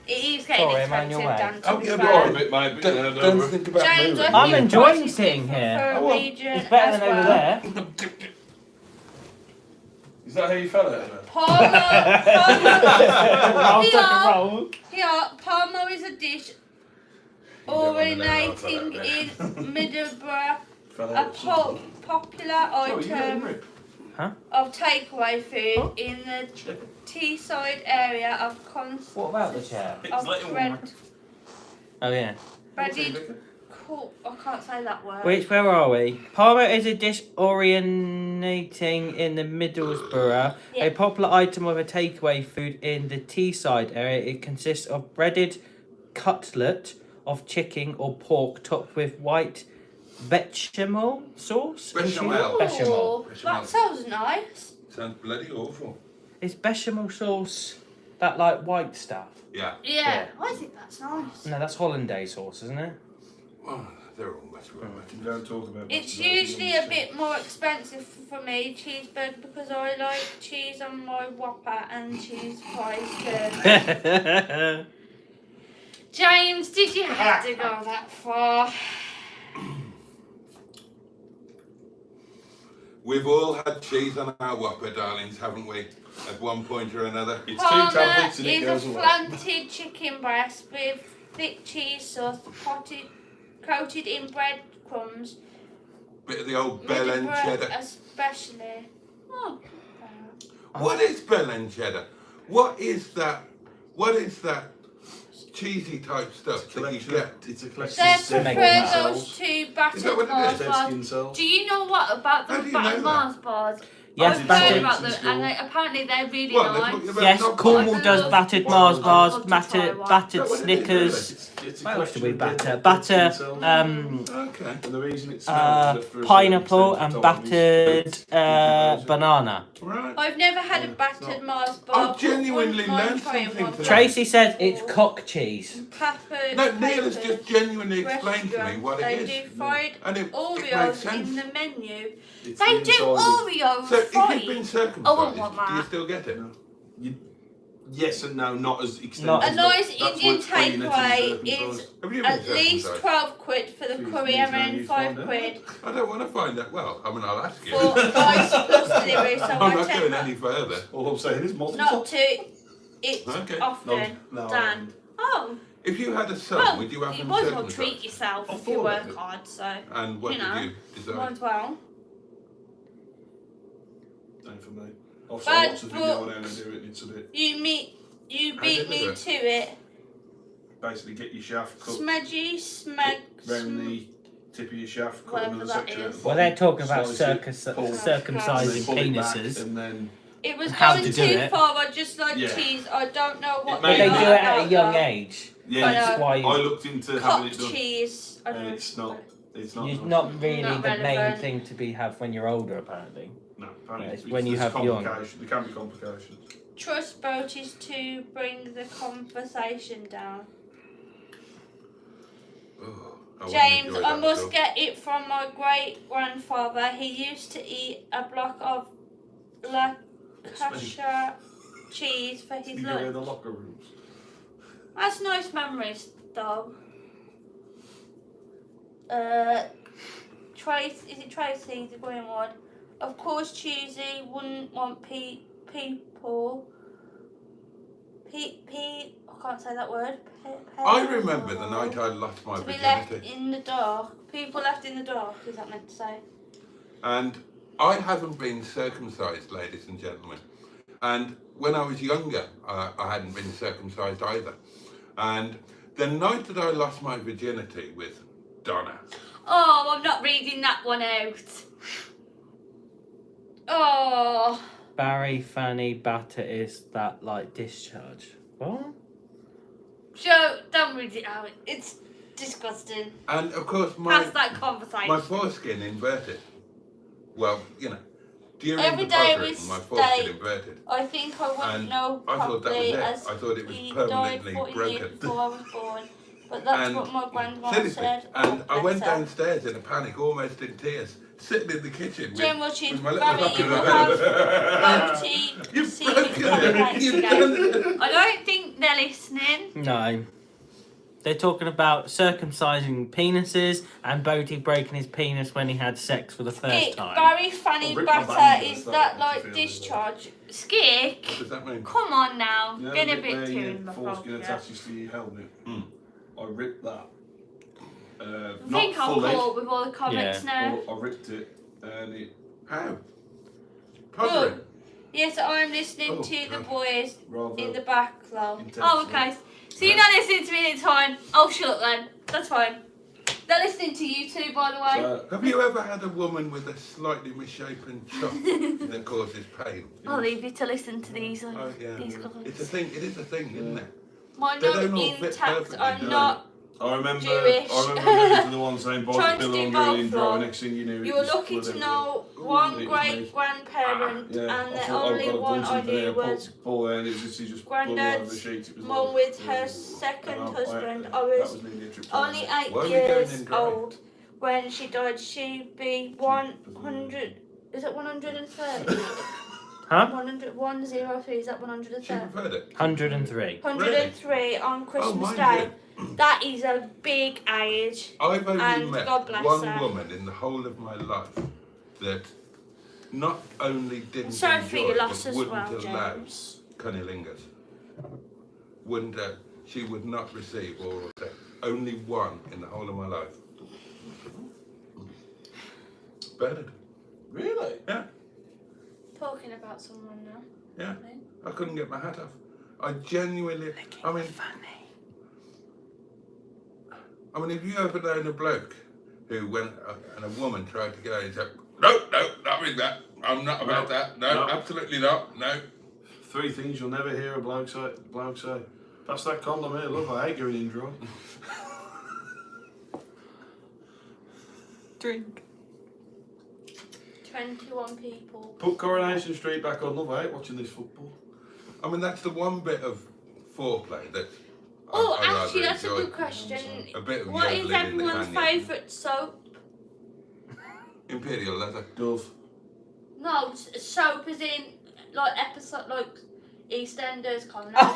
[SPEAKER 2] It is getting
[SPEAKER 1] Sorry, I'm on
[SPEAKER 2] expensive,
[SPEAKER 1] your way.
[SPEAKER 2] Dan, to
[SPEAKER 3] Oh,
[SPEAKER 2] be
[SPEAKER 3] yeah,
[SPEAKER 2] fair.
[SPEAKER 3] but
[SPEAKER 4] a bit, mate.
[SPEAKER 3] Don't think about
[SPEAKER 2] James,
[SPEAKER 3] moving.
[SPEAKER 2] I
[SPEAKER 1] I'm
[SPEAKER 2] think
[SPEAKER 1] enjoying
[SPEAKER 2] prices
[SPEAKER 1] sitting
[SPEAKER 2] differ
[SPEAKER 1] here.
[SPEAKER 2] for a
[SPEAKER 3] Oh, well,
[SPEAKER 2] region
[SPEAKER 1] It's better
[SPEAKER 2] as
[SPEAKER 1] than over
[SPEAKER 2] well.
[SPEAKER 1] there.
[SPEAKER 4] Is that how you fell out of there?
[SPEAKER 1] Roll.
[SPEAKER 2] Parmo is a dish
[SPEAKER 3] don't wanna know how I fell
[SPEAKER 2] originating
[SPEAKER 3] out
[SPEAKER 2] in Middlesbrough,
[SPEAKER 4] Fell
[SPEAKER 2] a
[SPEAKER 4] out of something.
[SPEAKER 2] popular
[SPEAKER 4] Oh, you got a
[SPEAKER 2] item
[SPEAKER 4] rip.
[SPEAKER 2] of takeaway food in the Teesside area of
[SPEAKER 1] What about the chair?
[SPEAKER 2] bread,
[SPEAKER 1] Oh yeah.
[SPEAKER 2] breaded. I can't say that word.
[SPEAKER 1] Where are we? Parmo is a dish originating in the Middlesbrough,
[SPEAKER 2] Yeah.
[SPEAKER 1] a popular item of a takeaway food in the Teesside area. It consists of breaded cutlet of chicken or pork topped with white bechamel sauce.
[SPEAKER 3] Bechamel.
[SPEAKER 1] Bechamel.
[SPEAKER 2] That sounds nice.
[SPEAKER 3] Sounds bloody awful.
[SPEAKER 1] Is bechamel sauce that like white stuff?
[SPEAKER 3] Yeah.
[SPEAKER 2] Yeah, I think that's nice.
[SPEAKER 1] No, that's hollandaise sauce, isn't it?
[SPEAKER 3] Oh, they're all much rubbish.
[SPEAKER 4] You don't talk about
[SPEAKER 2] It's
[SPEAKER 4] that.
[SPEAKER 2] usually a bit more expensive for me, cheeseburger, because I like cheese on my Whopper and cheese fries too. James, did you have to go that far?
[SPEAKER 3] We've all had cheese on our Whopper, darlings, haven't we? At one point or another.
[SPEAKER 4] It's two
[SPEAKER 2] Parma
[SPEAKER 4] tablets and it
[SPEAKER 2] is a
[SPEAKER 4] goes away.
[SPEAKER 2] flanted chicken breast with thick cheese sauce coated in breadcrumbs.
[SPEAKER 3] Bit of the old bell and
[SPEAKER 2] Middlesbrough
[SPEAKER 3] cheddar.
[SPEAKER 2] especially. Oh,
[SPEAKER 3] What is bell and cheddar? What is that? What is that cheesy type stuff that you
[SPEAKER 4] Collection.
[SPEAKER 3] get.
[SPEAKER 4] It's a collection
[SPEAKER 2] They
[SPEAKER 4] of seven
[SPEAKER 1] Make
[SPEAKER 2] prefer
[SPEAKER 1] them
[SPEAKER 2] those
[SPEAKER 4] cells.
[SPEAKER 2] to
[SPEAKER 3] Is that
[SPEAKER 2] battered
[SPEAKER 3] what it
[SPEAKER 2] Mars
[SPEAKER 3] is?
[SPEAKER 4] Dead
[SPEAKER 2] bars.
[SPEAKER 4] skin cells.
[SPEAKER 2] Do you know what about
[SPEAKER 3] How
[SPEAKER 2] the
[SPEAKER 3] do you know
[SPEAKER 2] battered
[SPEAKER 3] that?
[SPEAKER 2] Mars bars?
[SPEAKER 1] Yes,
[SPEAKER 2] I've
[SPEAKER 1] battered.
[SPEAKER 2] heard about them,
[SPEAKER 4] School.
[SPEAKER 2] and apparently they're really
[SPEAKER 3] What, they're
[SPEAKER 2] nice.
[SPEAKER 3] talking about
[SPEAKER 1] Yes,
[SPEAKER 3] not
[SPEAKER 1] Cornwall
[SPEAKER 2] I
[SPEAKER 1] does
[SPEAKER 2] love-
[SPEAKER 1] battered
[SPEAKER 4] I'd
[SPEAKER 1] Mars bars,
[SPEAKER 2] love to try
[SPEAKER 1] battered,
[SPEAKER 2] one.
[SPEAKER 1] battered
[SPEAKER 3] Is that what it is,
[SPEAKER 1] Snickers.
[SPEAKER 4] It's a
[SPEAKER 1] What else do we
[SPEAKER 4] collection of
[SPEAKER 1] batter?
[SPEAKER 4] dead skin
[SPEAKER 1] Batter,
[SPEAKER 4] cells.
[SPEAKER 3] Okay.
[SPEAKER 4] And the reason it smells is that for a
[SPEAKER 1] pineapple
[SPEAKER 4] certain
[SPEAKER 1] and
[SPEAKER 4] extent of time
[SPEAKER 1] battered
[SPEAKER 4] it's decomposing.
[SPEAKER 1] banana.
[SPEAKER 3] Right.
[SPEAKER 2] I've never had a
[SPEAKER 4] Yeah,
[SPEAKER 2] battered
[SPEAKER 4] it's
[SPEAKER 2] Mars bar.
[SPEAKER 3] I've
[SPEAKER 2] but
[SPEAKER 3] genuinely
[SPEAKER 2] wouldn't mind
[SPEAKER 3] learned
[SPEAKER 2] trying
[SPEAKER 3] something
[SPEAKER 2] one.
[SPEAKER 3] today.
[SPEAKER 1] Tracy says it's cock cheese.
[SPEAKER 2] Peppered
[SPEAKER 3] No, Neil has
[SPEAKER 2] papers,
[SPEAKER 3] just genuinely explained to me
[SPEAKER 2] restaurants,
[SPEAKER 3] what
[SPEAKER 2] they
[SPEAKER 3] it is.
[SPEAKER 2] do fried
[SPEAKER 3] And it makes
[SPEAKER 2] Oreos
[SPEAKER 3] sense.
[SPEAKER 2] in the menu.
[SPEAKER 4] It's
[SPEAKER 2] They
[SPEAKER 4] the
[SPEAKER 2] do
[SPEAKER 4] inside of-
[SPEAKER 2] Oreos
[SPEAKER 3] So if
[SPEAKER 2] fried.
[SPEAKER 3] you've been
[SPEAKER 2] I wouldn't
[SPEAKER 3] circumcised,
[SPEAKER 2] want
[SPEAKER 3] do you
[SPEAKER 2] that.
[SPEAKER 3] still get it?
[SPEAKER 4] Yes and no, not as extensive.
[SPEAKER 1] Not-
[SPEAKER 2] A
[SPEAKER 1] That's
[SPEAKER 2] nice
[SPEAKER 4] That's
[SPEAKER 2] Indian
[SPEAKER 4] what's bringing it to
[SPEAKER 2] takeaway
[SPEAKER 4] the
[SPEAKER 2] is
[SPEAKER 4] circumcised.
[SPEAKER 3] Have you been
[SPEAKER 2] at least
[SPEAKER 3] circumcised?
[SPEAKER 2] 12 quid for the
[SPEAKER 4] Please,
[SPEAKER 2] curry
[SPEAKER 4] please,
[SPEAKER 2] and
[SPEAKER 4] no,
[SPEAKER 2] then
[SPEAKER 4] you
[SPEAKER 2] 5
[SPEAKER 4] find out.
[SPEAKER 2] quid
[SPEAKER 3] I don't want to find out. Well, I mean, I'll ask you.
[SPEAKER 2] for rice plus delivery. So
[SPEAKER 3] I'm
[SPEAKER 2] I
[SPEAKER 3] not
[SPEAKER 2] take
[SPEAKER 3] going
[SPEAKER 2] that
[SPEAKER 3] any further.
[SPEAKER 4] All I'm saying is multiple.
[SPEAKER 2] not to eat
[SPEAKER 3] Okay.
[SPEAKER 2] often.
[SPEAKER 4] No,
[SPEAKER 2] Dan. Oh,
[SPEAKER 3] If you had a son,
[SPEAKER 2] well,
[SPEAKER 3] would you have
[SPEAKER 2] you
[SPEAKER 3] him
[SPEAKER 2] might as well
[SPEAKER 3] circumcised?
[SPEAKER 2] treat yourself
[SPEAKER 3] I
[SPEAKER 2] if you
[SPEAKER 3] thought
[SPEAKER 2] work
[SPEAKER 3] of it.
[SPEAKER 2] hard. So
[SPEAKER 3] And what
[SPEAKER 2] you
[SPEAKER 3] did
[SPEAKER 2] know,
[SPEAKER 3] you
[SPEAKER 2] might
[SPEAKER 3] decide?
[SPEAKER 2] as well.
[SPEAKER 4] Ain't for me. I've
[SPEAKER 2] But
[SPEAKER 4] watched the video on how they do it. It's a bit
[SPEAKER 2] You
[SPEAKER 3] How
[SPEAKER 2] beat
[SPEAKER 3] did
[SPEAKER 2] me
[SPEAKER 3] they do it?
[SPEAKER 2] to it.
[SPEAKER 4] basically get your shaft cut
[SPEAKER 2] Smudgy, smug.
[SPEAKER 4] round the tip of your shaft, cut
[SPEAKER 2] Whatever
[SPEAKER 4] another
[SPEAKER 2] that
[SPEAKER 4] section
[SPEAKER 2] is.
[SPEAKER 4] at the
[SPEAKER 1] Well, they're
[SPEAKER 4] bottom,
[SPEAKER 1] talking about
[SPEAKER 4] slice it, pull,
[SPEAKER 1] circumcising
[SPEAKER 4] and then pull it back,
[SPEAKER 1] penises.
[SPEAKER 4] and then
[SPEAKER 2] It was
[SPEAKER 1] How
[SPEAKER 2] going
[SPEAKER 1] to
[SPEAKER 2] too
[SPEAKER 1] do it.
[SPEAKER 2] far. I just like
[SPEAKER 4] Yeah.
[SPEAKER 2] cheese. I don't know what
[SPEAKER 4] It
[SPEAKER 1] But
[SPEAKER 4] made
[SPEAKER 1] they
[SPEAKER 2] know
[SPEAKER 1] do it at
[SPEAKER 2] about
[SPEAKER 1] a young
[SPEAKER 2] that.
[SPEAKER 1] age.
[SPEAKER 4] yeah.
[SPEAKER 2] I
[SPEAKER 1] That's
[SPEAKER 2] know.
[SPEAKER 1] why
[SPEAKER 4] I looked into having
[SPEAKER 2] Cock
[SPEAKER 4] it done,
[SPEAKER 2] cheese. I don't
[SPEAKER 4] and
[SPEAKER 2] know.
[SPEAKER 4] it's not. It's not.
[SPEAKER 1] It's
[SPEAKER 4] nice.
[SPEAKER 1] not really
[SPEAKER 2] Not
[SPEAKER 1] the main
[SPEAKER 2] relevant.
[SPEAKER 1] thing to be have when you're older, apparently.
[SPEAKER 4] No, apparently
[SPEAKER 1] It's
[SPEAKER 4] it's
[SPEAKER 1] when you
[SPEAKER 4] there's
[SPEAKER 1] have young.
[SPEAKER 4] complications. There can be complications.
[SPEAKER 2] Trust Boaties to bring the conversation down.
[SPEAKER 3] Oh, I wouldn't
[SPEAKER 2] James,
[SPEAKER 3] enjoy
[SPEAKER 2] I
[SPEAKER 3] that at
[SPEAKER 2] must
[SPEAKER 3] all.
[SPEAKER 2] get it from my great grandfather. He used to eat a block of Lancashire cheese for his
[SPEAKER 4] You go in the
[SPEAKER 2] lunch.
[SPEAKER 4] locker rooms.
[SPEAKER 2] That's nice memories, though. Trace, is it Tracy, the green one? Of course, Cheesy wouldn't want people. I can't say that word.
[SPEAKER 3] I remember the night I lost my
[SPEAKER 2] to be left
[SPEAKER 3] virginity.
[SPEAKER 2] in the dark. People left in the dark, is that meant to say?
[SPEAKER 3] And I haven't been circumcised, ladies and gentlemen. And when I was younger, I hadn't been circumcised either. And the night that I lost my virginity with Donna,
[SPEAKER 2] Oh, I'm not reading that one out. Oh,
[SPEAKER 1] Barry Fanny batter is that like discharge. What?
[SPEAKER 2] Joe, don't read it out. It's disgusting.
[SPEAKER 3] and of course my
[SPEAKER 2] Pass that conversation.
[SPEAKER 3] my foreskin inverted. Well, you know, during
[SPEAKER 2] Every
[SPEAKER 3] the
[SPEAKER 2] day
[SPEAKER 3] pottery,
[SPEAKER 2] we
[SPEAKER 3] my foreskin
[SPEAKER 2] stay-
[SPEAKER 3] inverted.
[SPEAKER 2] I think I wouldn't
[SPEAKER 3] And
[SPEAKER 2] know
[SPEAKER 3] I thought that was
[SPEAKER 2] properly
[SPEAKER 3] it.
[SPEAKER 2] as
[SPEAKER 3] I thought it was
[SPEAKER 2] he died
[SPEAKER 3] permanently
[SPEAKER 2] 40 years
[SPEAKER 3] broken.
[SPEAKER 2] before I was born. But that's
[SPEAKER 3] And
[SPEAKER 2] what my grandma
[SPEAKER 3] seriously,
[SPEAKER 2] said.
[SPEAKER 3] and I went
[SPEAKER 2] Bless her.
[SPEAKER 3] downstairs in a panic, almost in tears, sitting in the kitchen with,
[SPEAKER 2] Jim, what you
[SPEAKER 3] with my
[SPEAKER 2] Barry,
[SPEAKER 3] little
[SPEAKER 2] you will
[SPEAKER 3] have
[SPEAKER 2] Boaty
[SPEAKER 3] You've
[SPEAKER 2] see you
[SPEAKER 3] broken
[SPEAKER 2] again.
[SPEAKER 3] it. You've done it.
[SPEAKER 2] I don't think they're listening.
[SPEAKER 1] No. They're talking about circumcising penises and Boaty breaking his penis when he had sex for the first
[SPEAKER 2] Skip,
[SPEAKER 1] time.
[SPEAKER 2] Barry Fanny
[SPEAKER 4] I'll rip my
[SPEAKER 2] batter,
[SPEAKER 4] band
[SPEAKER 2] is
[SPEAKER 4] off,
[SPEAKER 2] that
[SPEAKER 4] that
[SPEAKER 2] like
[SPEAKER 4] makes me feel
[SPEAKER 2] discharge? Skip,
[SPEAKER 3] What does that mean?
[SPEAKER 2] come on now.
[SPEAKER 4] You know
[SPEAKER 2] Been
[SPEAKER 4] the
[SPEAKER 2] a bit
[SPEAKER 4] where
[SPEAKER 2] too
[SPEAKER 4] your foreskin
[SPEAKER 2] inappropriate.
[SPEAKER 4] attaches to your helmet? I ripped that.
[SPEAKER 2] I
[SPEAKER 4] Not
[SPEAKER 2] think I'm
[SPEAKER 4] fully,
[SPEAKER 2] caught with all the comments now.
[SPEAKER 4] but I ripped it and it
[SPEAKER 3] How? Pottering?
[SPEAKER 2] Yes, I'm listening
[SPEAKER 3] Oh,
[SPEAKER 2] to the
[SPEAKER 3] God.
[SPEAKER 2] boys
[SPEAKER 4] rather
[SPEAKER 2] in the back though.
[SPEAKER 4] intensely.
[SPEAKER 2] Oh, okay. So you're not listening to me at the time. Oh, shut up then. That's fine. They're listening to you too, by the way.
[SPEAKER 4] So,
[SPEAKER 3] Have you ever had a woman with a slightly misshapen chop that causes pain?
[SPEAKER 2] I'll leave you to listen to these.
[SPEAKER 3] Oh yeah,
[SPEAKER 2] These
[SPEAKER 3] it's a
[SPEAKER 2] comments.
[SPEAKER 3] thing. It is a thing, isn't it?
[SPEAKER 2] Mine
[SPEAKER 3] They
[SPEAKER 2] not
[SPEAKER 3] don't all fit
[SPEAKER 2] intact.
[SPEAKER 3] perfectly, do
[SPEAKER 2] I'm
[SPEAKER 3] they?
[SPEAKER 2] not.
[SPEAKER 4] I remember
[SPEAKER 2] Jewish.
[SPEAKER 4] listening to the one saying bite
[SPEAKER 2] Trying
[SPEAKER 4] the
[SPEAKER 2] to
[SPEAKER 4] pillow
[SPEAKER 2] do
[SPEAKER 4] and
[SPEAKER 2] both,
[SPEAKER 4] really dry.
[SPEAKER 2] Rob.
[SPEAKER 4] Next thing you knew, it
[SPEAKER 2] You were
[SPEAKER 4] was
[SPEAKER 2] lucky
[SPEAKER 4] blood
[SPEAKER 2] to
[SPEAKER 4] everywhere.
[SPEAKER 2] know
[SPEAKER 4] It
[SPEAKER 2] one
[SPEAKER 4] was me.
[SPEAKER 2] great grandparent,
[SPEAKER 4] Yeah,
[SPEAKER 2] and
[SPEAKER 4] I
[SPEAKER 2] the
[SPEAKER 4] thought
[SPEAKER 2] only
[SPEAKER 4] I've got
[SPEAKER 2] one
[SPEAKER 4] done
[SPEAKER 2] I
[SPEAKER 4] something there,
[SPEAKER 2] knew was
[SPEAKER 4] pull there, and it was just blood all over the
[SPEAKER 2] Granddad's
[SPEAKER 4] sheet. It was
[SPEAKER 2] mum
[SPEAKER 4] like-
[SPEAKER 2] with her second husband. I
[SPEAKER 4] that
[SPEAKER 2] was
[SPEAKER 4] nearly a trip to
[SPEAKER 2] only
[SPEAKER 4] London.
[SPEAKER 2] 8
[SPEAKER 3] Why are we going
[SPEAKER 2] years
[SPEAKER 3] in dry?
[SPEAKER 2] old when she died. She'd be 100. Is it 130?
[SPEAKER 1] Huh?
[SPEAKER 2] 103. Is that
[SPEAKER 3] She
[SPEAKER 2] 130?
[SPEAKER 3] preferred it.
[SPEAKER 1] 103.
[SPEAKER 2] 103 on Christmas
[SPEAKER 3] mine
[SPEAKER 2] Day. That is a big age.
[SPEAKER 3] I've only
[SPEAKER 2] And
[SPEAKER 3] met
[SPEAKER 2] God bless
[SPEAKER 3] one
[SPEAKER 2] her.
[SPEAKER 3] woman in the whole of my life that not only didn't
[SPEAKER 2] Sorry for
[SPEAKER 3] enjoy
[SPEAKER 2] your loss
[SPEAKER 3] but
[SPEAKER 2] as
[SPEAKER 3] wouldn't
[SPEAKER 2] well,
[SPEAKER 3] allow
[SPEAKER 2] James.
[SPEAKER 3] cunnilingus. Wouldn't she would not receive oral sex. Only one in the whole of my life. Bedded.
[SPEAKER 4] Really?
[SPEAKER 3] Yeah,
[SPEAKER 2] Talking about someone now.
[SPEAKER 3] yeah. I couldn't get my hat off. I genuinely. I mean,
[SPEAKER 1] Funny.
[SPEAKER 3] I mean, have you ever known a bloke who went and a woman tried to get out and said, no, not with that. I'm not about that. No, absolutely not. No.
[SPEAKER 4] 3 things you'll never hear a bloke say. Pass that condom here, love. I hate going in dry.
[SPEAKER 1] Drink.
[SPEAKER 2] 21 people.
[SPEAKER 4] Put Coronation Street back on, love. I hate watching this football.
[SPEAKER 3] I mean, that's the one bit of foreplay that.
[SPEAKER 2] Oh,
[SPEAKER 3] I
[SPEAKER 2] actually,
[SPEAKER 3] rather
[SPEAKER 2] that's a
[SPEAKER 3] enjoy.
[SPEAKER 2] good question.
[SPEAKER 3] A bit of
[SPEAKER 2] What is
[SPEAKER 3] yodeling in the
[SPEAKER 2] everyone's
[SPEAKER 3] canyon.
[SPEAKER 2] favourite soap?
[SPEAKER 3] Imperial leather.
[SPEAKER 4] Dove.
[SPEAKER 2] No, soap is in like episode like EastEnders, Coronation.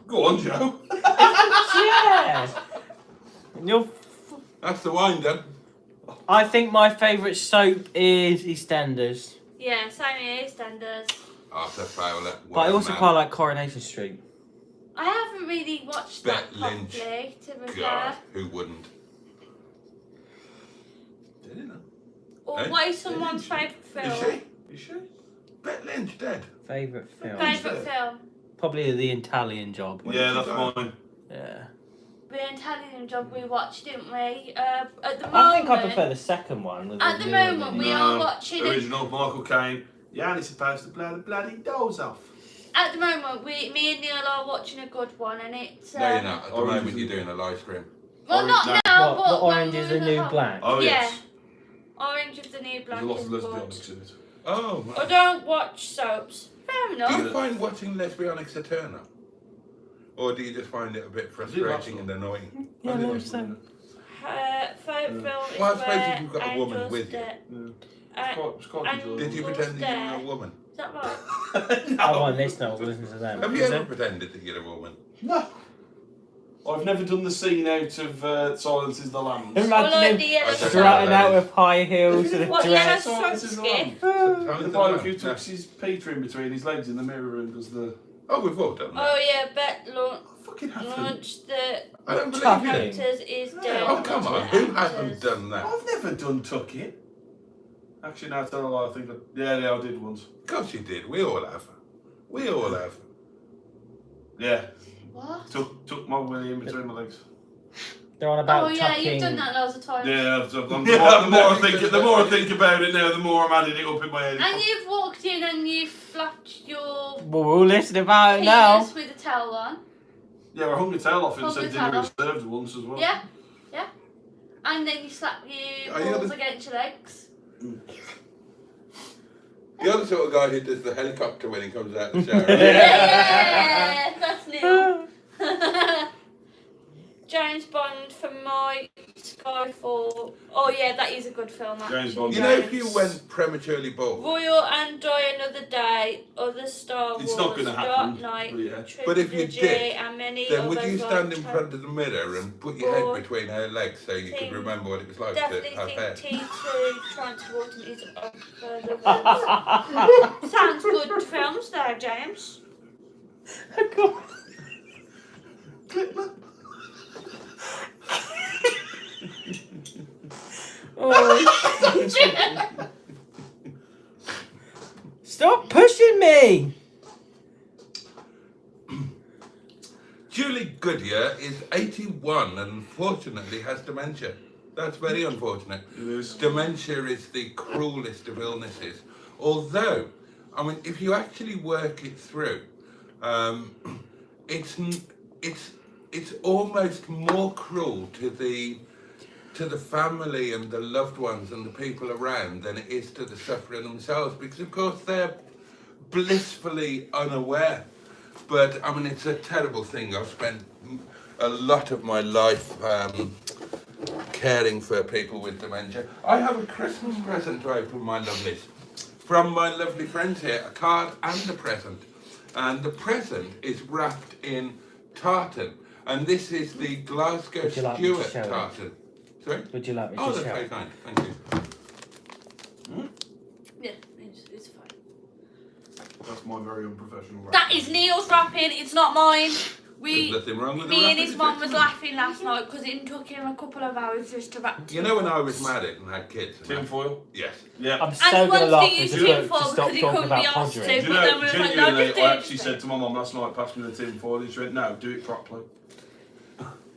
[SPEAKER 4] Go on, Joe.
[SPEAKER 1] Yeah. You're
[SPEAKER 3] That's the wine done.
[SPEAKER 1] I think my favourite soap is EastEnders.
[SPEAKER 2] Yeah, same here, EastEnders.
[SPEAKER 3] Arthur Fowler.
[SPEAKER 1] But I also quite like Coronation Street.
[SPEAKER 2] I haven't really watched that
[SPEAKER 3] Bet Lynch.
[SPEAKER 2] properly, to be
[SPEAKER 3] God,
[SPEAKER 2] fair.
[SPEAKER 3] who wouldn't?
[SPEAKER 4] Did he know?
[SPEAKER 2] Or
[SPEAKER 3] Eh?
[SPEAKER 2] what is someone's favourite film?
[SPEAKER 3] Is she? Bet Lynch dead.
[SPEAKER 1] Favourite film?
[SPEAKER 2] Favourite film?
[SPEAKER 1] Probably The Italian Job.
[SPEAKER 4] Yeah, that's mine.
[SPEAKER 1] Yeah.
[SPEAKER 2] The Italian Job we watched, didn't we? At the moment,
[SPEAKER 1] I think I prefer the second one. with
[SPEAKER 2] At the
[SPEAKER 1] newer
[SPEAKER 2] moment,
[SPEAKER 1] one.
[SPEAKER 2] we are watching it.
[SPEAKER 4] Original Michael Caine. Yeah, and he's supposed to blow the bloody dolls off.
[SPEAKER 2] At the moment, me and Neil are watching a good one, and it's.
[SPEAKER 3] No, you're not. At the
[SPEAKER 4] Orange
[SPEAKER 3] moment,
[SPEAKER 4] is
[SPEAKER 3] you're
[SPEAKER 4] the-
[SPEAKER 3] doing a live stream.
[SPEAKER 2] Well,
[SPEAKER 4] Orange-
[SPEAKER 2] not
[SPEAKER 4] no.
[SPEAKER 2] now,
[SPEAKER 1] What,
[SPEAKER 2] but
[SPEAKER 1] the Orange
[SPEAKER 2] when
[SPEAKER 1] is
[SPEAKER 2] we
[SPEAKER 1] the
[SPEAKER 2] were
[SPEAKER 1] New
[SPEAKER 2] home.
[SPEAKER 1] Black?
[SPEAKER 4] Oh,
[SPEAKER 2] Yeah.
[SPEAKER 4] yes.
[SPEAKER 2] Orange is the New Black.
[SPEAKER 4] There's a lot of
[SPEAKER 2] is good.
[SPEAKER 4] lesbianics in it.
[SPEAKER 3] Oh,
[SPEAKER 2] I
[SPEAKER 3] right.
[SPEAKER 2] don't watch soaps. Fair
[SPEAKER 3] Do
[SPEAKER 2] enough.
[SPEAKER 3] you find watching Lesbionics a turn up? Or do you just find it a bit frustrating and annoying?
[SPEAKER 1] Yeah,
[SPEAKER 4] I did
[SPEAKER 1] no,
[SPEAKER 4] watch
[SPEAKER 1] so.
[SPEAKER 4] it.
[SPEAKER 2] Favourite film is
[SPEAKER 3] Well, I suppose
[SPEAKER 2] where
[SPEAKER 3] if you've got a woman
[SPEAKER 2] Angels
[SPEAKER 3] with you.
[SPEAKER 2] Dare.
[SPEAKER 4] Yeah. It's quite
[SPEAKER 2] and-
[SPEAKER 4] enjoyable.
[SPEAKER 3] Did you pretend that you were a woman?
[SPEAKER 2] Is that right?
[SPEAKER 1] I want this now, listen to them.
[SPEAKER 3] Have you
[SPEAKER 1] Is
[SPEAKER 3] ever
[SPEAKER 1] it?
[SPEAKER 3] pretended that you're a woman?
[SPEAKER 4] No. I've never done the scene out of Silence is the Lambs.
[SPEAKER 2] Or
[SPEAKER 1] Imagine
[SPEAKER 2] like
[SPEAKER 1] him
[SPEAKER 2] the yellow
[SPEAKER 3] I don't know.
[SPEAKER 1] strutting out with high heels and a
[SPEAKER 2] What, yellow
[SPEAKER 1] dress.
[SPEAKER 4] Silence is the
[SPEAKER 2] skit?
[SPEAKER 4] Lambs.
[SPEAKER 3] Silence
[SPEAKER 4] The
[SPEAKER 3] is
[SPEAKER 4] bloke
[SPEAKER 3] the
[SPEAKER 4] who
[SPEAKER 3] Lambs,
[SPEAKER 4] tucks his Peter in between his legs in the mirror and does the...
[SPEAKER 3] Oh, we've all done that.
[SPEAKER 2] Oh yeah, bet
[SPEAKER 4] I fucking haven't.
[SPEAKER 2] launch the
[SPEAKER 3] I don't believe
[SPEAKER 1] Tucking.
[SPEAKER 3] you.
[SPEAKER 2] characters is dead.
[SPEAKER 3] Oh, come on. Who hasn't done that?
[SPEAKER 4] I've never done tucking. Actually, no, tell a lie. I think yeah, I did once.
[SPEAKER 3] Of course you did. We all have. We all have.
[SPEAKER 4] Yeah,
[SPEAKER 2] What?
[SPEAKER 4] took my willy in between my legs.
[SPEAKER 1] They're on about
[SPEAKER 2] Oh yeah,
[SPEAKER 1] tucking.
[SPEAKER 2] you've done that loads of times.
[SPEAKER 4] Yeah, the more I think about it now, the more I'm adding it up in my head.
[SPEAKER 2] And you've walked in and you've flapped your
[SPEAKER 1] Well, we're all listening about it now.
[SPEAKER 2] penis with a towel on.
[SPEAKER 4] Yeah, I hung the tail off and
[SPEAKER 2] Hung
[SPEAKER 4] said
[SPEAKER 2] the
[SPEAKER 4] dinner
[SPEAKER 2] tail
[SPEAKER 4] is served once as well.
[SPEAKER 2] Yeah, yeah. And then you slap your
[SPEAKER 3] Are you
[SPEAKER 2] balls
[SPEAKER 3] the-
[SPEAKER 2] against your legs.
[SPEAKER 3] You're the sort of guy who does the helicopter when he comes out of the shower.
[SPEAKER 2] Yeah, that's Neil. James Bond for my Skyfall. Oh yeah, that is a good film. Actually.
[SPEAKER 4] James Bond.
[SPEAKER 3] You know, if you went prematurely bald,
[SPEAKER 2] Royal and Die Another Day, other Star Wars,
[SPEAKER 4] It's not gonna
[SPEAKER 2] Dark
[SPEAKER 4] happen,
[SPEAKER 2] Knight,
[SPEAKER 4] but yeah.
[SPEAKER 3] But if you
[SPEAKER 2] Trilogy,
[SPEAKER 3] did,
[SPEAKER 2] and many
[SPEAKER 3] then would
[SPEAKER 2] others
[SPEAKER 3] you stand
[SPEAKER 2] like
[SPEAKER 3] in front of the mirror and put your
[SPEAKER 2] Or
[SPEAKER 3] head between her legs so you could
[SPEAKER 2] Team-
[SPEAKER 3] remember what it was like to
[SPEAKER 2] Definitely
[SPEAKER 3] have hair?
[SPEAKER 2] think T2 Transporting is up further than- Sounds good films there, James.
[SPEAKER 1] Oh. Stop pushing me!
[SPEAKER 3] Julie Goodyear is 81 and unfortunately has dementia. That's very unfortunate.
[SPEAKER 4] It is.
[SPEAKER 3] Dementia is the cruelest of illnesses. Although, I mean, if you actually work it through, it's almost more cruel to the family and the loved ones and the people around than it is to the sufferer themselves, because of course they're blissfully unaware. But I mean, it's a terrible thing. I've spent a lot of my life caring for people with dementia. I have a Christmas present to open, my lovelies, from my lovely friends here, a card and a present. And the present is wrapped in tartan. And this is the Glasgow
[SPEAKER 1] Would you like me to
[SPEAKER 3] Stewart
[SPEAKER 1] show it?
[SPEAKER 3] tartan. Sorry?
[SPEAKER 1] Would you like me
[SPEAKER 3] Oh,
[SPEAKER 1] to
[SPEAKER 3] that's
[SPEAKER 1] show?
[SPEAKER 3] very kind. Thank you.
[SPEAKER 2] Yeah, it's fine.
[SPEAKER 4] That's my very unprofessional rap.
[SPEAKER 2] That is Neil's rapping, it's not mine.
[SPEAKER 3] There's nothing wrong with the
[SPEAKER 2] Me and
[SPEAKER 3] rapping,
[SPEAKER 2] his mum was
[SPEAKER 3] is there?
[SPEAKER 2] laughing last night because it took him a couple of hours just to rap.
[SPEAKER 3] You know when I was married and had kids? and that?
[SPEAKER 4] Tinfoil?
[SPEAKER 3] Yes.
[SPEAKER 4] Yeah.
[SPEAKER 1] I'm
[SPEAKER 2] And
[SPEAKER 1] so
[SPEAKER 2] he
[SPEAKER 1] gonna
[SPEAKER 2] wants
[SPEAKER 1] laugh
[SPEAKER 2] to use
[SPEAKER 1] as
[SPEAKER 2] tin
[SPEAKER 1] to
[SPEAKER 2] foil
[SPEAKER 1] stop
[SPEAKER 2] because he
[SPEAKER 1] talking
[SPEAKER 2] couldn't be
[SPEAKER 1] about
[SPEAKER 2] asked to.
[SPEAKER 1] podgering.
[SPEAKER 4] Do you
[SPEAKER 2] But then
[SPEAKER 4] know,
[SPEAKER 2] we were like, no,
[SPEAKER 4] genuinely,
[SPEAKER 2] just do
[SPEAKER 4] I
[SPEAKER 2] it
[SPEAKER 4] actually
[SPEAKER 2] instead.
[SPEAKER 4] said to my mum last night, pass me the tin foil, and she went, no, do it properly.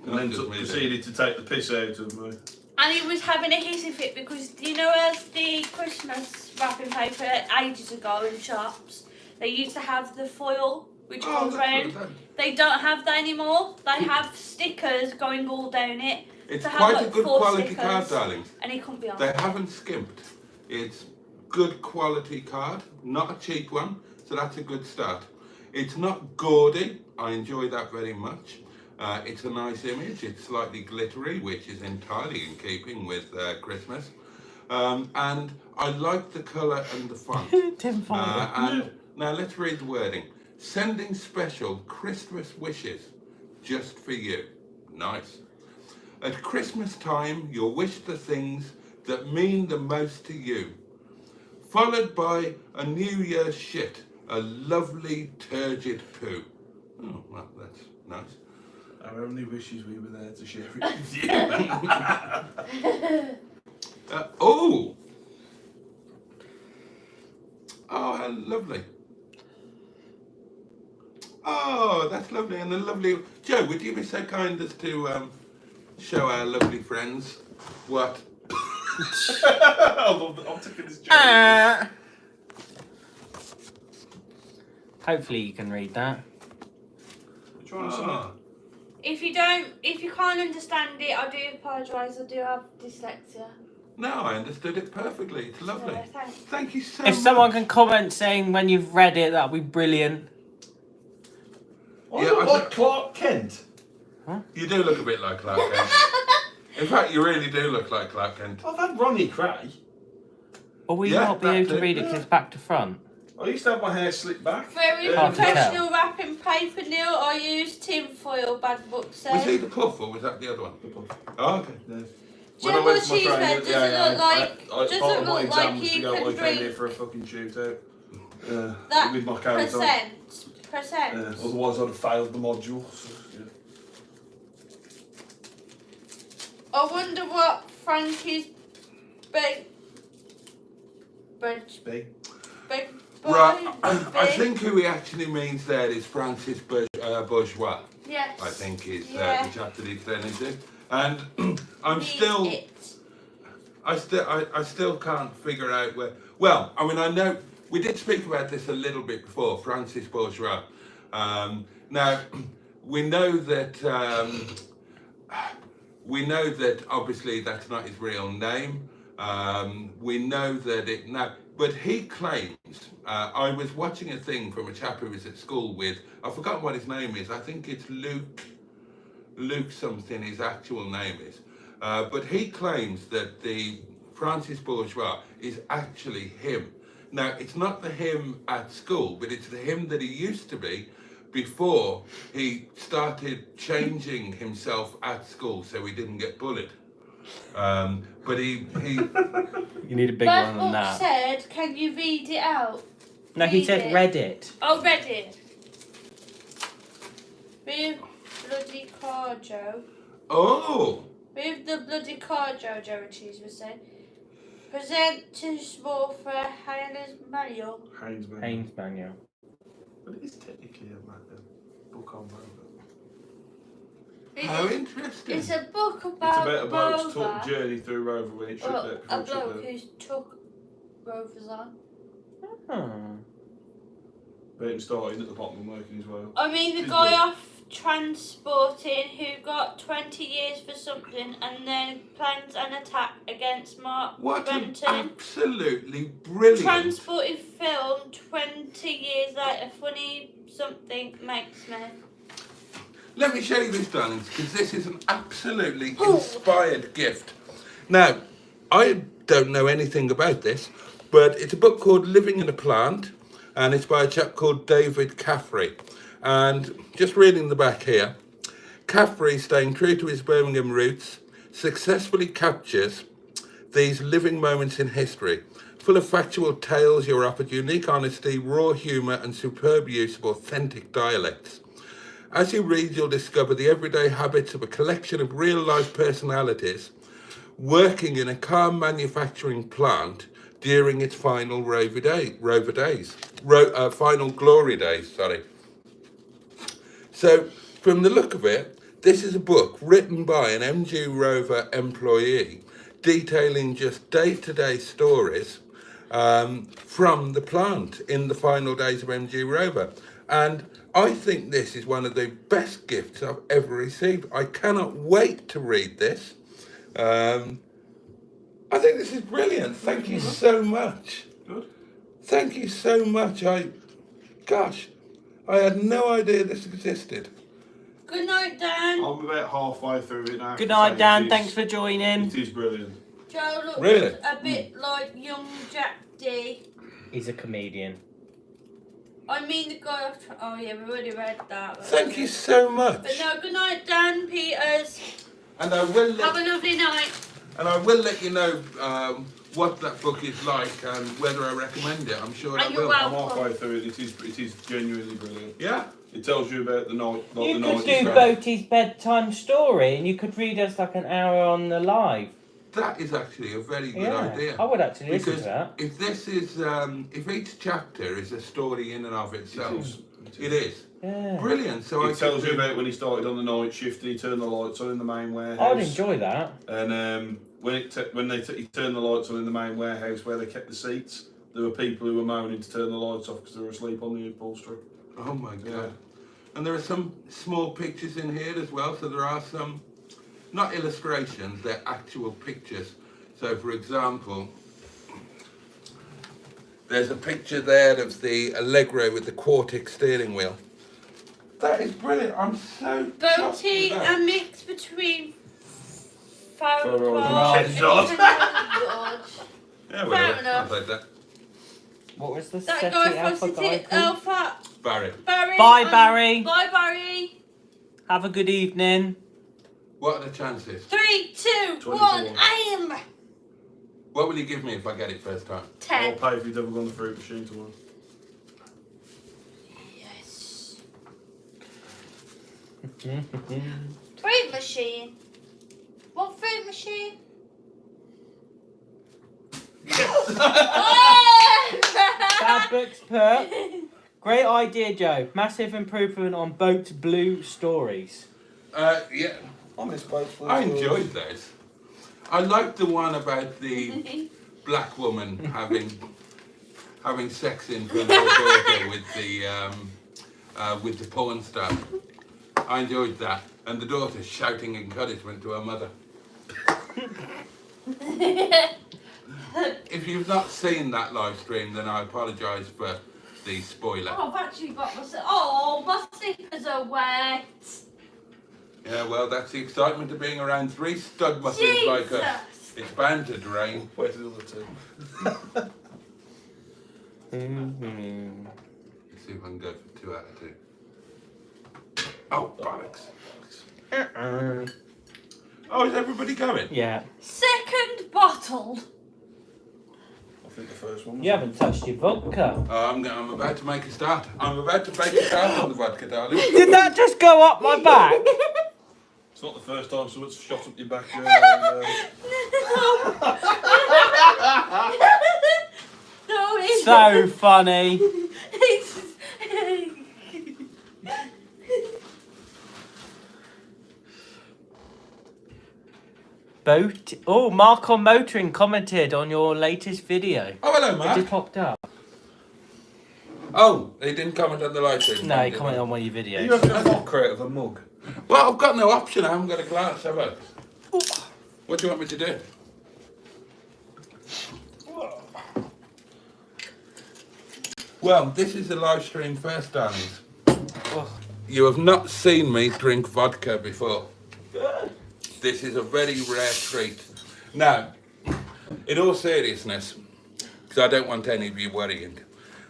[SPEAKER 4] And then proceeded to take the piss out of me.
[SPEAKER 2] And he was having a hissy fit because, you know, as the Christmas wrapping paper ages ago in shops, they used to have the foil which goes round. They don't have that anymore. They have stickers going all down it.
[SPEAKER 3] It's
[SPEAKER 2] to
[SPEAKER 3] quite
[SPEAKER 2] have,
[SPEAKER 3] a good quality card, darling.
[SPEAKER 2] And he couldn't be on.
[SPEAKER 3] They haven't skimped. It's good quality card, not a cheap one, so that's a good start. It's not gaudy. I enjoy that very much. It's a nice image. It's slightly glittery, which is entirely in keeping with Christmas. And I like the colour and the font. And now let's read the wording. Sending special Christmas wishes just for you. Nice. At Christmas time, you'll wish the things that mean the most to you. Followed by a New Year's shit, a lovely turgid poo. Oh, well, that's nice.
[SPEAKER 4] Our only wish is we were there to share it with you.
[SPEAKER 3] Oh, how lovely. Oh, that's lovely. And a lovely... Joe, would you be so kind as to show our lovely friends what...
[SPEAKER 4] I'm taking this joke.
[SPEAKER 1] Hopefully you can read that.
[SPEAKER 2] If you can't understand it, I do apologise. I do have dyslexia.
[SPEAKER 3] No, I understood it perfectly. It's lovely.
[SPEAKER 2] Thanks.
[SPEAKER 3] Thank you so much.
[SPEAKER 1] If someone can comment saying when you've read it, that'll be brilliant.
[SPEAKER 4] I look like Clark Kent.
[SPEAKER 1] Huh?
[SPEAKER 3] You do look a bit like Clark Kent. In fact, you really do look like Clark Kent.
[SPEAKER 4] I've had Ronnie Cray.
[SPEAKER 1] Or will you not be able to read it because it's back to front?
[SPEAKER 4] I used to have my hair slicked back.
[SPEAKER 2] Very
[SPEAKER 1] Hard to
[SPEAKER 2] professional
[SPEAKER 1] tell.
[SPEAKER 2] wrapping paper, Neil. I use tin foil, bad book says.
[SPEAKER 3] Was he the puff or was that the other one?
[SPEAKER 4] The puff.
[SPEAKER 3] Oh, okay.
[SPEAKER 4] Yeah.
[SPEAKER 2] Do you know what she's read? Doesn't look like
[SPEAKER 4] part
[SPEAKER 2] doesn't
[SPEAKER 4] of my
[SPEAKER 2] look
[SPEAKER 4] exam
[SPEAKER 2] like
[SPEAKER 4] was to
[SPEAKER 2] you
[SPEAKER 4] go,
[SPEAKER 2] can
[SPEAKER 4] I came here
[SPEAKER 2] drink
[SPEAKER 4] for a fucking shootout.
[SPEAKER 2] that
[SPEAKER 4] with my carrot on.
[SPEAKER 2] percent.
[SPEAKER 4] Otherwise I'd have failed the module. So, yeah.
[SPEAKER 2] I wonder what Frankie's big
[SPEAKER 4] Big.
[SPEAKER 2] boy.
[SPEAKER 3] Right, I
[SPEAKER 2] big-
[SPEAKER 3] think who he actually means there is Francis Bourgeois.
[SPEAKER 2] Yes.
[SPEAKER 3] I think is
[SPEAKER 2] Yeah.
[SPEAKER 3] the chapter he's turning to. And I'm
[SPEAKER 2] Need
[SPEAKER 3] still...
[SPEAKER 2] it.
[SPEAKER 3] I still can't figure out where... Well, I mean, I know... We did speak about this a little bit before, Francis Bourgeois. Now, we know that obviously that's not his real name. We know that it now... But he claims... I was watching a thing from a chap who was at school with... I forgot what his name is. I think it's Luke something his actual name is. But he claims that the Francis Bourgeois is actually him. Now, it's not the him at school, but it's the him that he used to be before he started changing himself at school so he didn't get bullied. But he
[SPEAKER 1] You need a big
[SPEAKER 2] That
[SPEAKER 1] one
[SPEAKER 2] book
[SPEAKER 1] than that.
[SPEAKER 2] said, can you read it out?
[SPEAKER 1] No, he
[SPEAKER 2] read
[SPEAKER 1] said
[SPEAKER 2] it.
[SPEAKER 1] read it.
[SPEAKER 2] Oh, read it. With bloody car, Joe.
[SPEAKER 3] Oh!
[SPEAKER 2] With the bloody car, Joe and Cheese was saying. Present too small for Hainer's manual.
[SPEAKER 1] Haynes Manual.
[SPEAKER 4] But it is technically a book on Rover.
[SPEAKER 3] How interesting.
[SPEAKER 2] It's a book
[SPEAKER 4] It's
[SPEAKER 2] about
[SPEAKER 4] about a bloke's
[SPEAKER 2] Rover.
[SPEAKER 4] journey through Rover when he tripped
[SPEAKER 2] Well,
[SPEAKER 4] out.
[SPEAKER 2] a bloke who's took Rovers on.
[SPEAKER 1] Oh.
[SPEAKER 4] But him starting at the bottom and working his way up.
[SPEAKER 2] I mean, the
[SPEAKER 4] He's
[SPEAKER 2] guy
[SPEAKER 4] good.
[SPEAKER 2] off transporting who got 20 years for something and then plans an attack against Mark
[SPEAKER 3] What an
[SPEAKER 2] Benton.
[SPEAKER 3] absolutely brilliant...
[SPEAKER 2] Transported film 20 years later. Funny something makes me.
[SPEAKER 3] Let me show you this, darlings, because this is an absolutely inspired gift. Now, I don't know anything about this, but it's a book called Living in a Plant, and it's by a chap called David Caffrey. And just reading the back here, Caffrey, staying true to his Birmingham roots, successfully captures these living moments in history, full of factual tales. You're offered unique honesty, raw humour, and superb use of authentic dialects. As you read, you'll discover the everyday habits of a collection of real-life personalities working in a car manufacturing plant during its final final glory days. So, from the look of it, This is a book written by an MG Rover employee detailing just day-to-day stories from the plant in the final days of MG Rover. And I think this is one of the best gifts I've ever received. I cannot wait to read this. I think this is brilliant. Thank you so much.
[SPEAKER 4] Good.
[SPEAKER 3] Thank you so much. Gosh, I had no idea this existed.
[SPEAKER 2] Good night, Dan.
[SPEAKER 4] I'm about halfway through it now.
[SPEAKER 1] Good night, Dan. Thanks for joining.
[SPEAKER 4] It is brilliant.
[SPEAKER 2] Joe looks
[SPEAKER 3] Really?
[SPEAKER 2] a bit like young Jack D.
[SPEAKER 1] He's a comedian.
[SPEAKER 2] I mean the guy off... Oh yeah, we already read that.
[SPEAKER 3] Thank you so much.
[SPEAKER 2] But no, good night, Dan Peters.
[SPEAKER 3] And I will
[SPEAKER 2] Have a lovely night.
[SPEAKER 3] let you know what that book is like and whether I recommend it. I'm sure I
[SPEAKER 2] And you're
[SPEAKER 3] will.
[SPEAKER 4] I'm
[SPEAKER 2] welcome.
[SPEAKER 4] halfway through it. It is genuinely brilliant.
[SPEAKER 3] Yeah.
[SPEAKER 4] It tells you about the night. Like
[SPEAKER 1] You
[SPEAKER 4] the
[SPEAKER 1] could
[SPEAKER 4] night
[SPEAKER 1] do
[SPEAKER 4] is
[SPEAKER 1] Boaty's bedtime story and you could read us like an hour on the live.
[SPEAKER 3] That is actually a very good
[SPEAKER 1] Yeah,
[SPEAKER 3] idea.
[SPEAKER 1] I would actually listen
[SPEAKER 3] Because
[SPEAKER 1] to that.
[SPEAKER 3] if this is, if each chapter is a story in and of itself, it is.
[SPEAKER 1] Yeah.
[SPEAKER 3] Brilliant. So
[SPEAKER 4] It tells you about when he started on the night shift and he turned the lights on in the main warehouse.
[SPEAKER 1] I'd enjoy that.
[SPEAKER 4] And when he turned the lights on in the main warehouse where they kept the seats, there were people who were moaning to turn the lights off because they were asleep on the upholstery.
[SPEAKER 3] Oh my God.
[SPEAKER 4] Yeah.
[SPEAKER 3] And there are some small pictures in here as well. So there are some, not illustrations, they're actual pictures. So for example, there's a picture there of the Allegro with the Quartic steering wheel. That is brilliant. I'm so chuffed
[SPEAKER 2] Boaty,
[SPEAKER 3] with that.
[SPEAKER 2] a mix between Farrell
[SPEAKER 4] Farrell
[SPEAKER 2] and
[SPEAKER 4] and
[SPEAKER 2] George.
[SPEAKER 3] Yeah,
[SPEAKER 2] Fair
[SPEAKER 3] whatever.
[SPEAKER 2] enough.
[SPEAKER 3] I'll take that.
[SPEAKER 1] What was the
[SPEAKER 2] That
[SPEAKER 1] SETI
[SPEAKER 2] guy
[SPEAKER 1] Alpha
[SPEAKER 2] from
[SPEAKER 1] guy
[SPEAKER 2] City
[SPEAKER 1] called?
[SPEAKER 2] Alpha.
[SPEAKER 3] Barry.
[SPEAKER 2] Barry.
[SPEAKER 1] Bye, Barry.
[SPEAKER 2] Bye, Barry.
[SPEAKER 1] Have a good evening.
[SPEAKER 3] What are the chances?
[SPEAKER 2] 3, 2,
[SPEAKER 4] 24.
[SPEAKER 2] 1, aim.
[SPEAKER 3] What will you give me if I get it first time?
[SPEAKER 4] I'll
[SPEAKER 2] 10.
[SPEAKER 4] pay if you've ever gone the fruit machine tomorrow.
[SPEAKER 2] Yes. Fruit machine. What fruit machine?
[SPEAKER 1] Bad books per. Great idea, Joe. Massive improvement on Boat's blue stories.
[SPEAKER 3] Yeah,
[SPEAKER 4] I miss both.
[SPEAKER 3] I enjoyed those. I liked the one about the black woman having sex in front of her daughter with the porn star. I enjoyed that, and the daughter shouting encouragement to her mother. If you've not seen that live stream, then I apologise for the spoiler.
[SPEAKER 2] Oh, I've actually got my... Oh, my slippers are wet.
[SPEAKER 3] Yeah, well, that's the excitement of being around three stud muffins like us.
[SPEAKER 2] Jesus.
[SPEAKER 3] It's bound to drain.
[SPEAKER 4] Where's the other two?
[SPEAKER 3] Let's see if I can go for 2 out of 2. Oh, bollocks. Oh, is everybody going?
[SPEAKER 1] Yeah.
[SPEAKER 2] Second bottle.
[SPEAKER 4] I think the first one.
[SPEAKER 1] You haven't touched your vodka.
[SPEAKER 3] I'm about to make a start. I'm about to make a start on the vodka, darling.
[SPEAKER 1] Did that just go up my back?
[SPEAKER 4] It's not the first time someone's shot up your back.
[SPEAKER 2] No, it's...
[SPEAKER 1] So funny.
[SPEAKER 2] It's...
[SPEAKER 1] Boat. Oh, Mark on Motoring commented on your latest video.
[SPEAKER 3] Oh, hello,
[SPEAKER 1] It
[SPEAKER 3] Mark.
[SPEAKER 1] just popped up.
[SPEAKER 3] Oh, he didn't comment on the live stream.
[SPEAKER 1] No, he
[SPEAKER 3] did
[SPEAKER 1] commented on one of your videos.
[SPEAKER 4] You having a vodka out of a mug?
[SPEAKER 3] Well, I've got no option. I haven't got a glass, have I? What do you want me to do? Well, this is a live stream first, darlings. You have not seen me drink vodka before. This is a very rare treat. Now, in all seriousness, because I don't want any of you worrying,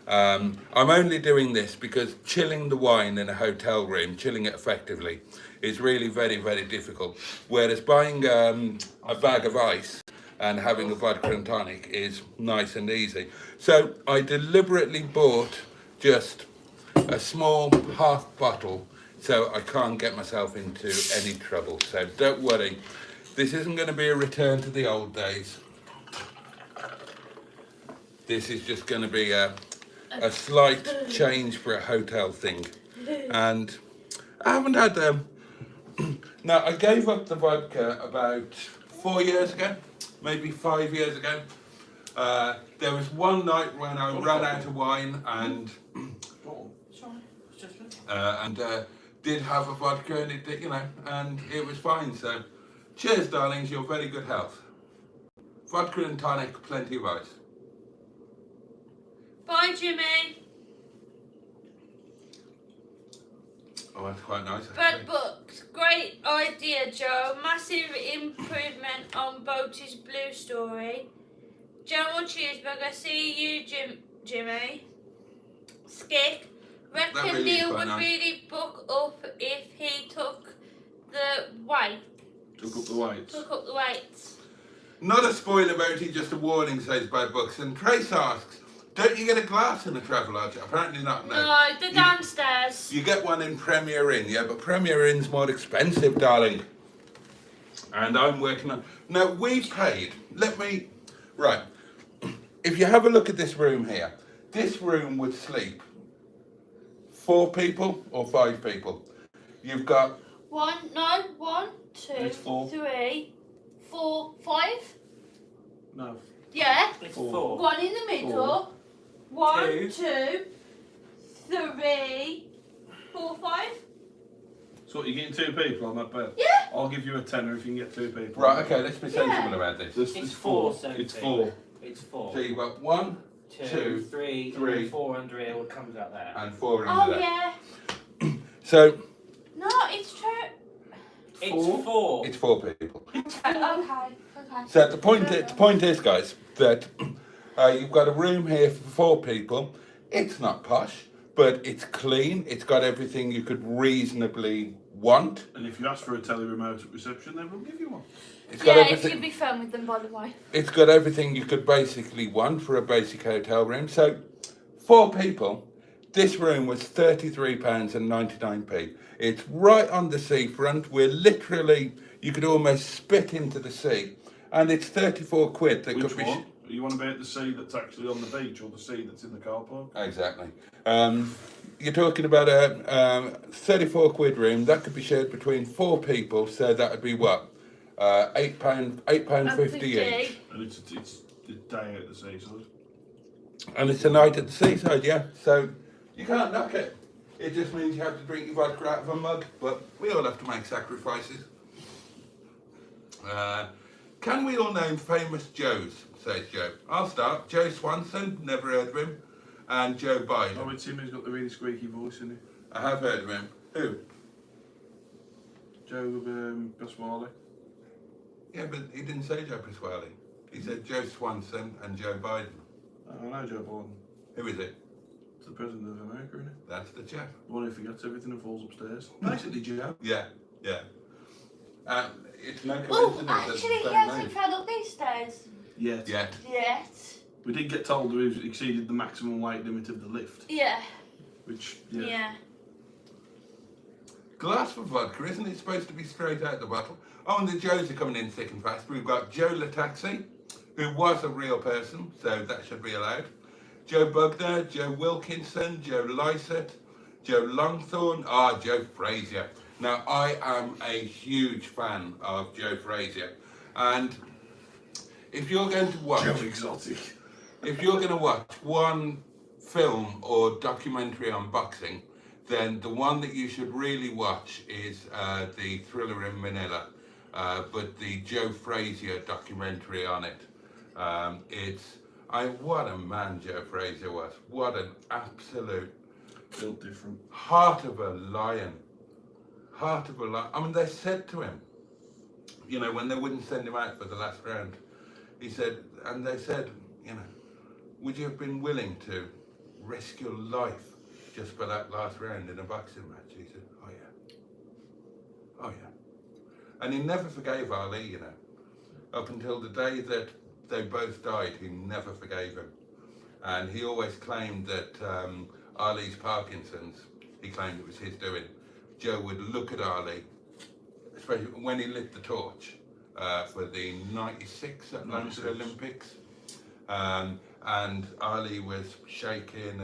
[SPEAKER 3] I'm only doing this because chilling the wine in a hotel room, chilling it effectively, is really very, very difficult. Whereas buying a bag of ice and having a vodka and tonic is nice and easy. So I deliberately bought just a small half bottle so I can't get myself into any trouble. So don't worry, this isn't going to be a return to the old days. This is just going to be a slight change for a hotel thing. And I haven't had Now, I gave up the vodka about 4 years ago, maybe 5 years ago. There was one night when I ran out of wine and did have a vodka, and it did, and it was fine. So, cheers, darlings. Your very good health. Vodka and tonic, plenty of ice.
[SPEAKER 2] Bye, Jimmy.
[SPEAKER 3] Oh, that's quite nice.
[SPEAKER 2] Bad books. Great idea, Joe. Massive improvement on Boaty's blue story. General Cheeseburger. See you, Jimmy. Skick. Reckon
[SPEAKER 3] really
[SPEAKER 2] Neil
[SPEAKER 3] quite
[SPEAKER 2] would
[SPEAKER 3] nice.
[SPEAKER 2] really book up if he took the weight.
[SPEAKER 4] Took up the weights.
[SPEAKER 2] Took up the weights.
[SPEAKER 3] Not a spoiler, Boaty, just a warning, says Bad Books. And Trace asks, don't you get a glass in a Travelodge? Apparently not, no.
[SPEAKER 2] No, the downstairs.
[SPEAKER 3] You get one in Premier Inn, yeah, but Premier Inn's more expensive, darling. And I'm working on... Now, we paid... Right. If you have a look at this room here, this room would sleep 4 people or 5 people. You've got...
[SPEAKER 2] 1, 2,
[SPEAKER 4] It's 4.
[SPEAKER 2] 3, 4, 5.
[SPEAKER 4] No.
[SPEAKER 2] Yeah.
[SPEAKER 1] It's
[SPEAKER 4] 4.
[SPEAKER 1] 4.
[SPEAKER 2] 1 in the middle. 1,
[SPEAKER 1] 2.
[SPEAKER 2] 2, 3, 4, 5.
[SPEAKER 4] So what, you're getting 2 people on that bed?
[SPEAKER 2] Yeah.
[SPEAKER 4] I'll give you a tenner if you can get 2 people.
[SPEAKER 3] Right, okay, let's be sensible
[SPEAKER 2] Yeah.
[SPEAKER 3] about this.
[SPEAKER 1] It's 4, Sophie.
[SPEAKER 4] It's 4.
[SPEAKER 1] It's 4.
[SPEAKER 3] So you've got 1,
[SPEAKER 1] 2, 3,
[SPEAKER 3] 3,
[SPEAKER 1] 4 under here. What comes out there?
[SPEAKER 3] and 4
[SPEAKER 2] Oh,
[SPEAKER 3] under there.
[SPEAKER 2] yeah.
[SPEAKER 3] So,
[SPEAKER 2] No, it's true.
[SPEAKER 1] It's 4.
[SPEAKER 3] it's 4 people.
[SPEAKER 2] Okay.
[SPEAKER 3] So the point is, guys, that you've got a room here for 4 people. It's not posh, but it's clean. It's got everything you could reasonably want.
[SPEAKER 4] And if you ask for a telly remote at reception, they will give you one.
[SPEAKER 3] It's got
[SPEAKER 2] Yeah, if
[SPEAKER 3] everything.
[SPEAKER 2] you'd be firm with them, by the way.
[SPEAKER 3] It's got everything you could basically want for a basic hotel room. So, 4 people. This room was £33.99. It's right on the seafront. We're literally, you could almost spit into the sea. And it's 34 quid. That
[SPEAKER 4] Which
[SPEAKER 3] could be.
[SPEAKER 4] one? Are you on about the sea that's actually on the beach or the sea that's in the car park?
[SPEAKER 3] Exactly. You're talking about a 34 quid room that could be shared between 4 people. So that would be what? £8.50 each.
[SPEAKER 4] And it's a day at the seaside.
[SPEAKER 3] And it's a night at the seaside, yeah. So you can't knock it. It just means you have to drink your vodka out of a mug, but we all have to make sacrifices. Can we all name famous Joes, says Joe. I'll start. Joe Swanson, never heard of him. And Joe Biden.
[SPEAKER 4] Oh, it's him who's got the really squeaky voice, isn't he?
[SPEAKER 3] I have heard of him. Who?
[SPEAKER 4] Joe Pasquale.
[SPEAKER 3] Yeah, but he didn't say Joe Pasquale. He said Joe Swanson and Joe Biden.
[SPEAKER 4] Oh, I know Joe Biden.
[SPEAKER 3] Who is it?
[SPEAKER 4] It's the president of America, isn't it?
[SPEAKER 3] That's the chap.
[SPEAKER 4] The one who forgets everything and falls upstairs. Basically, Joe.
[SPEAKER 3] Yeah, yeah. It's no
[SPEAKER 2] Oh,
[SPEAKER 3] coincidence that
[SPEAKER 2] actually,
[SPEAKER 3] it's
[SPEAKER 2] he
[SPEAKER 3] the same
[SPEAKER 2] hasn't
[SPEAKER 3] name.
[SPEAKER 2] fell up these stairs
[SPEAKER 4] Yet.
[SPEAKER 3] Yeah.
[SPEAKER 2] yet.
[SPEAKER 4] We did get told we've exceeded the maximum weight limit of the lift,
[SPEAKER 2] Yeah.
[SPEAKER 4] which,
[SPEAKER 2] Yeah.
[SPEAKER 3] Glass for vodka, isn't it supposed to be straight out the bottle? Oh, and the Joes are coming in thick and fast. We've got Joe Lataxi, who was a real person, so that should be allowed. Joe Bugner, Joe Wilkinson, Joe Lysett, Joe Longthorne, Joe Frazier. Now, I am a huge fan of Joe Frazier, and if you're going to watch...
[SPEAKER 4] Joe Exotic.
[SPEAKER 3] If you're going to watch one film or documentary on boxing, then the one that you should really watch is the Thriller in Manila, but the Joe Frazier documentary on it. What a man Joe Frazier was. What an absolute
[SPEAKER 4] Built different.
[SPEAKER 3] heart of a lion. Heart of a lion. I mean, they said to him, when they wouldn't send him out for the last round, they said, would you have been willing to risk your life just for that last round in a boxing match? He said, oh yeah. Oh yeah. And he never forgave Ali, Up until the day that they both died, he never forgave him. And he always claimed that Ali's Parkinson's, he claimed it was his doing. Joe would look at Ali, especially when he lit the torch for the 96 Atlanta
[SPEAKER 4] 96.
[SPEAKER 3] Olympics. And Ali was shaking,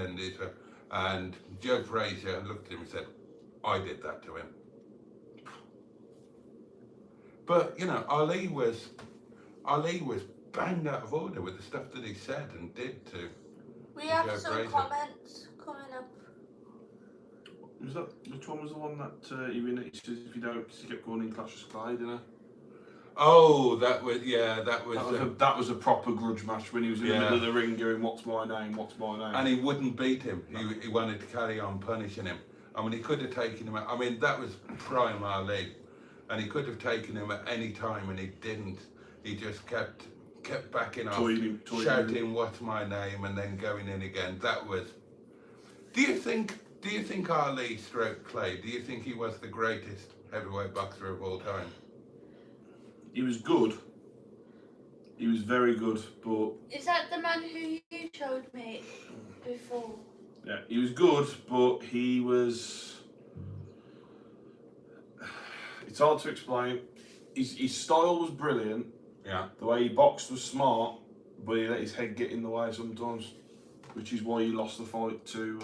[SPEAKER 3] and Joe Frazier looked at him and said, I did that to him. But you know, Ali was banged out of order with the stuff that he said and did to.
[SPEAKER 2] We have
[SPEAKER 3] Joe
[SPEAKER 2] some
[SPEAKER 3] Fraser.
[SPEAKER 2] comments coming up.
[SPEAKER 4] Was that which one was the one that he says if you don't, cause he kept going in Clash of Clyde, you know?
[SPEAKER 3] Oh, that was
[SPEAKER 4] That was a proper grudge match when he was in the
[SPEAKER 3] Yeah.
[SPEAKER 4] middle of the ring going, "What's my name? What's my name?"
[SPEAKER 3] and he wouldn't beat him. He wanted to carry on punishing him. I mean, he could have taken him out. I mean, that was prime Ali, and he could have taken him at any time, and he didn't. He just kept backing off,
[SPEAKER 4] Toying
[SPEAKER 3] shouting,
[SPEAKER 4] him.
[SPEAKER 3] "What's my name?" and then going in again. That was. Do you think Ali stroke Clay? Do you think he was the greatest heavyweight boxer of all time?
[SPEAKER 4] He was good. He was very good, but
[SPEAKER 2] Is that the man who you showed me before?
[SPEAKER 4] yeah, he was good, but he was. It's hard to explain. His style was brilliant.
[SPEAKER 3] Yeah.
[SPEAKER 4] The way he boxed was smart, but he let his head get in the way sometimes, which is why he lost the fight to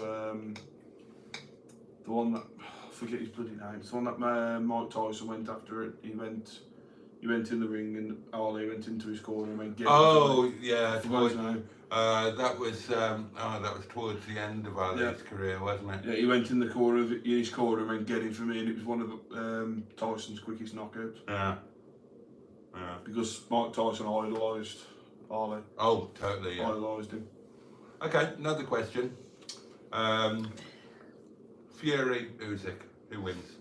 [SPEAKER 4] the one that I forget his bloody name. It's the one that Mike Tyson went after it. He went in the ring and Ali went into his corner and went.
[SPEAKER 3] Oh yeah.
[SPEAKER 4] What's his name?
[SPEAKER 3] That was towards the end of Ali's career, wasn't it?
[SPEAKER 4] Yeah, he went in the corner in his corner and went get him for me, and it was one of Tyson's quickest knockouts.
[SPEAKER 3] Yeah. Yeah.
[SPEAKER 4] Because Mike Tyson idolised Ali.
[SPEAKER 3] Oh, totally. Yeah.
[SPEAKER 4] Idolised him.
[SPEAKER 3] Okay, another question. Fury, Usyk, who wins?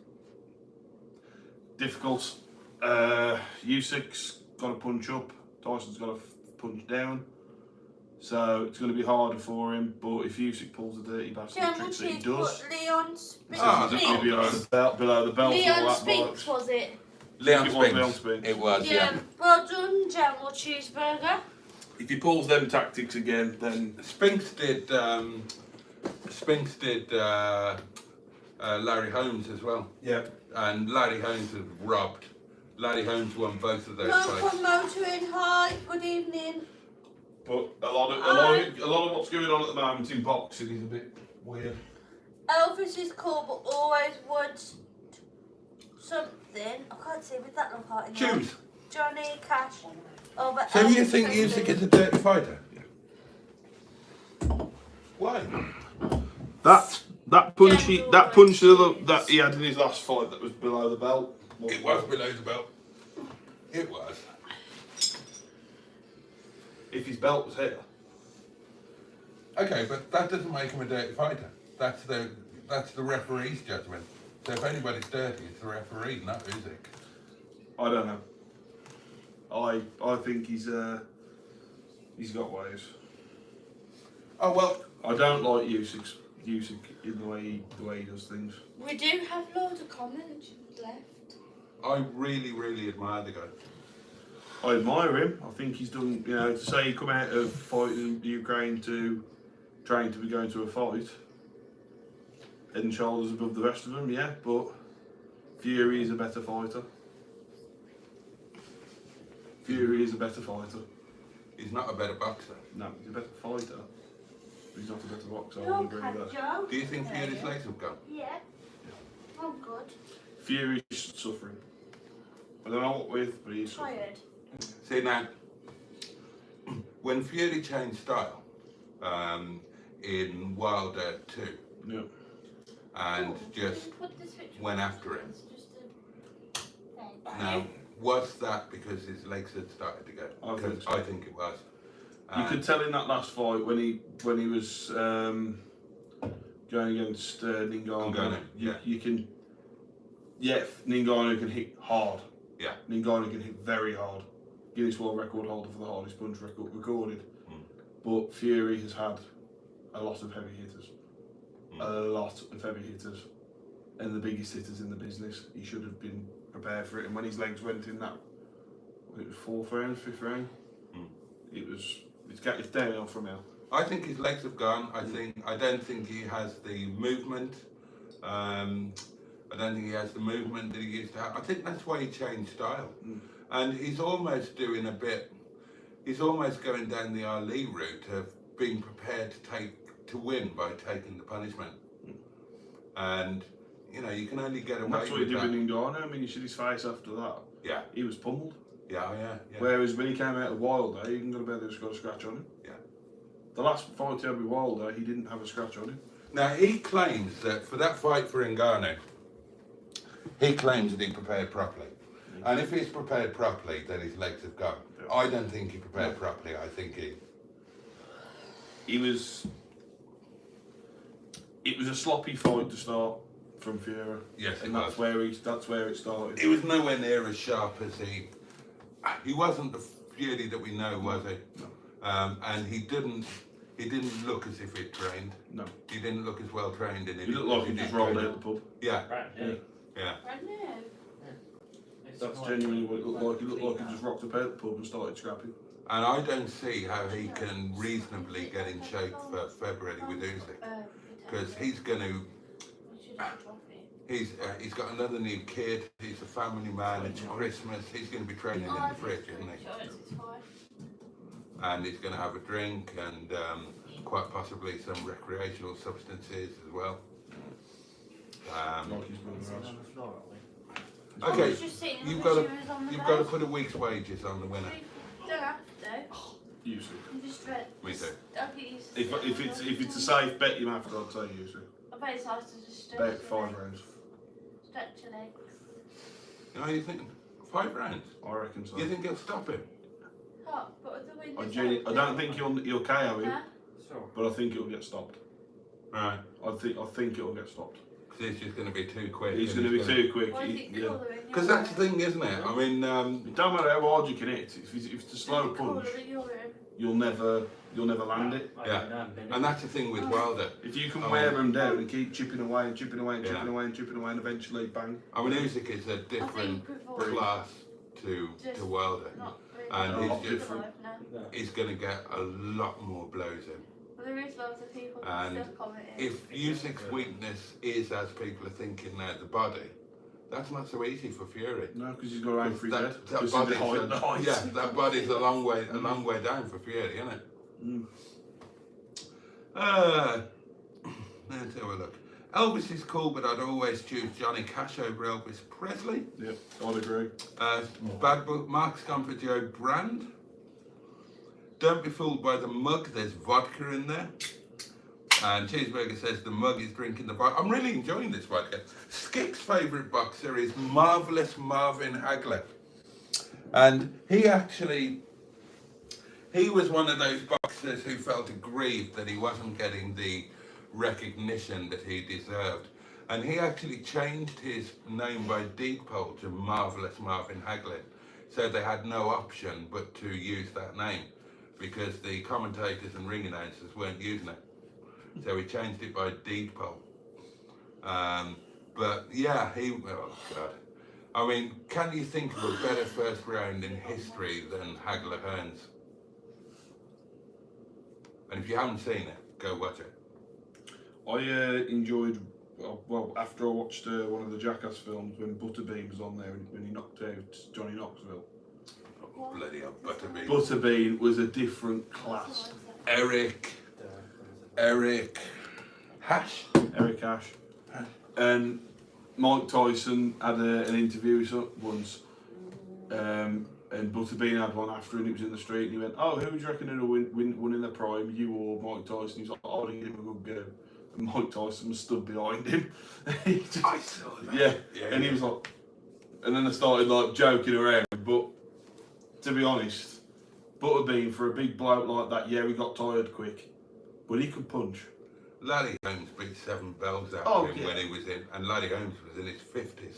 [SPEAKER 4] Difficult. Usyk's got to punch up. Tyson's got to punch down. So it's going to be harder for him. But if Usyk pulls the dirty bastard tricks that he does,
[SPEAKER 2] Leon Spinks.
[SPEAKER 3] Ah,
[SPEAKER 4] below the belt.
[SPEAKER 2] Leon
[SPEAKER 4] all that
[SPEAKER 2] Spinks,
[SPEAKER 4] bollocks.
[SPEAKER 2] was it?
[SPEAKER 3] Leon
[SPEAKER 4] It was
[SPEAKER 3] Spinks.
[SPEAKER 4] Leon Spinks.
[SPEAKER 3] It was, yeah.
[SPEAKER 2] Well done, General Cheeseburger.
[SPEAKER 4] If he pulls them tactics again, then
[SPEAKER 3] Spinks did Larry Holmes as well.
[SPEAKER 4] yeah.
[SPEAKER 3] And Larry Holmes was robbed. Larry Holmes won both of those
[SPEAKER 2] Welcome,
[SPEAKER 3] fights.
[SPEAKER 2] Motoring. Hi, good evening.
[SPEAKER 4] But a lot of what's going on at the moment in boxing is a bit weird.
[SPEAKER 2] Elvis is cool, but always wants something. I can't see with that look out in there.
[SPEAKER 3] Choose.
[SPEAKER 2] Johnny Cash. Oh, but
[SPEAKER 3] So you
[SPEAKER 2] Elvis
[SPEAKER 3] think
[SPEAKER 2] Presley.
[SPEAKER 3] Usyk is a dirty fighter? Why?
[SPEAKER 4] That punch that he had in his last fight that was below the belt.
[SPEAKER 3] It was below the belt. It was.
[SPEAKER 4] If his belt was here.
[SPEAKER 3] Okay, but that doesn't make him a dirty fighter. That's the referee's judgment. So if anybody's dirty, it's the referee, not Usyk.
[SPEAKER 4] I don't know. I think he's got ways.
[SPEAKER 3] Oh well.
[SPEAKER 4] I don't like Usyk in the way he does things.
[SPEAKER 2] We do have loads of comments left.
[SPEAKER 3] I really, really admire the guy.
[SPEAKER 4] I admire him. I think he's done, to say he come out of fighting the Ukraine to trying to be going to a fight, head and shoulders above the rest of them, yeah, but Fury is a better fighter. Fury is a better fighter.
[SPEAKER 3] He's not a better boxer.
[SPEAKER 4] No, he's a better fighter. But he's not a better boxer, I
[SPEAKER 2] Look
[SPEAKER 4] would agree with
[SPEAKER 2] at
[SPEAKER 4] that.
[SPEAKER 2] Joe.
[SPEAKER 3] Do you think Fury's legs have gone?
[SPEAKER 2] Yeah. Oh, good.
[SPEAKER 4] Fury's suffering. I don't know what with, but he's suffering.
[SPEAKER 2] Tired.
[SPEAKER 3] See now, when Fury changed style in Wilder 2
[SPEAKER 4] Yeah.
[SPEAKER 3] and just went after him,
[SPEAKER 2] Now,
[SPEAKER 3] now was that because his legs had started to go?
[SPEAKER 4] I think
[SPEAKER 3] Because
[SPEAKER 4] so.
[SPEAKER 3] I think it was.
[SPEAKER 4] You could tell in that last fight when he was going against Ngannou.
[SPEAKER 3] Ngannou, yeah.
[SPEAKER 4] You can. Yeah, Ngannou can hit hard.
[SPEAKER 3] Yeah.
[SPEAKER 4] Ngannou can hit very hard. Guinness World Record holder for the hardest punch record recorded. But Fury has had a lot of heavy hitters. A lot of heavy hitters. And the biggest hitters in the business. He should have been prepared for it. And when his legs went in that, it was 4th round, 5th round, it's downhill from now.
[SPEAKER 3] I think his legs have gone. I don't think he has the movement. I don't think he has the movement that he used to have. I think that's why he changed style. And he's almost doing a bit. He's almost going down the Ali route of being prepared to win by taking the punishment. And you can only get away
[SPEAKER 4] And that's what he
[SPEAKER 3] with
[SPEAKER 4] did
[SPEAKER 3] that.
[SPEAKER 4] with Ngannou. I mean, you see his face after that.
[SPEAKER 3] Yeah.
[SPEAKER 4] he was pummeled.
[SPEAKER 3] Yeah, yeah.
[SPEAKER 4] Whereas when he came out of Wilder, he didn't got a scratch on him.
[SPEAKER 3] Yeah.
[SPEAKER 4] The last fight he had with Wilder, he didn't have a scratch on him.
[SPEAKER 3] Now, he claims that for that fight for Ngannou, he claims that he prepared properly. And if he's prepared properly, then his legs have gone.
[SPEAKER 4] Yeah.
[SPEAKER 3] I don't think he prepared properly. I think
[SPEAKER 4] It was a sloppy fight to start from Fury.
[SPEAKER 3] Yes, it
[SPEAKER 4] and
[SPEAKER 3] was.
[SPEAKER 4] That's where it started.
[SPEAKER 3] he was nowhere near as sharp as he wasn't the Fury that we know, was he?
[SPEAKER 4] No.
[SPEAKER 3] And he didn't look as if he'd trained.
[SPEAKER 4] No.
[SPEAKER 3] He didn't look as well trained in it.
[SPEAKER 4] He looked like he just rolled out of the pub.
[SPEAKER 3] Yeah,
[SPEAKER 1] Right.
[SPEAKER 4] Yeah.
[SPEAKER 3] yeah.
[SPEAKER 2] Brand new.
[SPEAKER 4] That's genuinely what it looked like. He looked like he just rocked up out of the pub and started scrapping.
[SPEAKER 3] And I don't see how he can reasonably get in shape for February with Usyk, because he's going to. He's got another new kid. He's a family man. It's Christmas. He's going to be training in the fridge, isn't he? And he's going to have a drink and quite possibly some recreational substances as well.
[SPEAKER 4] Like he's moving around.
[SPEAKER 3] Okay, you've got to put a week's wages on the winner.
[SPEAKER 2] You don't have to.
[SPEAKER 4] Usually.
[SPEAKER 2] You just read.
[SPEAKER 3] Me too.
[SPEAKER 4] If it's a safe bet, you have to go say usually.
[SPEAKER 2] I bet it's nice to just stretch
[SPEAKER 4] Bet
[SPEAKER 2] your
[SPEAKER 4] 5
[SPEAKER 2] legs.
[SPEAKER 4] rounds.
[SPEAKER 2] Stretch your legs.
[SPEAKER 3] You know, you think 5 rounds?
[SPEAKER 4] I reckon so.
[SPEAKER 3] You think he'll stop him?
[SPEAKER 2] Oh, but the wind
[SPEAKER 4] I don't think he'll KO him,
[SPEAKER 2] Huh?
[SPEAKER 1] Sure.
[SPEAKER 4] but I think it'll get stopped.
[SPEAKER 3] Right.
[SPEAKER 4] I think it'll get stopped.
[SPEAKER 3] Because he's just going to be too quick.
[SPEAKER 4] He's going to be too quick.
[SPEAKER 2] Why is it
[SPEAKER 4] Yeah.
[SPEAKER 2] cooler in your
[SPEAKER 3] Because that's the
[SPEAKER 2] room?
[SPEAKER 3] thing, isn't it? I mean,
[SPEAKER 4] It don't matter how hard you can hit. If it's a slow
[SPEAKER 2] Is it cooler
[SPEAKER 4] punch,
[SPEAKER 2] in your room?
[SPEAKER 4] you'll never land it.
[SPEAKER 3] Yeah. And that's the thing with Wilder.
[SPEAKER 4] If you can
[SPEAKER 3] Oh.
[SPEAKER 4] wear him down and keep chipping away and chipping away and chipping
[SPEAKER 3] Yeah.
[SPEAKER 4] away and chipping away and eventually bang.
[SPEAKER 3] I mean, Usyk is a different class to Wilder.
[SPEAKER 2] Not really.
[SPEAKER 3] And
[SPEAKER 4] he's
[SPEAKER 2] Alive
[SPEAKER 4] different.
[SPEAKER 2] now.
[SPEAKER 3] He's going to get a lot more blows in.
[SPEAKER 2] Well, there is loads of people
[SPEAKER 3] And
[SPEAKER 2] still commenting.
[SPEAKER 3] If Usyk's weakness is, as people are thinking now, the body, that's not so easy for Fury.
[SPEAKER 4] No, because he's got to aim for his head.
[SPEAKER 3] That
[SPEAKER 4] Because
[SPEAKER 3] body's
[SPEAKER 4] of the height.
[SPEAKER 3] yeah, that body's a long way down for Fury, isn't it?
[SPEAKER 4] Mm.
[SPEAKER 3] Let's have a look. Elvis is cool, but I'd always choose Johnny Cash over Elvis Presley.
[SPEAKER 4] Yep, I'd agree.
[SPEAKER 3] Bad book. Mark's gone for Joe Brand. Don't be fooled by the mug. There's vodka in there. And Cheeseburger says the mug is drinking the vodka. I'm really enjoying this vodka. Skip's favourite boxer is Marvellous Marvin Hagler. And he was one of those boxers who felt aggrieved that he wasn't getting the recognition that he deserved. And he actually changed his name by deed poll to Marvellous Marvin Hagler. So they had no option but to use that name because the commentators and ring announcers weren't using it. So he changed it by deed poll. But yeah, oh God. I mean, can you think of a better first round in history than Hagler Hearns? And if you haven't seen it, go watch it.
[SPEAKER 4] I enjoyed, well, after I watched one of the Jackass films when Butterbean was on there when he knocked out Johnny Knoxville.
[SPEAKER 3] Oh, bloody hell, Butterbean.
[SPEAKER 4] Butterbean was a different class.
[SPEAKER 3] Eric Hash.
[SPEAKER 4] Eric Ash. And Mike Tyson had an interview once, and Butterbean had one after, and he was in the street, and he went, "Oh, who would you reckon would win in their prime, you or Mike Tyson?" He's like, "Oh, I didn't give him a good go." And Mike Tyson was stood behind him.
[SPEAKER 3] I saw that.
[SPEAKER 4] Yeah, and he was like, and then I started like joking around, but to be honest, Butterbean for a big bloke like that, yeah, he got tired quick, but he could punch.
[SPEAKER 3] Laddie Holmes beat 7 bells out
[SPEAKER 4] Oh,
[SPEAKER 3] of him
[SPEAKER 4] yeah.
[SPEAKER 3] when he was in, and Laddie Holmes was in his 50s.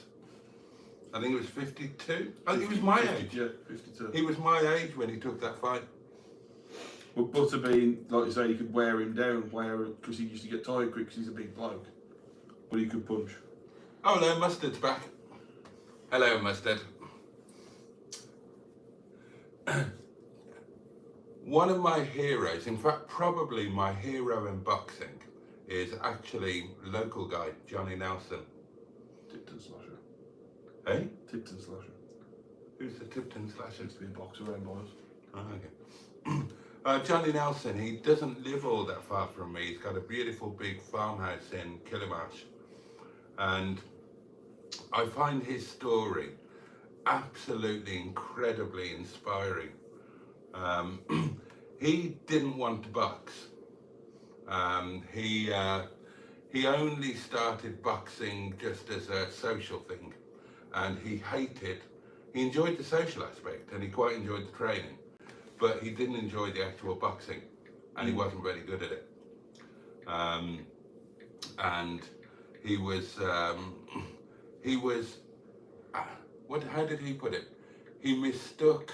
[SPEAKER 3] I think it was 52. I think he was my
[SPEAKER 4] 50,
[SPEAKER 3] age.
[SPEAKER 4] Yeah, 52.
[SPEAKER 3] He was my age when he took that fight.
[SPEAKER 4] But Butterbean, like you say, you could wear him down, because he used to get tired quick because he's a big bloke. But he could punch.
[SPEAKER 3] Oh, hello, Mustard's back. Hello, Mustard. One of my heroes, in fact, probably my hero in boxing, is actually local guy, Johnny Nelson.
[SPEAKER 4] Tipton Slasher.
[SPEAKER 3] Hey?
[SPEAKER 4] Tipton Slasher.
[SPEAKER 3] Who's the Tipton Slasher?
[SPEAKER 4] Used to be a boxer around boys.
[SPEAKER 3] Oh, okay. Johnny Nelson, he doesn't live all that far from me. He's got a beautiful big farmhouse in Killamarsh. And I find his story absolutely incredibly inspiring. He didn't want to box. He only started boxing just as a social thing, and he enjoyed the social aspect and he quite enjoyed the training, but he didn't enjoy the actual boxing, and he wasn't very good at it. And he was, how did he put it? He mistook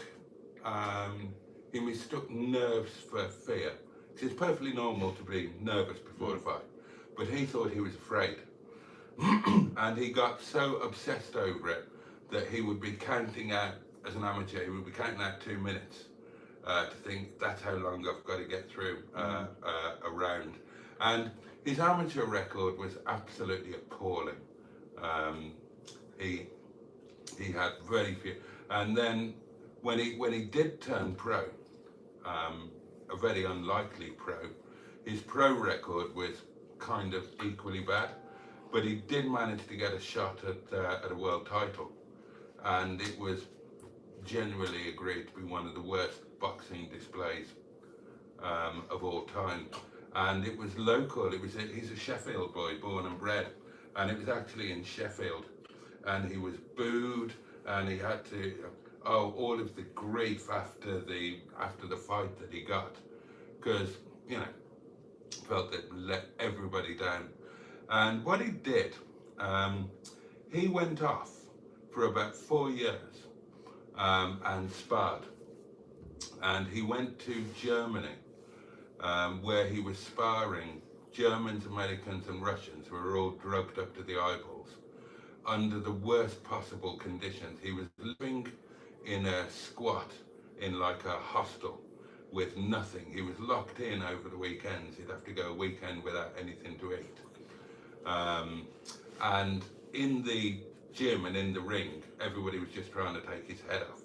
[SPEAKER 3] nerves for fear. It's perfectly normal to be nervous before a fight, but he thought he was afraid. And he got so obsessed over it that he would be counting out, as an amateur, he would be counting out 2 minutes to think that's how long I've got to get through a round. And his amateur record was absolutely appalling. He had very few, and then when he did turn pro, a very unlikely pro, his pro record was kind of equally bad, but he did manage to get a shot at a world title, and it was generally agreed to be one of the worst boxing displays of all time. And it was local. He's a Sheffield boy, born and bred, and it was actually in Sheffield, and he was booed, and he had to all of the grief after the fight that he got, because felt that let everybody down. And what he did, he went off for about 4 years and sparred, and he went to Germany, where he was sparring Germans, Americans and Russians who were all drugged up to the eyeballs under the worst possible conditions. He was living in a squat in like a hostel with nothing. He was locked in over the weekends. He'd have to go a weekend without anything to eat. And in the gym and in the ring, everybody was just trying to take his head off.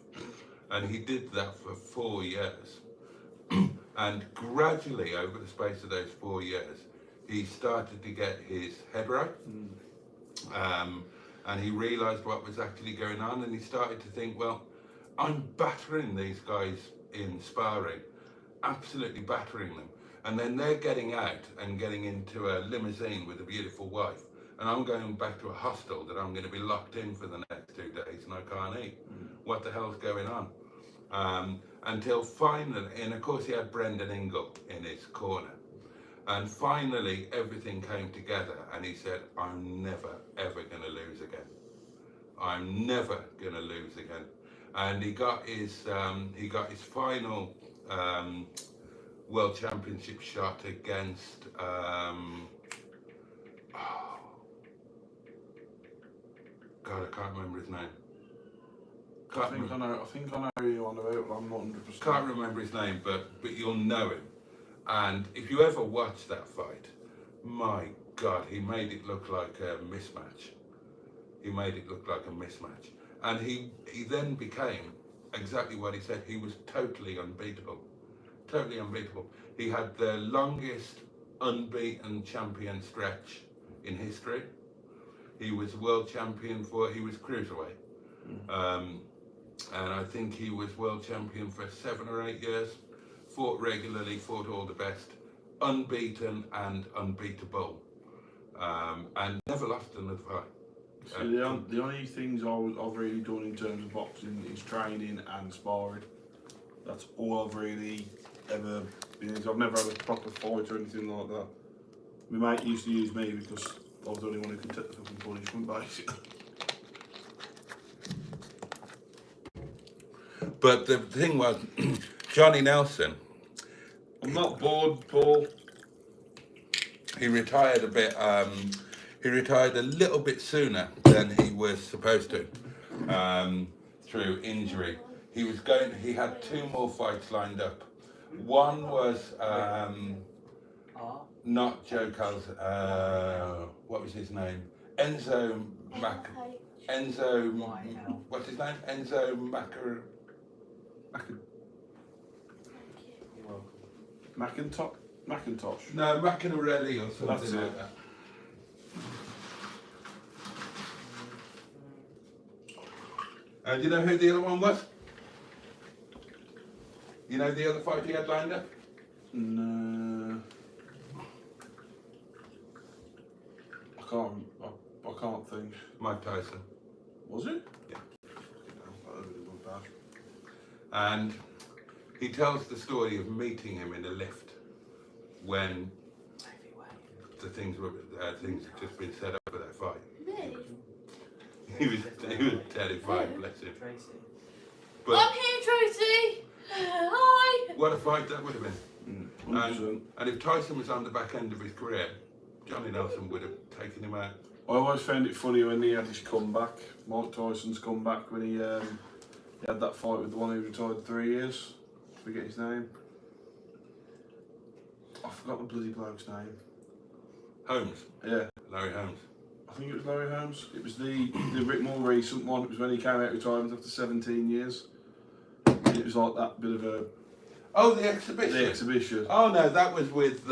[SPEAKER 3] And he did that for 4 years. And gradually, over the space of those 4 years, he started to get his head right. And he realized what was actually going on, and he started to think, well, I'm battering these guys in sparring, absolutely battering them. And then they're getting out and getting into a limousine with a beautiful wife. And I'm going back to a hostel that I'm going to be locked in for the next 2 days and I can't eat. What the hell's going on? Until finally, and of course he had Brendan Ingle in his corner. And finally everything came together and he said, I'm never, ever going to lose again. I'm never going to lose again. And he got his final World Championship shot against God, I can't remember his name.
[SPEAKER 4] I think I know who you're on about, but I'm not 100%.
[SPEAKER 3] Can't remember his name, but you'll know him. And if you ever watch that fight, my God, he made it look like a mismatch. He made it look like a mismatch. And he then became exactly what he said. He was totally unbeatable. Totally unbeatable. He had the longest unbeaten champion stretch in history. He was world champion he was cruiserweight. And I think he was world champion for 7 or 8 years. Fought regularly, fought all the best, unbeaten and unbeatable, and never lost another fight.
[SPEAKER 4] So the only things I've really done in terms of boxing is training and sparring. That's all I've really ever been into. I've never had a proper fight or anything like that. My mate used to use me because I was the only one who could take the fucking punishment, basically.
[SPEAKER 3] But the thing was, Johnny Nelson,
[SPEAKER 4] I'm not bored, Paul.
[SPEAKER 3] he retired a bit. He retired a little bit sooner than he was supposed to, through injury. He had 2 more fights lined up. One was not Joe Cal's. What was his name? What's his name? Enzo
[SPEAKER 4] Macintosh.
[SPEAKER 3] No, Macinarelli or something
[SPEAKER 4] That's
[SPEAKER 3] like
[SPEAKER 4] it.
[SPEAKER 3] that. Do you know who the other one was? You know the other fight he had lined up?
[SPEAKER 4] No. I can't think.
[SPEAKER 3] Mike Tyson.
[SPEAKER 4] Was it?
[SPEAKER 3] Yeah.
[SPEAKER 4] That would have been bad.
[SPEAKER 3] And he tells the story of meeting him in a lift when the things had just been set up for that fight. He was terrified, bless him. But
[SPEAKER 2] I'm here, Tracy. Hi.
[SPEAKER 3] what a fight that would have been.
[SPEAKER 4] 100%.
[SPEAKER 3] And if Tyson was on the back end of his career, Johnny Nelson would have taken him out.
[SPEAKER 4] I always found it funny when he had his comeback, Mike Tyson's comeback, when he had that fight with the one who retired 3 years. Forget his name. I forgot the bloody bloke's name.
[SPEAKER 3] Holmes,
[SPEAKER 4] Yeah,
[SPEAKER 3] Larry Holmes.
[SPEAKER 4] I think it was Larry Holmes. It was the more recent one. It was when he came out of retirement after 17 years. It was like that bit of a...
[SPEAKER 3] Oh, the exhibition.
[SPEAKER 4] The exhibition.
[SPEAKER 3] Oh no, that was with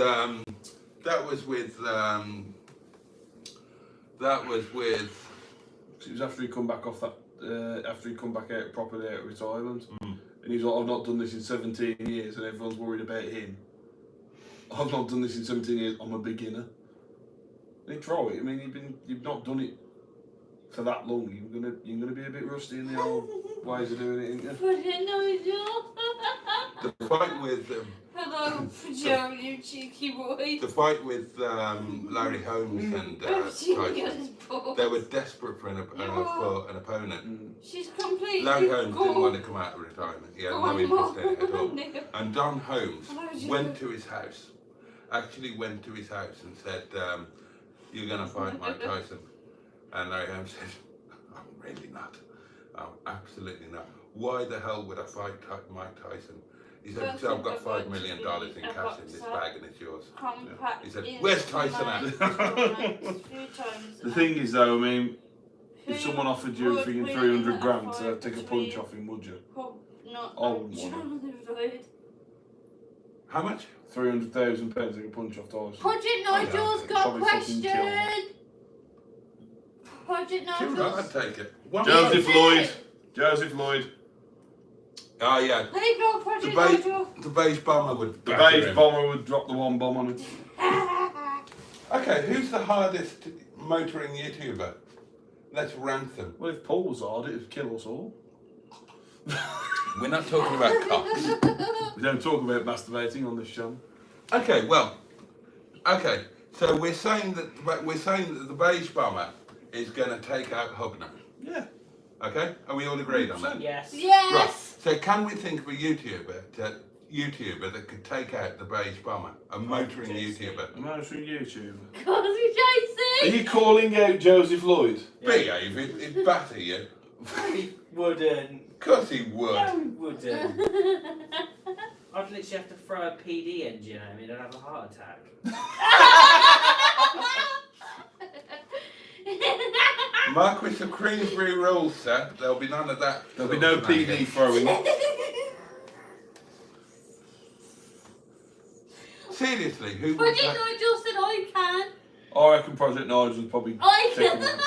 [SPEAKER 4] It was after he come back off that, after he come back out properly out of retirement. And he's like, I've not done this in 17 years, and everyone's worried about him. I've not done this in 17 years, I'm a beginner. And try it. I mean, you've not done it for that long. You're gonna be a bit rusty in the old ways of doing it, ain't you?
[SPEAKER 3] the fight with
[SPEAKER 2] Hello, Joe, you cheeky boy.
[SPEAKER 3] the fight with Larry Holmes and Tyson. They were desperate for an opponent.
[SPEAKER 2] She's completely
[SPEAKER 3] Larry Holmes didn't
[SPEAKER 2] gone.
[SPEAKER 3] want to come out of retirement. He had no interest in it at all. And Don Holmes went to his house. Actually went to his house and said, "You're going to fight Mike Tyson." And Larry Holmes said, "I'm really not. I'm absolutely not. Why the hell would I fight Mike Tyson?" He said, "Because I've got $5 million in cash in this bag and it's yours." He said, "Where's Tyson at?"
[SPEAKER 4] The thing is though, I mean, if someone offered you freaking 300 grand to take a punch off him, would you? I wouldn't want it.
[SPEAKER 3] How much?
[SPEAKER 4] £300,000 to take a punch off Tyson.
[SPEAKER 2] Project Nigel's got
[SPEAKER 4] Probably fucking kill
[SPEAKER 2] question.
[SPEAKER 4] me.
[SPEAKER 2] Project
[SPEAKER 3] Too right,
[SPEAKER 2] Nigel's.
[SPEAKER 3] I'd take it. One
[SPEAKER 4] Joseph
[SPEAKER 3] more.
[SPEAKER 4] Lloyd. Joseph Lloyd.
[SPEAKER 3] Oh yeah.
[SPEAKER 2] There you go, Project Nigel.
[SPEAKER 3] The beige bomber would.
[SPEAKER 4] The
[SPEAKER 3] batter
[SPEAKER 4] beige
[SPEAKER 3] him.
[SPEAKER 4] bomber would drop the one bomb on him.
[SPEAKER 3] Okay, who's the hardest motoring YouTuber? Let's rank them.
[SPEAKER 4] Well, if Paul was hard, it would kill us all.
[SPEAKER 3] We're not talking about cocks.
[SPEAKER 4] We don't talk about masturbating on this show.
[SPEAKER 3] Okay, well, okay. So we're saying that the beige bomber is going to take out Hubner.
[SPEAKER 4] Yeah.
[SPEAKER 3] Okay, are we all agreed on that?
[SPEAKER 1] Yes.
[SPEAKER 3] Right.
[SPEAKER 2] Yes.
[SPEAKER 3] So can we think of a YouTuber that could take out the beige bomber? A motoring YouTuber.
[SPEAKER 4] A motoring YouTuber.
[SPEAKER 2] Cosy
[SPEAKER 4] Are
[SPEAKER 2] Jason.
[SPEAKER 4] you calling out Joseph Lloyd?
[SPEAKER 3] Behave, it'd batter you.
[SPEAKER 1] He wouldn't.
[SPEAKER 3] Of course he would.
[SPEAKER 1] No, he wouldn't. I'd literally have to throw a PD engine at him and have a heart attack.
[SPEAKER 3] Marquis of Queensbury rules, sir. There'll be none of that.
[SPEAKER 4] There'll be no PD throwing.
[SPEAKER 3] Seriously, who would
[SPEAKER 2] Project
[SPEAKER 3] that?
[SPEAKER 2] Nigel said I can.
[SPEAKER 4] I reckon Project Nigel's probably
[SPEAKER 2] I
[SPEAKER 4] taking
[SPEAKER 2] can.
[SPEAKER 4] him.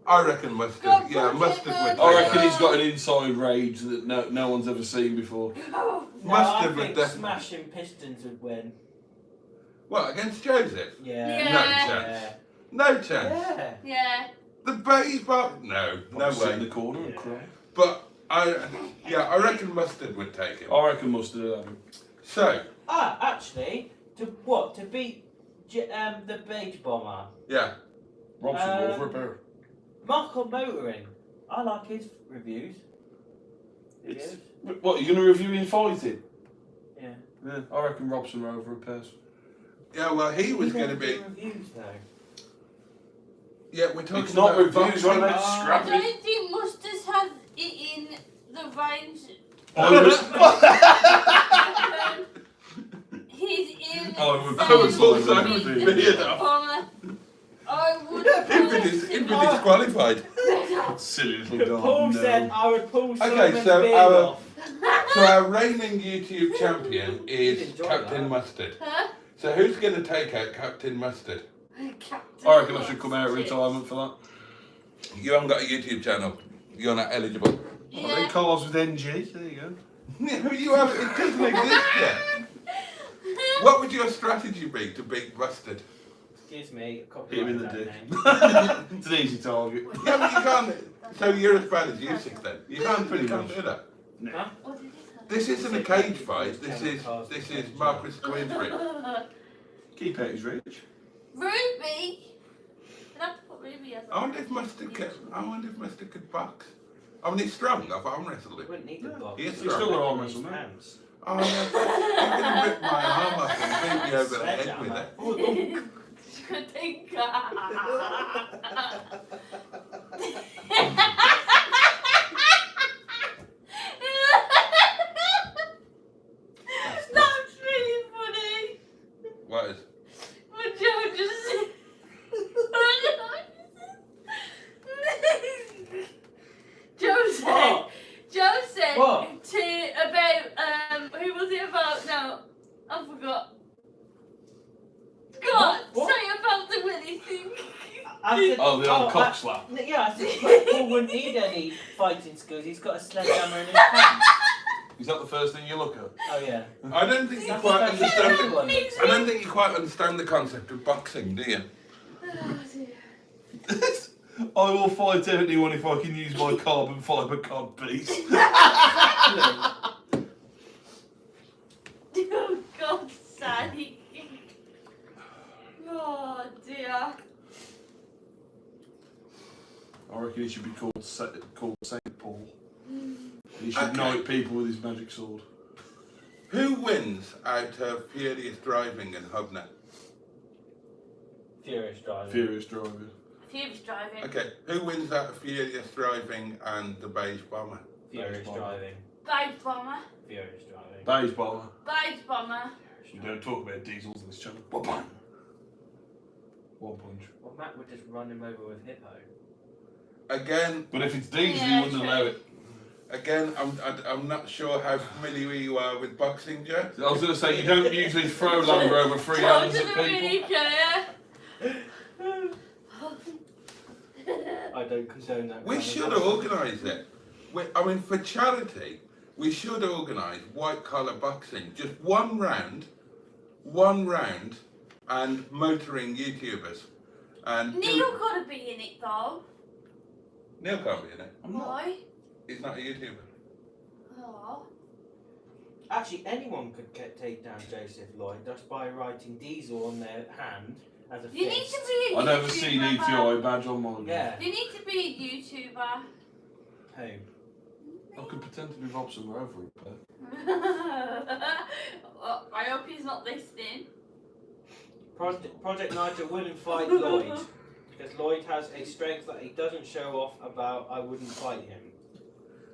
[SPEAKER 3] I reckon Mustard.
[SPEAKER 2] Go
[SPEAKER 3] Yeah,
[SPEAKER 2] Project
[SPEAKER 3] Mustard would.
[SPEAKER 2] Nigel.
[SPEAKER 4] I reckon he's got an inside rage that no one's ever seen before.
[SPEAKER 2] Oh,
[SPEAKER 1] No,
[SPEAKER 3] Mustard
[SPEAKER 1] I
[SPEAKER 3] would
[SPEAKER 1] think
[SPEAKER 3] definitely.
[SPEAKER 1] Smashing Pistons would win.
[SPEAKER 3] What, against Joseph?
[SPEAKER 1] Yeah.
[SPEAKER 3] No
[SPEAKER 2] Yeah.
[SPEAKER 3] chance. No chance.
[SPEAKER 1] Yeah.
[SPEAKER 2] yeah.
[SPEAKER 3] The beige bomber? No, no
[SPEAKER 4] Probably sit in
[SPEAKER 3] way.
[SPEAKER 4] the corner and cry.
[SPEAKER 3] But I reckon Mustard would take him.
[SPEAKER 4] I reckon Mustard will have him.
[SPEAKER 3] So,
[SPEAKER 1] Actually, to beat the beige bomber?
[SPEAKER 3] yeah.
[SPEAKER 4] Robson roll for a pair.
[SPEAKER 1] Mark on motoring. I like his reviews.
[SPEAKER 4] It's, what, you're going to review him fighting?
[SPEAKER 1] Yeah.
[SPEAKER 4] Yeah, I reckon Robson roll for a pair.
[SPEAKER 3] Yeah, well, he was
[SPEAKER 1] You
[SPEAKER 3] going to
[SPEAKER 1] don't
[SPEAKER 3] be.
[SPEAKER 1] do reviews though.
[SPEAKER 3] Yeah, we're talking
[SPEAKER 4] It's not
[SPEAKER 3] about
[SPEAKER 4] reviews,
[SPEAKER 3] boxing.
[SPEAKER 4] what about
[SPEAKER 2] I
[SPEAKER 4] scrapping?
[SPEAKER 2] don't think Mustard's had it in the range. He's in.
[SPEAKER 4] I would
[SPEAKER 3] I
[SPEAKER 4] put
[SPEAKER 3] was
[SPEAKER 4] it
[SPEAKER 3] also
[SPEAKER 4] on
[SPEAKER 3] with
[SPEAKER 4] the
[SPEAKER 3] beard
[SPEAKER 4] video.
[SPEAKER 3] up.
[SPEAKER 2] I would.
[SPEAKER 3] He'd be disqualified.
[SPEAKER 4] Silly little guy.
[SPEAKER 1] Paul
[SPEAKER 4] no.
[SPEAKER 1] said I would pull
[SPEAKER 3] Okay,
[SPEAKER 1] Solomon's
[SPEAKER 3] so
[SPEAKER 1] beard
[SPEAKER 3] our-
[SPEAKER 1] off.
[SPEAKER 3] So our reigning YouTube champion is
[SPEAKER 1] Enjoy
[SPEAKER 3] Captain
[SPEAKER 1] that.
[SPEAKER 3] Mustard.
[SPEAKER 2] Huh?
[SPEAKER 3] So who's going to take out Captain Mustard?
[SPEAKER 2] Captain
[SPEAKER 4] I reckon I should come out of
[SPEAKER 2] Mustard.
[SPEAKER 4] retirement for that.
[SPEAKER 3] You haven't got a YouTube channel. You're not eligible.
[SPEAKER 4] Oh, then cars with NG. There you go.
[SPEAKER 3] You have, it doesn't exist yet. What would your strategy be to beat Mustard?
[SPEAKER 1] Excuse me,
[SPEAKER 4] Hit him in the
[SPEAKER 1] copyright
[SPEAKER 4] dick.
[SPEAKER 1] that name.
[SPEAKER 4] It's an easy target.
[SPEAKER 3] Yeah, but you can't. So you're as bad as Usyk then. You can't
[SPEAKER 4] Pretty
[SPEAKER 3] do
[SPEAKER 4] much.
[SPEAKER 3] that.
[SPEAKER 1] Huh?
[SPEAKER 3] This isn't a cage fight. This is Marcus Queensbury.
[SPEAKER 4] Keep out his reach.
[SPEAKER 2] Ruby! I'd have to put Ruby as
[SPEAKER 3] I wonder if Mustard could box. I mean, he's strong. I've arm wrestled
[SPEAKER 1] You
[SPEAKER 3] him.
[SPEAKER 1] wouldn't need the box.
[SPEAKER 3] He is
[SPEAKER 4] He's still
[SPEAKER 3] strong.
[SPEAKER 4] got arm wrestle, man.
[SPEAKER 1] Hands.
[SPEAKER 3] Oh, yeah, you're going to rip my arm off and beat me over the head with it.
[SPEAKER 2] That's really funny.
[SPEAKER 3] What is?
[SPEAKER 2] But Joe just. Joe said
[SPEAKER 1] What?
[SPEAKER 2] to about who was it about now? I forgot. God,
[SPEAKER 1] What?
[SPEAKER 2] say about the Willy thing.
[SPEAKER 1] I said,
[SPEAKER 4] Oh, the old cock slap.
[SPEAKER 1] Yeah, I said Paul wouldn't need any fighting skills. He's got a sledgehammer in his hands.
[SPEAKER 4] Is that the first thing you look at?
[SPEAKER 1] Oh yeah.
[SPEAKER 3] I don't think you
[SPEAKER 1] That's
[SPEAKER 3] quite
[SPEAKER 1] the first thing
[SPEAKER 3] understand.
[SPEAKER 1] everyone looks
[SPEAKER 3] I don't think you quite understand the concept of boxing, do you?
[SPEAKER 2] Oh dear.
[SPEAKER 4] I will fight anyone if I can use my carbon fibre cod piece.
[SPEAKER 1] Exactly.
[SPEAKER 2] Oh God's sake. Oh dear.
[SPEAKER 4] I reckon he should be called Saint Paul. He should
[SPEAKER 3] Okay.
[SPEAKER 4] knight people with his magic sword.
[SPEAKER 3] Who wins out of Furious Driving and Hubner?
[SPEAKER 1] Furious driving.
[SPEAKER 4] Furious driving.
[SPEAKER 2] Furious driving.
[SPEAKER 3] Okay, who wins out of Furious Driving and the Beige Bomber?
[SPEAKER 1] Furious driving.
[SPEAKER 2] Beige bomber.
[SPEAKER 1] Furious driving.
[SPEAKER 4] Beige bomber.
[SPEAKER 2] Beige bomber.
[SPEAKER 4] We don't talk about diesels on this channel. One punch. One punch.
[SPEAKER 1] Well, Matt would just run him over with Hippo.
[SPEAKER 3] Again,
[SPEAKER 4] But if it's diesel,
[SPEAKER 2] Yeah,
[SPEAKER 4] he wouldn't
[SPEAKER 2] true.
[SPEAKER 4] allow it.
[SPEAKER 3] again, I'm not sure how familiar you are with boxing, Joe.
[SPEAKER 4] I was going to say, you don't usually throw lumber over three
[SPEAKER 2] Joe
[SPEAKER 4] hands at
[SPEAKER 2] doesn't really
[SPEAKER 4] people.
[SPEAKER 2] care.
[SPEAKER 1] I don't condone that.
[SPEAKER 3] We
[SPEAKER 1] kind of
[SPEAKER 3] should
[SPEAKER 1] boxing.
[SPEAKER 3] organise it. I mean, for charity, we should organise white collar boxing. Just one round, and motoring YouTubers. And
[SPEAKER 2] Neil gotta be in it though.
[SPEAKER 3] Neil can't be in it.
[SPEAKER 2] Why?
[SPEAKER 3] He's not a YouTuber.
[SPEAKER 2] Oh.
[SPEAKER 1] Actually, anyone could take down Joseph Lloyd just by writing Diesel on their hand as a
[SPEAKER 2] You need
[SPEAKER 1] fist.
[SPEAKER 2] to be a
[SPEAKER 4] I never
[SPEAKER 2] YouTuber.
[SPEAKER 4] seen ETI badge on mine.
[SPEAKER 1] Yeah.
[SPEAKER 2] You need to be a YouTuber.
[SPEAKER 1] Who?
[SPEAKER 4] I could potentially rob some over it, but
[SPEAKER 2] Well, I hope he's not listening.
[SPEAKER 1] Project Nigel wouldn't fight Lloyd because Lloyd has a strength that he doesn't show off about. I wouldn't fight him.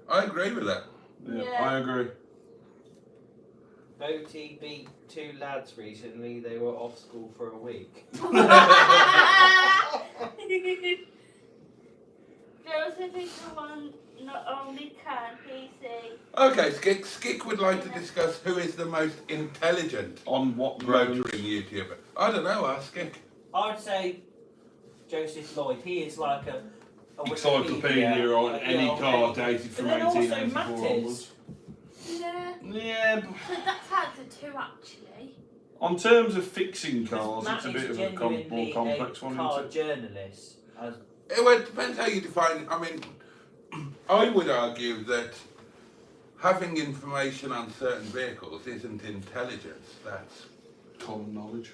[SPEAKER 3] I agree with that.
[SPEAKER 2] Yeah.
[SPEAKER 4] I agree.
[SPEAKER 1] Boaty beat two lads recently. They were off school for a week.
[SPEAKER 2] Joseph is the one not only can PC.
[SPEAKER 3] Okay, Skik would like to discuss who is the most intelligent
[SPEAKER 4] On what grounds?
[SPEAKER 3] motoring YouTuber. I don't know, ask Skik.
[SPEAKER 1] I would say Joseph Lloyd. He is like a
[SPEAKER 4] Encyclopedia on any
[SPEAKER 1] yeah,
[SPEAKER 4] car
[SPEAKER 1] okay.
[SPEAKER 4] dated from
[SPEAKER 1] But then also
[SPEAKER 4] 1884
[SPEAKER 1] Matt is.
[SPEAKER 4] onwards.
[SPEAKER 2] Yeah.
[SPEAKER 4] Yeah, but
[SPEAKER 2] So that's hard to do actually.
[SPEAKER 4] on terms of fixing cars,
[SPEAKER 1] Matt
[SPEAKER 4] it's a
[SPEAKER 1] is
[SPEAKER 4] bit of a
[SPEAKER 1] genuinely
[SPEAKER 4] more complex
[SPEAKER 1] a
[SPEAKER 4] one,
[SPEAKER 1] car
[SPEAKER 4] isn't it?
[SPEAKER 1] journalist.
[SPEAKER 3] Well, it depends how you define it. I mean, I would argue that having information on certain vehicles isn't intelligence. That's,
[SPEAKER 4] Common knowledge.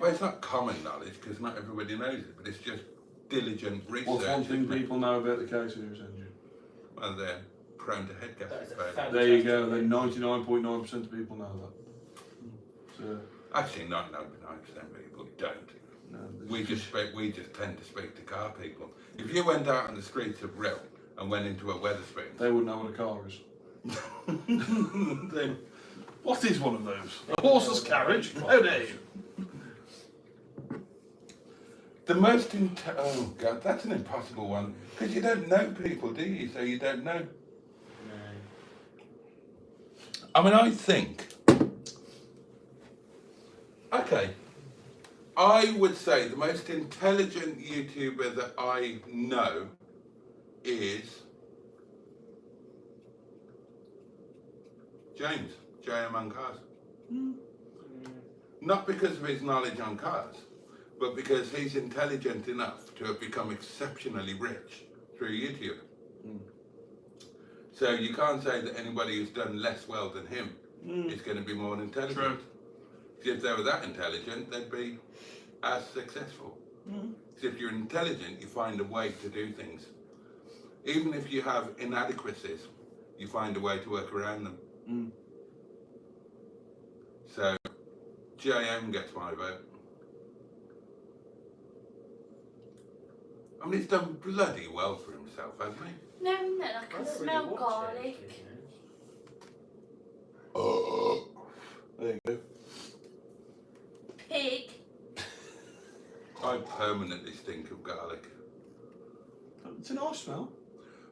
[SPEAKER 3] well, it's not common knowledge because not everybody knows it, but it's just diligent research.
[SPEAKER 4] What's one thing
[SPEAKER 3] isn't it?
[SPEAKER 4] people know about the K-Series engine?
[SPEAKER 3] Well, they're prone to head
[SPEAKER 1] That is
[SPEAKER 3] gases.
[SPEAKER 1] a
[SPEAKER 3] failure.
[SPEAKER 4] There you go, then 99.9% of people know that. So,
[SPEAKER 3] Actually, 99% of people don't.
[SPEAKER 4] no,
[SPEAKER 3] We just tend to speak to car people. If you went out on the streets of Rhyl and went into a Wetherspoons,
[SPEAKER 4] they wouldn't know what a car is.
[SPEAKER 3] then
[SPEAKER 4] What is one of those? A horseless carriage? How dare you?
[SPEAKER 3] the most oh god, that's an impossible one because you don't know people, do you? So you don't know. I mean, I think. Okay, I would say the most intelligent YouTuber that I know is James, JM on cars. Not because of his knowledge on cars, but because he's intelligent enough to have become exceptionally rich through YouTube. So you can't say that anybody who's done less well than him is going to be more intelligent.
[SPEAKER 4] True.
[SPEAKER 3] If they were that intelligent, they'd be as successful. So if you're intelligent, you find a way to do things. Even if you have inadequacies, you find a way to work around them. So JM gets my vote. I mean, he's done bloody well for himself, hasn't he?
[SPEAKER 2] No, I can smell garlic.
[SPEAKER 4] There you go.
[SPEAKER 2] Pig.
[SPEAKER 3] I permanently stink of garlic.
[SPEAKER 4] It's a nice smell.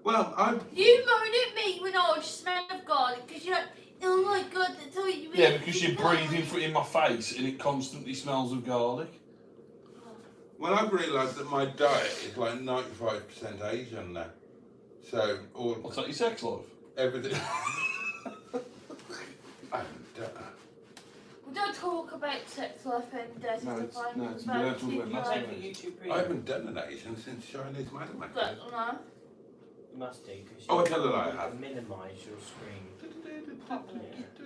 [SPEAKER 3] Well,
[SPEAKER 2] You moan at me when I smell of garlic because you're like, oh my god, that's all you
[SPEAKER 4] Yeah, because you're breathing in my face and it constantly smells of garlic.
[SPEAKER 3] well, I've realised that my diet is like 95% Asian now. So, all
[SPEAKER 4] What's that, your sex life?
[SPEAKER 3] everything. I haven't done that.
[SPEAKER 2] We don't talk about sex life and dirty
[SPEAKER 4] No,
[SPEAKER 2] stuff.
[SPEAKER 4] it's- no, it's- we don't talk about
[SPEAKER 1] I
[SPEAKER 4] that.
[SPEAKER 1] take it YouTube
[SPEAKER 3] I
[SPEAKER 1] premium.
[SPEAKER 3] haven't done an Asian since Chinese Madam.
[SPEAKER 2] But no.
[SPEAKER 1] You must do because
[SPEAKER 3] Oh, I tell a lie, I have.
[SPEAKER 1] minimise your screen.
[SPEAKER 2] Probably.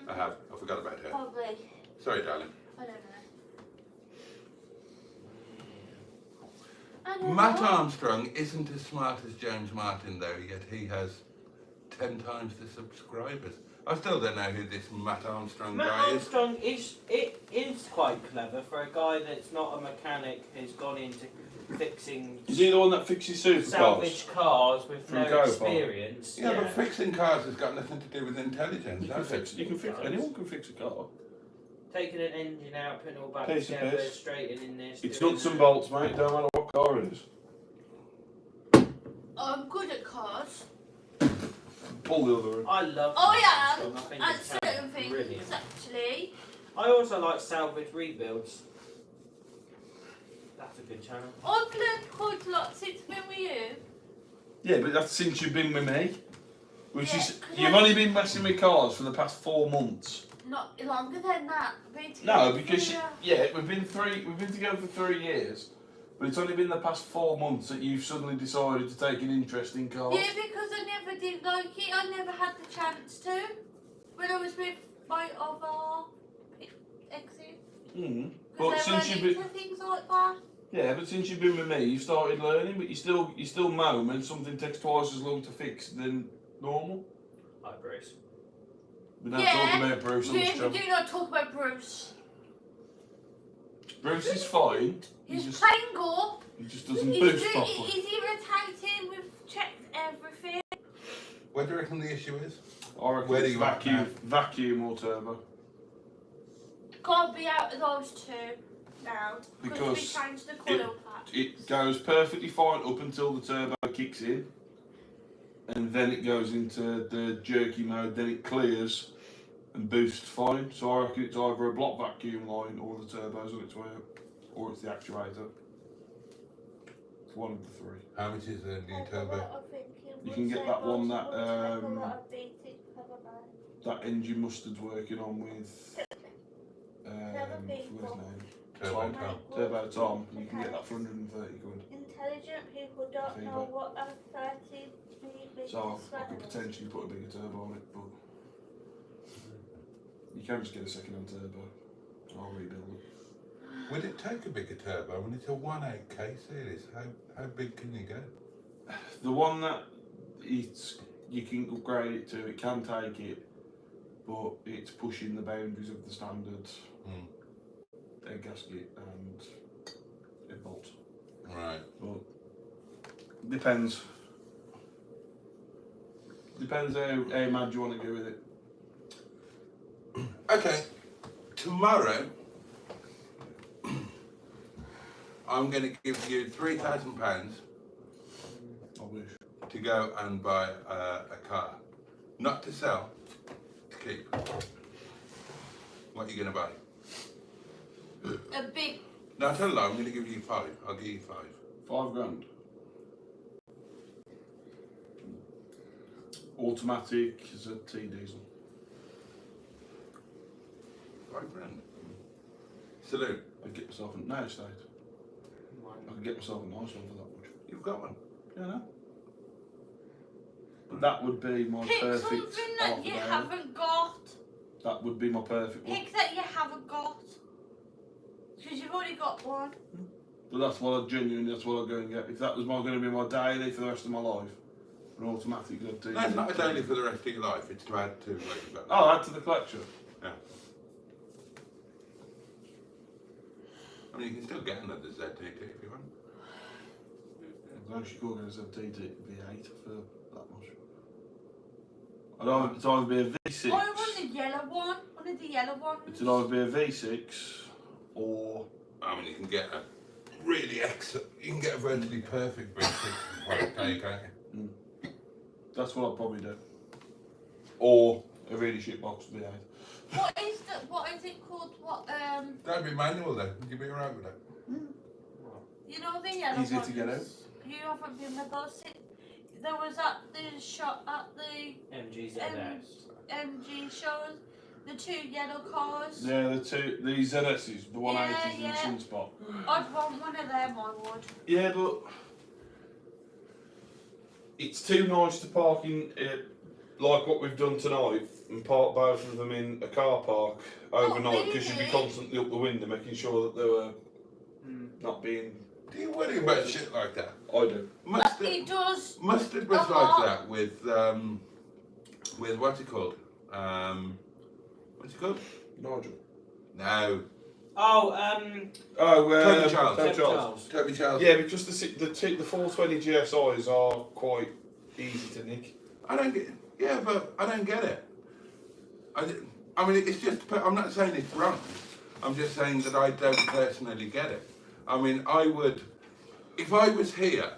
[SPEAKER 3] I have. I forgot about her.
[SPEAKER 2] Probably.
[SPEAKER 3] Sorry, darling.
[SPEAKER 2] I don't know. I don't
[SPEAKER 3] Matt
[SPEAKER 2] know.
[SPEAKER 3] Armstrong isn't as smart as James Martin, though, yet he has 10 times the subscribers. I still don't know who this Matt Armstrong
[SPEAKER 1] Matt
[SPEAKER 3] guy is.
[SPEAKER 1] Armstrong is quite clever for a guy that's not a mechanic who's gone into fixing
[SPEAKER 4] Is he the one that fixes supercars?
[SPEAKER 1] salvage cars with
[SPEAKER 4] From
[SPEAKER 1] no
[SPEAKER 4] Go-Kart?
[SPEAKER 1] experience.
[SPEAKER 3] Yeah, but fixing cars has got nothing to do with intelligence,
[SPEAKER 4] You can
[SPEAKER 3] has
[SPEAKER 4] fix.
[SPEAKER 3] it?
[SPEAKER 4] You can fix. Anyone can fix a car.
[SPEAKER 1] Taking an engine out, putting it all back
[SPEAKER 4] Piece of
[SPEAKER 1] together,
[SPEAKER 4] piss.
[SPEAKER 1] straightening this.
[SPEAKER 4] It's
[SPEAKER 1] doing
[SPEAKER 4] nuts and
[SPEAKER 1] that.
[SPEAKER 4] bolts, mate. Don't matter what car it is.
[SPEAKER 2] I'm good at cars.
[SPEAKER 4] Pull the other in.
[SPEAKER 1] I love
[SPEAKER 2] Oh,
[SPEAKER 1] Matt
[SPEAKER 2] yeah.
[SPEAKER 1] Armstrong. I think
[SPEAKER 2] At
[SPEAKER 1] it's
[SPEAKER 2] certain things,
[SPEAKER 1] brilliant.
[SPEAKER 2] actually.
[SPEAKER 1] I also like salvage rebuilds. That's a good channel.
[SPEAKER 2] I've learned quite a lot since been with you.
[SPEAKER 4] Yeah, but that's since you've been with me. Which
[SPEAKER 2] Yeah,
[SPEAKER 4] is
[SPEAKER 2] 'cause
[SPEAKER 4] you've
[SPEAKER 2] I-
[SPEAKER 4] only been messing with cars for the past 4 months.
[SPEAKER 2] Not longer than that. Been
[SPEAKER 4] No,
[SPEAKER 2] together
[SPEAKER 4] because
[SPEAKER 2] for-
[SPEAKER 4] we've been together for 3 years, but it's only been the past 4 months that you've suddenly decided to take an interest in cars.
[SPEAKER 2] Yeah, because I never did like it. I never had the chance to. When I was with my other exes.
[SPEAKER 4] Mm.
[SPEAKER 2] Because
[SPEAKER 4] But
[SPEAKER 2] they
[SPEAKER 4] since
[SPEAKER 2] weren't
[SPEAKER 4] you've
[SPEAKER 2] into
[SPEAKER 4] been
[SPEAKER 2] things like that.
[SPEAKER 4] but since you've been with me, you've started learning, but you still moan when something takes twice as long to fix than normal.
[SPEAKER 1] Hi, Bruce.
[SPEAKER 4] We don't
[SPEAKER 2] Yeah,
[SPEAKER 4] talk about Bruce on this
[SPEAKER 2] Yeah, we
[SPEAKER 4] job.
[SPEAKER 2] do not talk about Bruce.
[SPEAKER 4] Bruce is fine. He
[SPEAKER 2] He's
[SPEAKER 4] just
[SPEAKER 2] playing golf.
[SPEAKER 4] doesn't
[SPEAKER 2] He's
[SPEAKER 4] boost properly.
[SPEAKER 2] He's irritating. We've checked everything.
[SPEAKER 3] What do you reckon the issue is?
[SPEAKER 4] I reckon
[SPEAKER 3] Where do
[SPEAKER 4] it's
[SPEAKER 3] you at
[SPEAKER 4] vacuum or turbo.
[SPEAKER 2] Can't be out of those two now.
[SPEAKER 4] Because
[SPEAKER 2] we changed the coil patch.
[SPEAKER 4] It goes perfectly fine up until the turbo kicks in, and then it goes into the jerky mode. Then it clears and boosts fine. So I reckon it's either a block vacuum line or the turbo's on its way up, or it's the actuator. It's one of the three.
[SPEAKER 3] How much is the new turbo?
[SPEAKER 4] You can get that one that engine mustard's working on with I forgot his name.
[SPEAKER 3] Turbo
[SPEAKER 4] Tom.
[SPEAKER 3] Tom.
[SPEAKER 4] Turbo Tom. You can get that for 130 quid.
[SPEAKER 2] Intelligent people don't
[SPEAKER 4] Fever.
[SPEAKER 2] know what a 30 minute
[SPEAKER 4] So I could potentially put a bigger turbo on it, but you can just get a second-hand turbo. I'll rebuild it.
[SPEAKER 3] Would it take a bigger turbo when it's a 1.8K series? How big can you go?
[SPEAKER 4] The one that you can upgrade it to, it can take it, but it's pushing the boundaries of the standard air gasket and air bolt.
[SPEAKER 3] Right.
[SPEAKER 4] But depends. Depends how mad you want to go with it.
[SPEAKER 3] Okay. Tomorrow, I'm going to give you £3,000
[SPEAKER 4] I wish.
[SPEAKER 3] to go and buy a car. Not to sell, to keep. What are you going to buy?
[SPEAKER 2] A big.
[SPEAKER 3] No, tell a lie, I'm going to give you 5. I'll give you 5.
[SPEAKER 4] 5 grand. Automatic is a T diesel.
[SPEAKER 3] 5 grand. Salute.
[SPEAKER 4] I'd get myself a no state. I could get myself a nice one for that much.
[SPEAKER 3] You've got one.
[SPEAKER 4] Yeah, no. But that would be my
[SPEAKER 2] Pick
[SPEAKER 4] perfect.
[SPEAKER 2] something that you
[SPEAKER 4] half a day.
[SPEAKER 2] haven't got.
[SPEAKER 4] That would be my perfect one.
[SPEAKER 2] Pick that you haven't got. Because you've already got one.
[SPEAKER 4] But that's what I genuinely, that's what I'd go and get. If that was going to be my daily for the rest of my life, an automatic I'd do.
[SPEAKER 3] No, it's not a daily for the rest of your life. It's to add to what you've got.
[SPEAKER 4] Oh, add to the collection.
[SPEAKER 3] Yeah. I mean, you can still get another ZTT if you want.
[SPEAKER 4] I actually call it a ZTT V8 for that much. It's either be a V6.
[SPEAKER 2] I want the yellow one. One of the yellow ones.
[SPEAKER 4] It'll either be a V6 or.
[SPEAKER 3] I mean, you can get a really excellent, you can get a virtually perfect V6 for can't you?
[SPEAKER 4] That's what I'd probably do. Or a really shit box V8.
[SPEAKER 2] What is it called?
[SPEAKER 3] That'd be manual though. Would you be alright with that?
[SPEAKER 2] You know the yellow
[SPEAKER 4] Easier
[SPEAKER 2] ones?
[SPEAKER 4] to get out.
[SPEAKER 2] You haven't been with us. There was at the shop at the MG shows, the 2 yellow cars.
[SPEAKER 4] Yeah, the ZS's, the 180s
[SPEAKER 2] Yeah,
[SPEAKER 4] and the Sunspot.
[SPEAKER 2] I'd want one of them, I would.
[SPEAKER 4] Yeah, but it's too nice to park in, like what we've done tonight, and park both of them in a car park overnight, because you'd be constantly up the window making sure that they were not being.
[SPEAKER 3] Do you worry about shit like that?
[SPEAKER 4] I do.
[SPEAKER 2] It does.
[SPEAKER 3] Mustard was like that with what's it called? What's it called?
[SPEAKER 4] Nigel.
[SPEAKER 3] No.
[SPEAKER 4] Toby
[SPEAKER 3] Charles. Toby Charles.
[SPEAKER 4] Yeah, because the 420 GSIs are quite easy to nick.
[SPEAKER 3] I don't get. Yeah, but I don't get it. I mean, it's just. I'm not saying it's wrong. I'm just saying that I don't personally get it. I mean, I would, if I was here,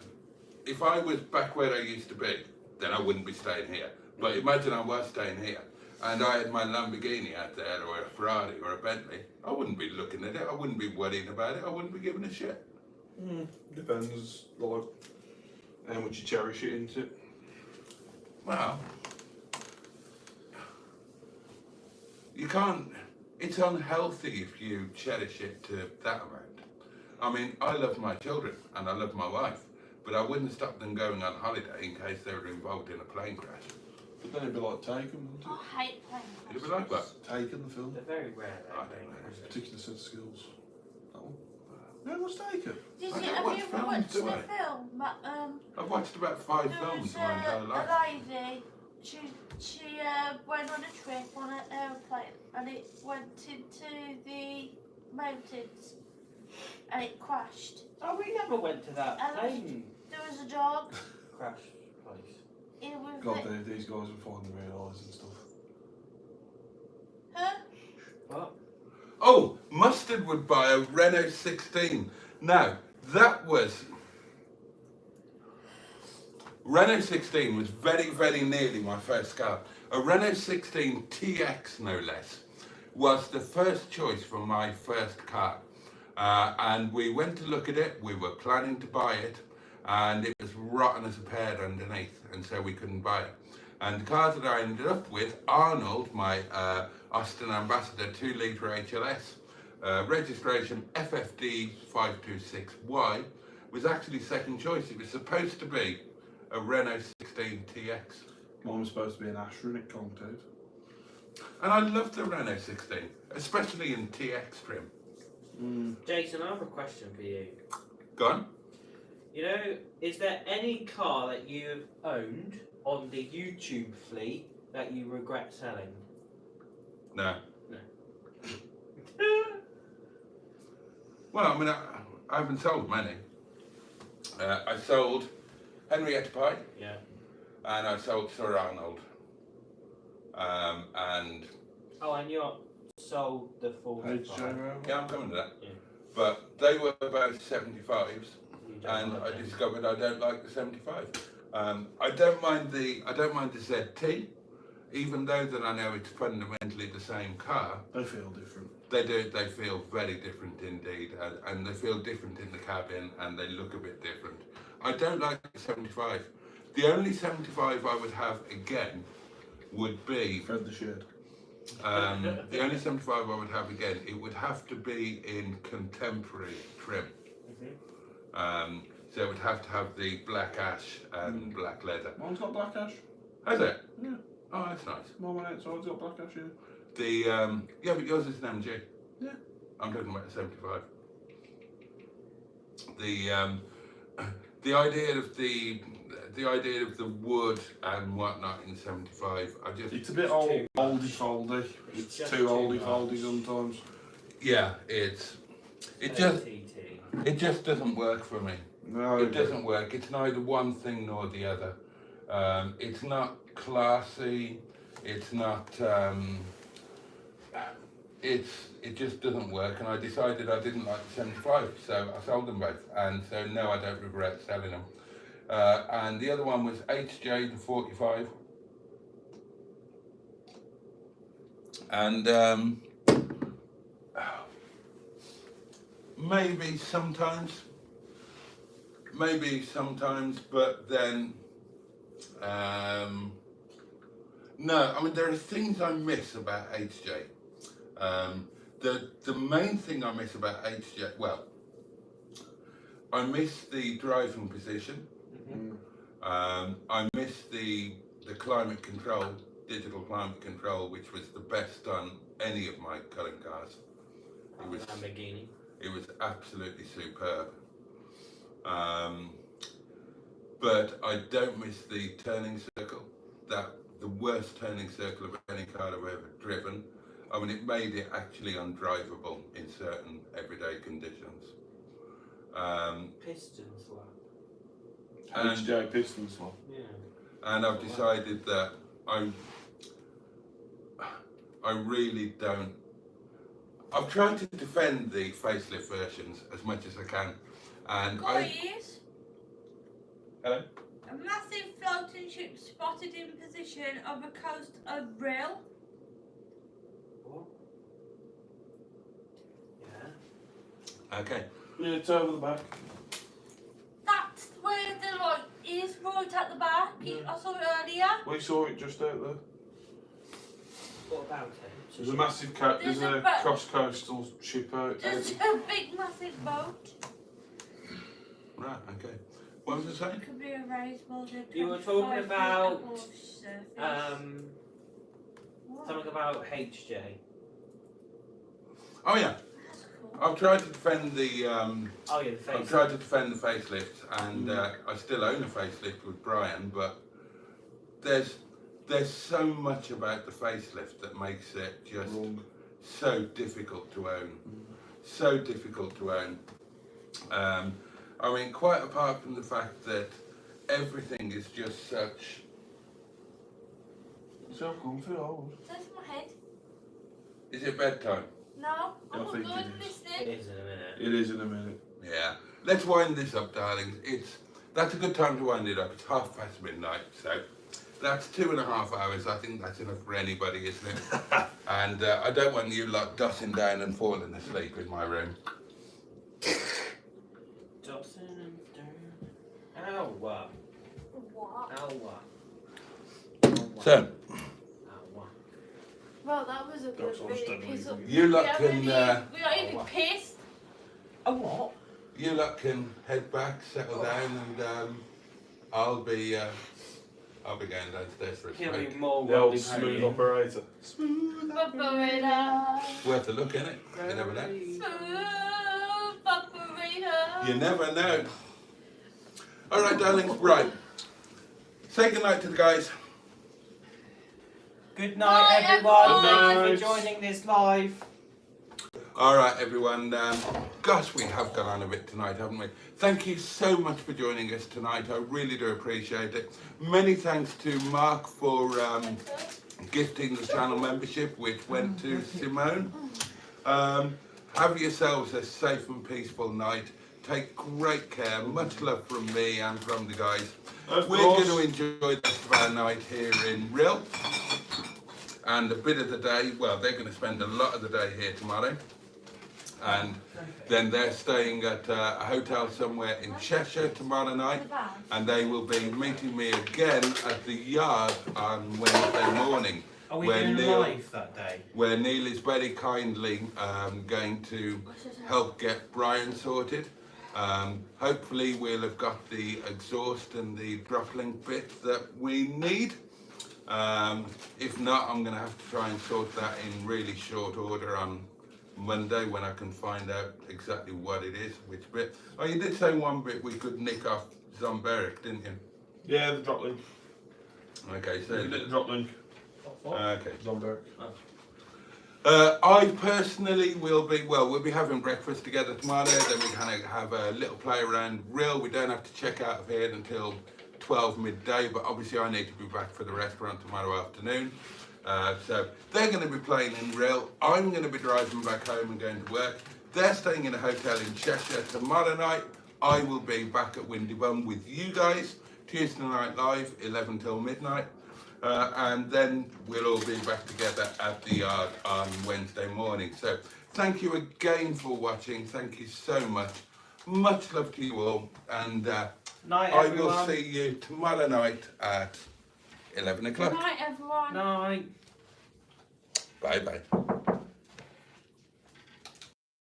[SPEAKER 3] if I was back where I used to be, then I wouldn't be staying here. But imagine I was staying here, and I had my Lamborghini out there, or a Ferrari, or a Bentley. I wouldn't be looking at it. I wouldn't be worrying about it. I wouldn't be giving a shit.
[SPEAKER 4] Depends, like, how much you cherish it, isn't it?
[SPEAKER 3] Well, you can't. It's unhealthy if you cherish it to that amount. I mean, I love my children and I love my wife, but I wouldn't stop them going on holiday in case they were involved in a plane crash.
[SPEAKER 4] But then it'd be like Taken, wouldn't it?
[SPEAKER 2] I hate playing.
[SPEAKER 3] It'd be like that.
[SPEAKER 4] Taken, the film.
[SPEAKER 1] They're very rare.
[SPEAKER 3] I don't know.
[SPEAKER 4] Particular set of skills. That one. No, what's Taken?
[SPEAKER 2] Did
[SPEAKER 3] I
[SPEAKER 2] you
[SPEAKER 3] don't
[SPEAKER 2] have
[SPEAKER 3] watch
[SPEAKER 2] you ever
[SPEAKER 3] films,
[SPEAKER 2] watched
[SPEAKER 3] do
[SPEAKER 2] the
[SPEAKER 3] I?
[SPEAKER 2] film?
[SPEAKER 3] I've watched about 5
[SPEAKER 2] There
[SPEAKER 3] films
[SPEAKER 2] was
[SPEAKER 3] in my entire life.
[SPEAKER 2] a lady. She went on a trip on an aeroplane and it went into the mountains and it crashed.
[SPEAKER 1] Oh, we never went to that plane
[SPEAKER 2] There was a dog.
[SPEAKER 1] crash place.
[SPEAKER 2] It was
[SPEAKER 4] God, these guys are finally realising stuff.
[SPEAKER 2] Huh?
[SPEAKER 1] What?
[SPEAKER 3] Oh, Mustard would buy a Renault 16. Now, that was... Renault 16 was very, very nearly my first car. A Renault 16 TX, no less, was the first choice for my first car. And we went to look at it, we were planning to buy it, and it was rotten as a pear underneath, and so we couldn't buy it. And the car that I ended up with, Arnold, my Austin Ambassador 2-litre HLS, registration FFD 526Y, was actually second choice. It was supposed to be a Renault 16 TX.
[SPEAKER 4] Mine was supposed to be an Astra and it conked out.
[SPEAKER 3] And I love the Renault 16, especially in TX trim.
[SPEAKER 1] Jason, I have a question for you.
[SPEAKER 3] Go on.
[SPEAKER 1] You know, is there any car that you've owned on the YouTube fleet that you regret selling?
[SPEAKER 3] No.
[SPEAKER 1] No.
[SPEAKER 3] Well, I mean, I haven't sold many. I sold Henrietta Pie.
[SPEAKER 1] Yeah.
[SPEAKER 3] And I sold Sir Arnold. And
[SPEAKER 1] Oh, and you sold the 45.
[SPEAKER 3] yeah, I'm coming to that.
[SPEAKER 1] Yeah.
[SPEAKER 3] But they were both 75s,
[SPEAKER 1] You don't
[SPEAKER 3] and
[SPEAKER 1] like
[SPEAKER 3] I
[SPEAKER 1] them.
[SPEAKER 3] discovered I don't like the 75. I don't mind the ZT, even though that I know it's fundamentally the same car.
[SPEAKER 4] They feel different.
[SPEAKER 3] They do. They feel very different indeed, and they feel different in the cabin, and they look a bit different. I don't like the 75. The only 75 I would have again would be
[SPEAKER 4] Fred the Shed.
[SPEAKER 3] The only 75 I would have again, it would have to be in contemporary trim. So it would have to have the black ash and black leather.
[SPEAKER 4] Mine's got black ash.
[SPEAKER 3] Has it?
[SPEAKER 4] Yeah.
[SPEAKER 3] Oh, that's nice.
[SPEAKER 4] Mine went outside's got black ash, yeah.
[SPEAKER 3] The yeah, but yours is an MG.
[SPEAKER 4] Yeah.
[SPEAKER 3] I'm talking about the 75. The idea of the wood and whatnot in 75,
[SPEAKER 4] It's a bit oldie foldy. It's too oldie foldy sometimes.
[SPEAKER 3] Yeah, it just doesn't work for me.
[SPEAKER 4] No,
[SPEAKER 3] It doesn't work. It's neither one thing nor the other. It's not classy. It's not. It just doesn't work. And I decided I didn't like the 75, so I sold them both. And so no, I don't regret selling them. And the other one was HJ, the 45. And maybe sometimes, but then, no, I mean, there are things I miss about HJ. The main thing I miss about HJ, well, I miss the driving position. I miss the climate control, digital climate control, which was the best on any of my current cars. It was absolutely superb. But I don't miss the turning circle, the worst turning circle of any car I've ever driven. I mean, it made it actually undrivable in certain everyday conditions.
[SPEAKER 1] Piston slap.
[SPEAKER 4] HJ piston slot.
[SPEAKER 1] Yeah.
[SPEAKER 3] And I've decided that I really don't. I've tried to defend the facelift versions as much as I can, and
[SPEAKER 2] Guys,
[SPEAKER 3] Hello.
[SPEAKER 2] a massive floating ship spotted in position on the coast of Rhyl.
[SPEAKER 1] What? Yeah.
[SPEAKER 3] Okay.
[SPEAKER 4] Yeah, it's over the back.
[SPEAKER 2] That's where the light is, right at the back. I saw it earlier.
[SPEAKER 4] We saw it just out there.
[SPEAKER 1] What about it?
[SPEAKER 4] There's a massive there's a cross-coastal ship out.
[SPEAKER 2] Just a big, massive boat.
[SPEAKER 3] Right. Okay. What was I saying?
[SPEAKER 2] Could be a raised boulder.
[SPEAKER 1] You were talking about something about HJ.
[SPEAKER 3] Oh yeah.
[SPEAKER 2] That's cool.
[SPEAKER 3] I've tried to defend the.
[SPEAKER 1] Oh yeah, the face.
[SPEAKER 3] I've tried to defend the facelift, and I still own a facelift with Brian, but there's so much about the facelift that makes it just so difficult to own. So difficult to own. I mean, quite apart from the fact that everything is just such.
[SPEAKER 4] So comfy, old.
[SPEAKER 2] That's my head.
[SPEAKER 3] Is it bedtime?
[SPEAKER 2] No, I'm
[SPEAKER 4] I
[SPEAKER 2] not
[SPEAKER 4] think
[SPEAKER 2] good
[SPEAKER 4] it is.
[SPEAKER 2] listening.
[SPEAKER 1] It is in a minute.
[SPEAKER 4] It is in a minute.
[SPEAKER 3] Yeah. Let's wind this up, darlings. That's a good time to wind it up. It's midnight, so that's 2.5 hours. I think that's enough for anybody, isn't it? And I don't want you lot dossing down and falling asleep in my room.
[SPEAKER 1] Dawson and Dern. Ow.
[SPEAKER 2] What?
[SPEAKER 1] Ow.
[SPEAKER 3] So,
[SPEAKER 1] Ow.
[SPEAKER 2] Well, that was a good
[SPEAKER 4] That's all
[SPEAKER 2] really
[SPEAKER 4] steadily
[SPEAKER 2] piss up.
[SPEAKER 3] you lot
[SPEAKER 2] We
[SPEAKER 3] can
[SPEAKER 2] got even pissed.
[SPEAKER 1] A what?
[SPEAKER 3] you lot can head back, settle down, and I'll be going downstairs for a
[SPEAKER 1] He'll be
[SPEAKER 3] smoke.
[SPEAKER 1] more
[SPEAKER 4] The old
[SPEAKER 1] welding
[SPEAKER 4] smooth
[SPEAKER 1] Harry.
[SPEAKER 4] operator.
[SPEAKER 2] Operator.
[SPEAKER 3] Worth a look, innit? You never know.
[SPEAKER 2] Smooth operator.
[SPEAKER 3] You never know. All right, darlings. Right. Say goodnight to the guys.
[SPEAKER 1] Good night,
[SPEAKER 2] Bye,
[SPEAKER 1] everyone. Thank you
[SPEAKER 4] everyone.
[SPEAKER 1] for joining this live.
[SPEAKER 3] All right, everyone. Gosh, we have gone on a bit tonight, haven't we? Thank you so much for joining us tonight. I really do appreciate it. Many thanks to Mark for gifting the channel membership, which went to Simone. Have yourselves a safe and peaceful night. Take great care. Much love from me and from the guys.
[SPEAKER 4] Of
[SPEAKER 3] We're
[SPEAKER 4] course.
[SPEAKER 3] going to enjoy the rest of our night here in Rhyl. And a bit of the day, well, they're going to spend a lot of the day here tomorrow. And then they're staying at a hotel somewhere in Cheshire tomorrow night. And they will be meeting me again at the yard on Wednesday morning.
[SPEAKER 1] Are we
[SPEAKER 3] where
[SPEAKER 1] doing
[SPEAKER 3] Neil-
[SPEAKER 1] live that day?
[SPEAKER 3] where Neil is very kindly going to help get Brian sorted. Hopefully we'll have got the exhaust and the drop link bit that we need. If not, I'm going to have to try and sort that in really short order on Monday when I can find out exactly what it is, which bit. Oh, you did say one bit we could nick off Zomberic, didn't you?
[SPEAKER 4] Yeah, the drop link.
[SPEAKER 3] Okay, so...
[SPEAKER 4] You did the drop link.
[SPEAKER 3] Okay.
[SPEAKER 4] Zomberg.
[SPEAKER 3] I personally we'll be having breakfast together tomorrow, then we kind of have a little play around Rhyl. We don't have to check out of here until 12 midday, but obviously I need to be back for the restaurant tomorrow afternoon. So they're going to be playing in Rhyl. I'm going to be driving back home and going to work. They're staying in a hotel in Cheshire. Tomorrow night I will be back at Windy Bum with you guys. Tuesday night live, 11 till midnight. And then we'll all be back together at the yard on Wednesday morning. So thank you again for watching. Thank you so much. Much love to you all. And
[SPEAKER 1] Night,
[SPEAKER 3] I
[SPEAKER 1] everyone.
[SPEAKER 3] will see you tomorrow night at 11 o'clock.
[SPEAKER 2] Good night, everyone.
[SPEAKER 1] Night.
[SPEAKER 3] Bye bye.